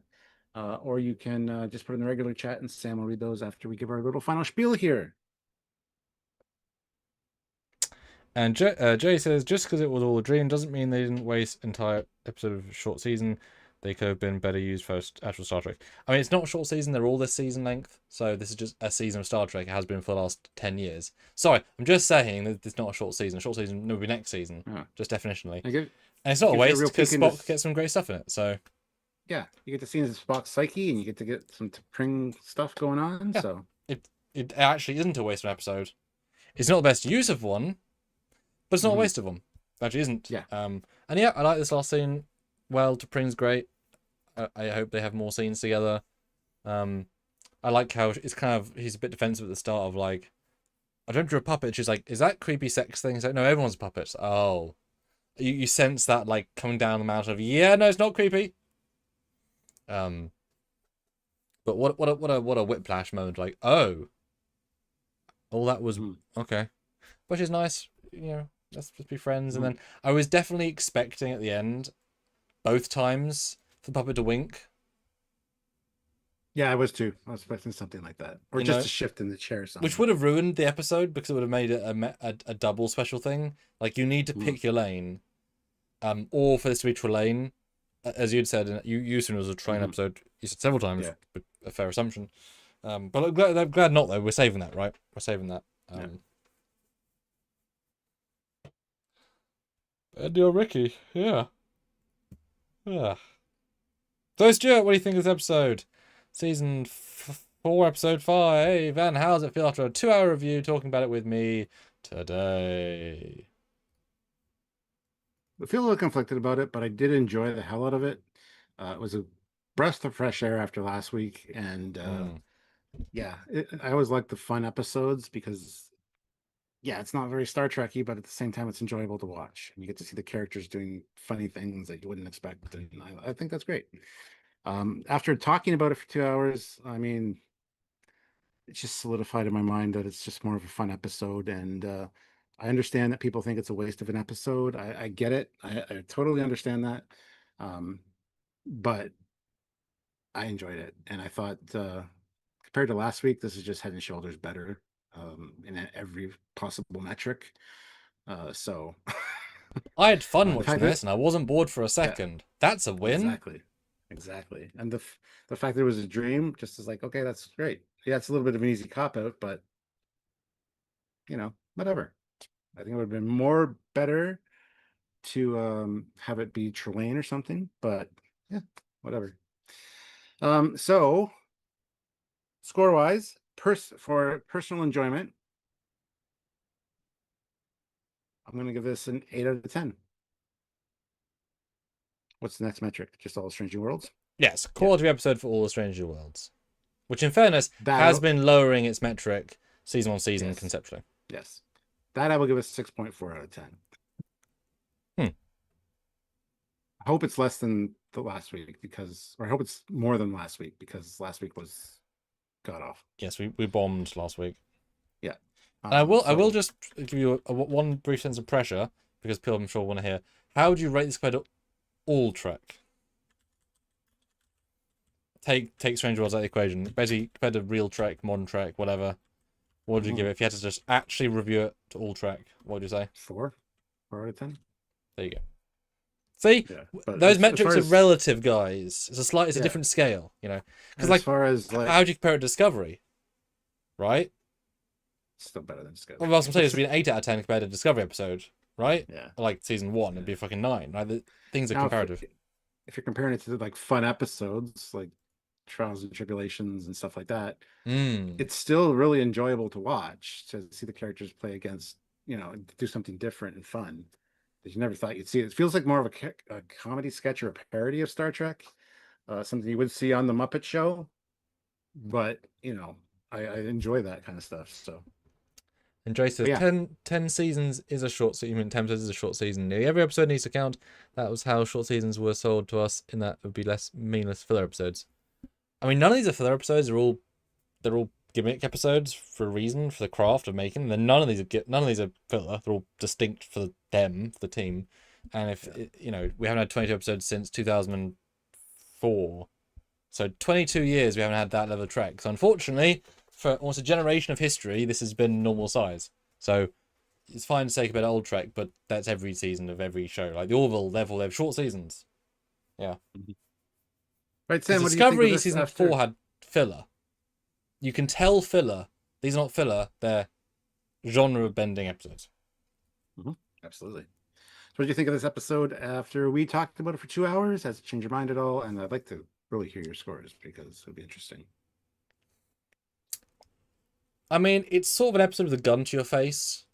Or you can just put in the regular chat and Sam will read those after we give our little final spiel here. And Jay says, just because it was all a dream doesn't mean they didn't waste entire episode of a short season. They could have been better used for actual Star Trek. I mean, it's not a short season. They're all this season length. So this is just a season of Star Trek. It has been for the last 10 years. Sorry, I'm just saying that it's not a short season. A short season will be next season, just definitionally. And it's not a waste because Spock gets some great stuff in it. So yeah, you get to see into Spock's psyche and you get to get some T'Pring stuff going on. Yeah. So it actually isn't a waste of an episode. It's not the best use of one, but it's not a waste of one. It actually isn't. Yeah. And yeah, I like this last scene. Well, T'Pring's great. I hope they have more scenes together. I like how it's kind of, he's a bit defensive at the start of like, I dreamt you're a puppet. She's like, is that creepy sex thing? He's like, no, everyone's a puppet. Oh, you sense that like coming down the mountain of, yeah, no, it's not creepy. But what a whiplash moment. Like, oh, all that was okay, which is nice. You know, let's just be friends. And then I was definitely expecting at the end, both times, for the puppet to wink. Yeah, I was too. I was expecting something like that, or just a shift in the chair or something. Which would have ruined the episode because it would have made it a double special thing. Like, you need to pick your lane, or for this to be Trelane, as you'd said. You said it was a train episode. You said several times, with a fair assumption. But I'm glad not though. We're saving that, right? We're saving that. Eddie or Ricky, yeah. So Stuart, what do you think of this episode? Season 4, episode 5. And how does it feel after a 2-hour review talking about it with me today? I feel a little conflicted about it, but I did enjoy the hell out of it. It was a breath of fresh air after last week, and yeah, I always like the fun episodes because, yeah, it's not very Star Trek-y, but at the same time, it's enjoyable to watch. And you get to see the characters doing funny things that you wouldn't expect, and I think that's great. After talking about it for 2 hours, I mean, it's just solidified in my mind that it's just more of a fun episode, and I understand that people think it's a waste of an episode. I get it. I totally understand that. But I enjoyed it, and I thought compared to last week, this is just head and shoulders better in every possible metric. So I had fun watching this, and I wasn't bored for a second. Yeah, that's a win. Exactly. And the fact that it was a dream just is like, okay, that's great. Yeah, it's a little bit of an easy cop out, but you know, whatever. I think it would have been more better to have it be Trelane or something, but yeah, whatever. So score wise, for personal enjoyment, I'm going to give this an 8 out of 10. What's the next metric? Just All the Strange New Worlds? Yes, quality episode for All the Strange New Worlds. Which, in fairness, has been lowering its metric season on season conceptually. Yes. That I will give a 6.4 out of 10. I hope it's less than the last week or I hope it's more than last week because last week was god off. Yes, we bombed last week. Yeah. And I will just give you one brief sense of pressure because people I'm sure want to hear. How would you rate this compared to all Trek? Take Strange Worlds out of the equation. Basically, compared to real Trek, modern Trek, whatever. What would you give it if you had to just actually review it to all Trek? What would you say? 4 out of 10. There you go. See, those metrics are relative, guys. It's a different scale, you know. Because like, as far as like, how do you compare it to Discovery? Right? Still better than Discovery. Well, I'm saying it's been 8 out of 10 compared to Discovery episode, right? Yeah. Like season 1, it'd be a fucking 9. Right? Things are comparative. If you're comparing it to like fun episodes, like Trials and Tribulations and stuff like that, it's still really enjoyable to watch, to see the characters play against, you know, do something different and fun that you never thought you'd see. It feels like more of a comedy sketch or a parody of Star Trek, something you would see on the Muppet Show. But you know, I enjoy that kind of stuff. So, and Dre says 10 seasons is a short season. 10 episodes is a short season. Every episode needs to count. That was how short seasons were sold to us. In that it would be less meaningless filler episodes. I mean, none of these are filler episodes. They're all gimmick episodes for a reason, for the craft of making. Then none of these are filler. They're all distinct for them, for the team. And if you know, we haven't had 22 episodes since 2004, so 22 years we haven't had that level of Trek. So unfortunately, for almost a generation of history, this has been normal size. So it's fine to take about old Trek, but that's every season of every show. Like the Orville, therefore they have short seasons. Yeah. Right, Sam, what do you think of Discovery this season after? 4 had filler. You can tell filler. These are not filler. They're genre bending episodes. Absolutely. So what do you think of this episode after we talked about it for 2 hours? Has it changed your mind at all? And I'd like to really hear your scores because it'll be interesting. I mean, it's sort of an episode with a gun to your face,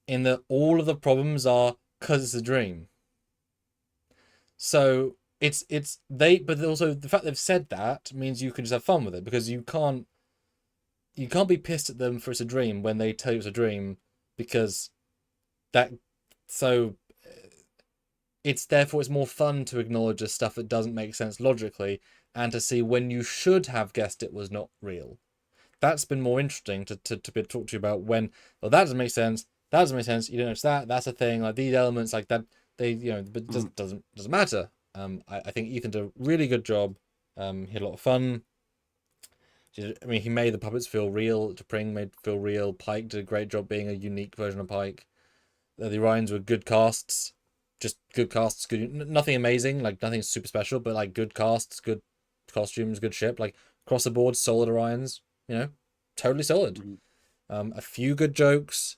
in that all of the problems are because it's a dream. So but also the fact they've said that means you can just have fun with it, because you can't be pissed at them for it's a dream when they tell you it's a dream, because it's more fun to acknowledge the stuff that doesn't make sense logically, and to see when you should have guessed it was not real. That's been more interesting to be talk to you about, when, well, that doesn't make sense. That doesn't make sense. You don't notice that. That's a thing. Like these elements, like that, but it doesn't matter. I think Ethan did a really good job. He had a lot of fun. I mean, he made the puppets feel real. T'Pring made feel real. Pike did a great job being a unique version of Pike. The Orions were good casts, just good casts. Good, nothing amazing, like nothing super special, but like good casts, good costumes, good ship. Like across the board, solid Orions. Totally solid. A few good jokes.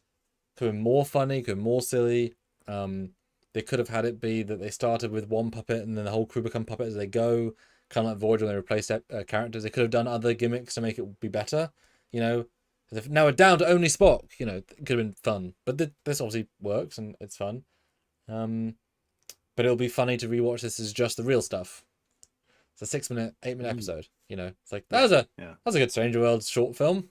Could have been more funny. Could have been more silly. They could have had it be that they started with one puppet and then the whole crew become puppets as they go, kind of like Voyager when they replaced characters. They could have done other gimmicks to make it be better. Now we're down to only Spock. It could have been fun, but this obviously works and it's fun. But it'll be funny to rewatch this as just the real stuff. It's a 8-minute episode. It's like that was a good Stranger Worlds short film.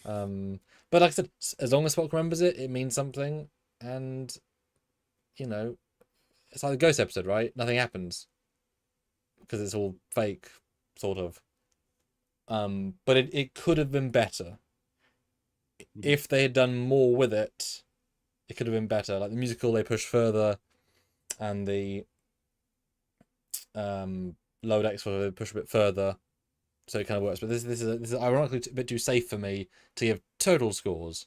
But like I said, as long as Spock remembers it, it means something, and it's like the ghost episode, right? Nothing happens because it's all fake, sort of. But it could have been better if they had done more with it. It could have been better. Like the musical, they push further, and the lower decks they push a bit further, so it kind of works. But this is ironically a bit too safe for me to give total scores.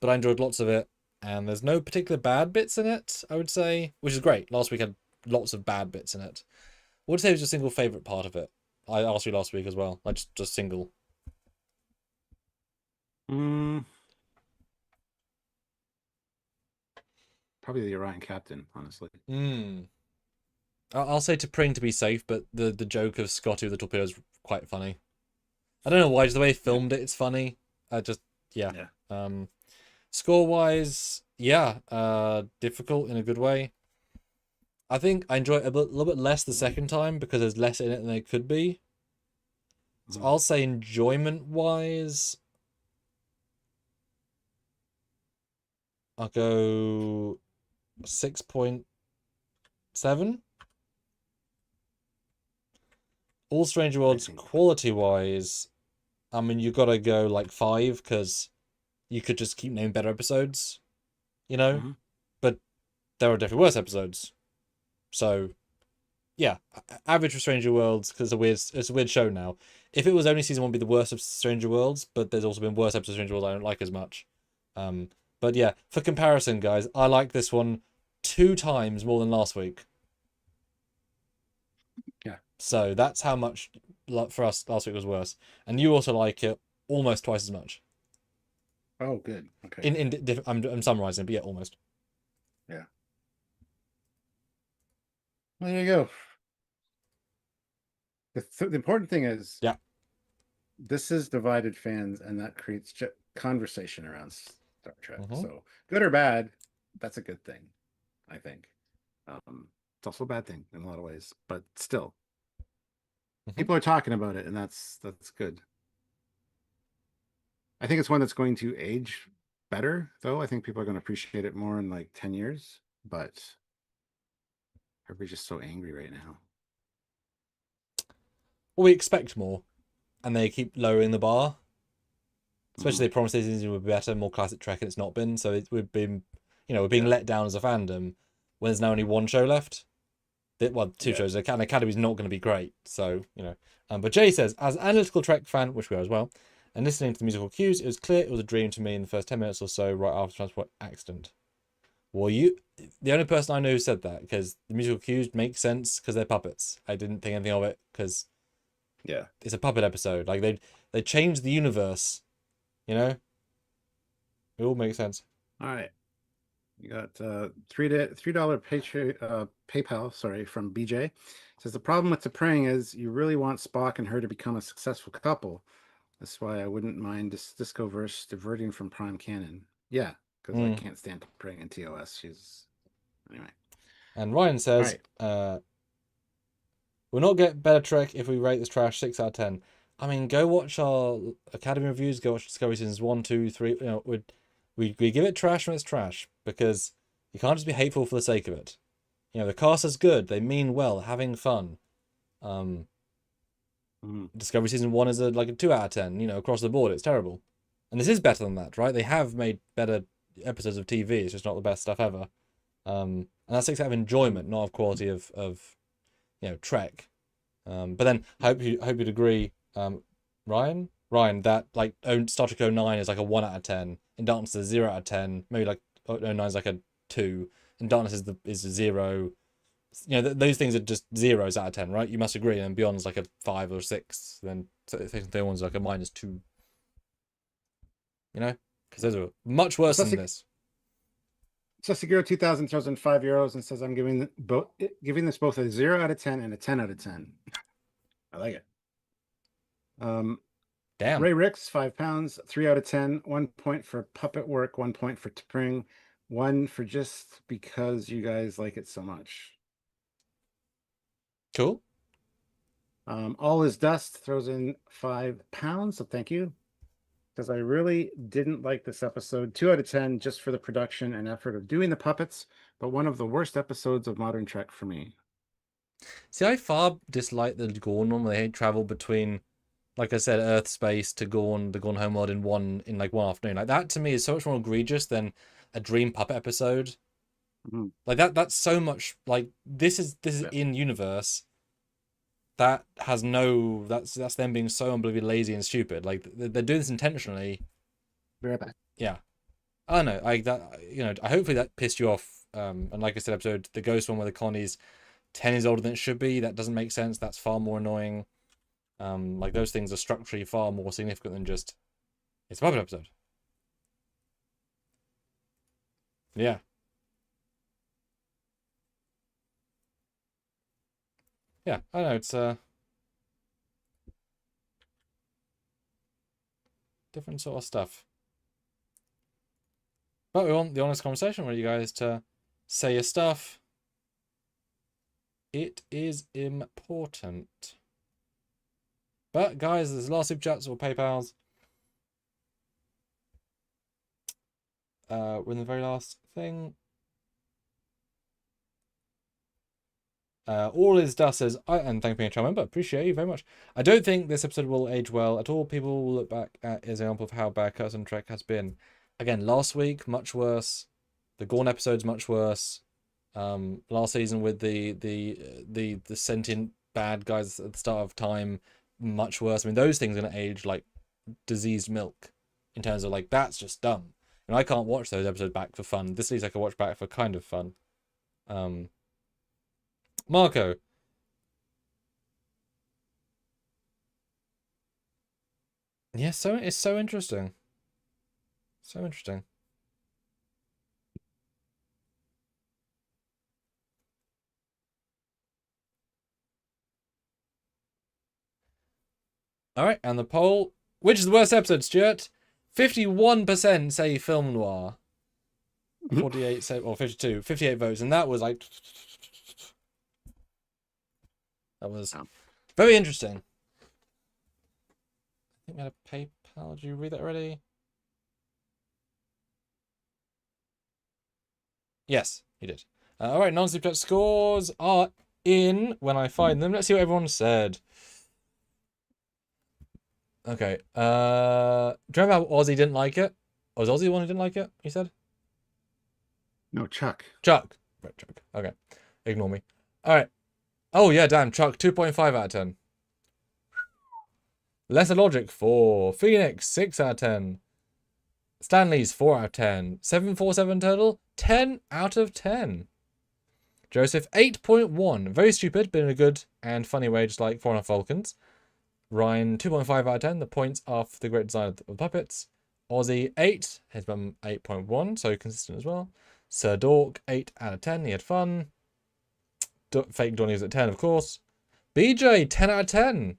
But I enjoyed lots of it, and there's no particular bad bits in it, I would say, which is great. Last week had lots of bad bits in it. What would you say was your single favourite part of it? I asked you last week as well. Like just single. Probably the Orion captain, honestly. I'll say T'Pring to be safe, but the joke of Scotty with the torpedo is quite funny. I don't know why, just the way he filmed it, it's funny. Score wise, difficult in a good way. I think I enjoy it a little bit less the second time because there's less in it than there could be. So I'll say enjoyment wise, I'll go 6.7. All Stranger Worlds quality wise, I mean, you gotta go like 5 because you could just keep naming better episodes, but there are definitely worse episodes. So, yeah, average for Stranger Worlds because it's a weird show now. If it was only season 1, it'd be the worst of Stranger Worlds, but there's also been worse episodes of Stranger Worlds I don't like as much. But yeah, for comparison, guys, I like this one 2 times more than last week. Yeah. So that's how much for us last week was worse, and you also like it almost twice as much. Oh, good. Okay. I'm summarizing, but yeah, almost. Yeah. Well, there you go. The important thing is, this is divided fans, and that creates conversation around Star Trek. So, good or bad, that's a good thing, I think. It's also a bad thing in a lot of ways, but still, people are talking about it, and that's good. I think it's one that's going to age better, though. I think people are going to appreciate it more in like 10 years, but everybody's just so angry right now. Well, we expect more, and they keep lowering the bar. Especially they promised this season would be better, more classic Trek, and it's not been. So we're being let down as a fandom when there's now only 1 show left. 2 shows. The Academy's not going to be great. So, but Jay says, as an analytical Trek fan, which we are as well, And listening to the musical cues, it was clear it was a dream to me in the first 10 minutes or so, right after the transport accident. Well, the only person I know who said that, because the musical cues make sense because they're puppets. I didn't think anything of it because it's a puppet episode. Like they changed the universe, you know. It all makes sense. All right. You got $3 PayPal, sorry, from BJ. It says the problem with the praying is you really want Spock and her to become a successful couple. That's why I wouldn't mind this Disco verse diverting from prime canon. Yeah, because I can't stand praying in TOS. She's anyway. And Ryan says, "We'll not get better Trek if we rate this trash 6 out of 10." I mean, go watch our Academy reviews. Go watch Discovery seasons 1, 2, 3. You know, we give it trash when it's trash because you can't just be hateful for the sake of it. You know, the cast is good. They mean well, having fun. Discovery season 1 is like a 2 out of 10. You know, across the board, it's terrible. And this is better than that, right? They have made better episodes of TV. It's just not the best stuff ever. And that's 6 out of enjoyment, not of quality of you know, Trek. But then I hope you'd agree, Ryan, that like Star Trek 09 is like a 1 out of 10. In Darkness is a 0 out of 10. Maybe like 09 is like a 2. In Darkness is a 0. You know, those things are just zeros out of 10, right? You must agree. And Beyond is like a 5 or 6. Then the one's like a -2. You know, because those are much worse than this. So Seguro 2000 throws in €5 and says, "I'm giving this both a 0 out of 10 and a 10 out of 10." I like it. Damn. Ray Ricks, £5, 3 out of 10. 1 point for puppet work, 1 point for T'Pring, 1 for just because you guys like it so much. Cool. All Is Dust throws in £5, so thank you. Because I really didn't like this episode. 2 out of 10 just for the production and effort of doing the puppets, but one of the worst episodes of modern Trek for me. See, I far dislike the Gorn one where they travel between, like I said, Earth space to Gorn, the Gorn homeworld in one afternoon. Like that to me is so much more egregious than a dream puppet episode. Like that's so much like this is in universe. That has no that's them being so unbelievably lazy and stupid. Like they're doing this intentionally. Be right back. Yeah. I don't know. Like that, you know, hopefully that pissed you off. And like I said, episode the ghost one where the colony's 10 years older than it should be. That doesn't make sense. That's far more annoying. Like those things are structurally far more significant than just it's a puppet episode. Yeah. Yeah, I know, it's different sort of stuff. But we want the honest conversation with you guys to say your stuff. It is important. But guys, there's a lot of super chats or PayPals. We're in the very last thing. All Is Dust says, and thank you for being a channel member. Appreciate you very much. I don't think this episode will age well at all. People will look back at as an example of how bad Curtain Trek has been. Again, last week, much worse. The Gorn episode's much worse. Last season with the sentient bad guys at the start of time, much worse. I mean, those things are gonna age like diseased milk in terms of like that's just dumb. And I can't watch those episodes back for fun. This at least I can watch back for kind of fun. Marco. Yeah, so it's so interesting. So interesting. All right, and the poll, which is the worst episode, Stuart? 51% say film noir. 48 say, or 52, 58 votes, and that was like that was very interesting. I think we had a PayPal. Did you read that already? Yes, he did. All right, non-super chat scores are in when I find them. Let's see what everyone said. Okay. Do you remember how Ozzy didn't like it? Was Ozzy the one who didn't like it? He said. No, Chuck. Chuck. Right, Chuck. Okay. Ignore me. All right. Oh yeah, damn. Chuck 2.5 out of 10. Lesser Logic 4. Phoenix 6 out of 10. Stanley's 4 out of 10. 747 total 10 out of 10. Joseph 8.1. Very stupid, but in a good and funny way, just like 4.5 Vulcans. Ryan 2.5 out of 10. The points are for the great design of the puppets. Aussie 8. His mum 8.1, so consistent as well. Sir Dork 8 out of 10. He had fun. Fake Donnie was at 10, of course. BJ 10 out of 10.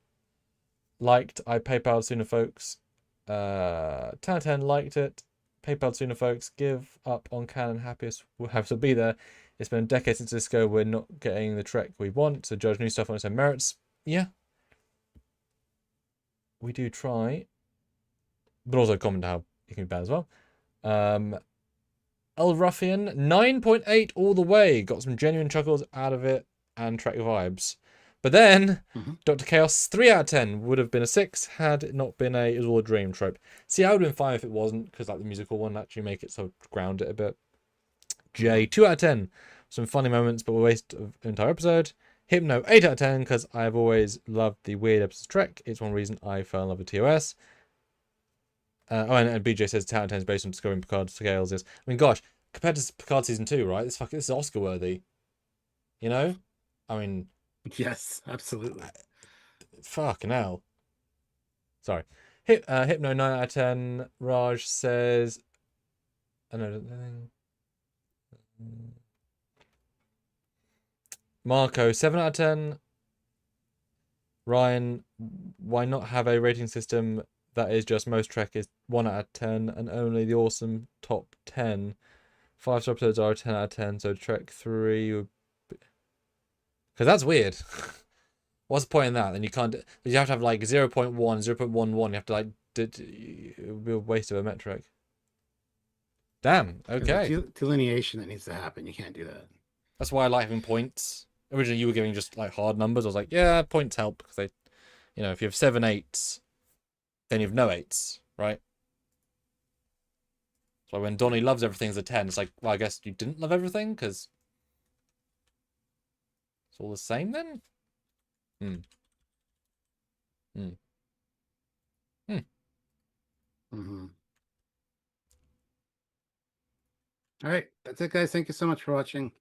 Liked. I PayPal sooner, folks. 10 out of 10. Liked it. PayPal sooner, folks. Give up on canon. Happiest will have to be there. It's been a decade since Disco. We're not getting the Trek we want, so judge new stuff on its own merits. Yeah. We do try. But also comment how it can be bad as well. El Ruffian, 9.8 all the way. Got some genuine chuckles out of it and Trek vibes. But then, Dr. Chaos, 3 out of 10. Would have been a 6 had it not been it was all a dream trope. See, I would have been fine if it wasn't, because like the musical one actually make it so ground it a bit. J, 2 out of 10. Some funny moments, but a waste of an entire episode. Hypno, 8 out of 10, because I've always loved the weird episodes of Trek. It's one reason I fell in love with TOS. And BJ says 10 out of 10 is based on discovering Picard scales. Is, I mean, gosh, compared to Picard season 2, right? This is Oscar worthy. You know, I mean, yes, absolutely. Fucking hell. Sorry. Hypno 9 out of 10. Raj says, Marco 7 out of 10. Ryan, why not have a rating system that is just most Trek is 1 out of 10 and only the awesome top 10? 5-star episodes are a 10 out of 10, so Trek 3 would be... Because that's weird. What's the point in that? Then you can't... You have to have like 0.1, 0.11. You have to like... It would be a waste of a metric. Damn, okay. There's a delineation that needs to happen. You can't do that. That's why I like having points. Originally you were giving just like hard numbers. I was like, yeah, points help. Because they... You know, if you have 7 8s... then you have no 8s, right? So when Donnie loves everything as a 10, it's like, well, I guess you didn't love everything, because it's all the same then? All right, that's it, guys. Thank you so much for watching.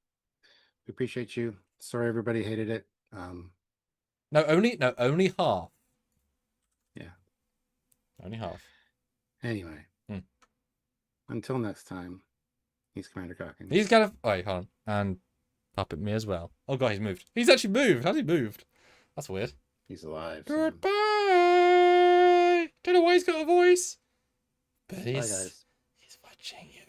We appreciate you. Sorry everybody hated it. No, only half. Yeah. Only half. Anyway. Until next time, he's Commander Cockins. He's got a... Wait, hold on. And Puppet me as well. Oh god, he's moved. He's actually moved. How's he moved? That's weird. He's alive. Goodbye! Don't know why he's got a voice. But he's watching you.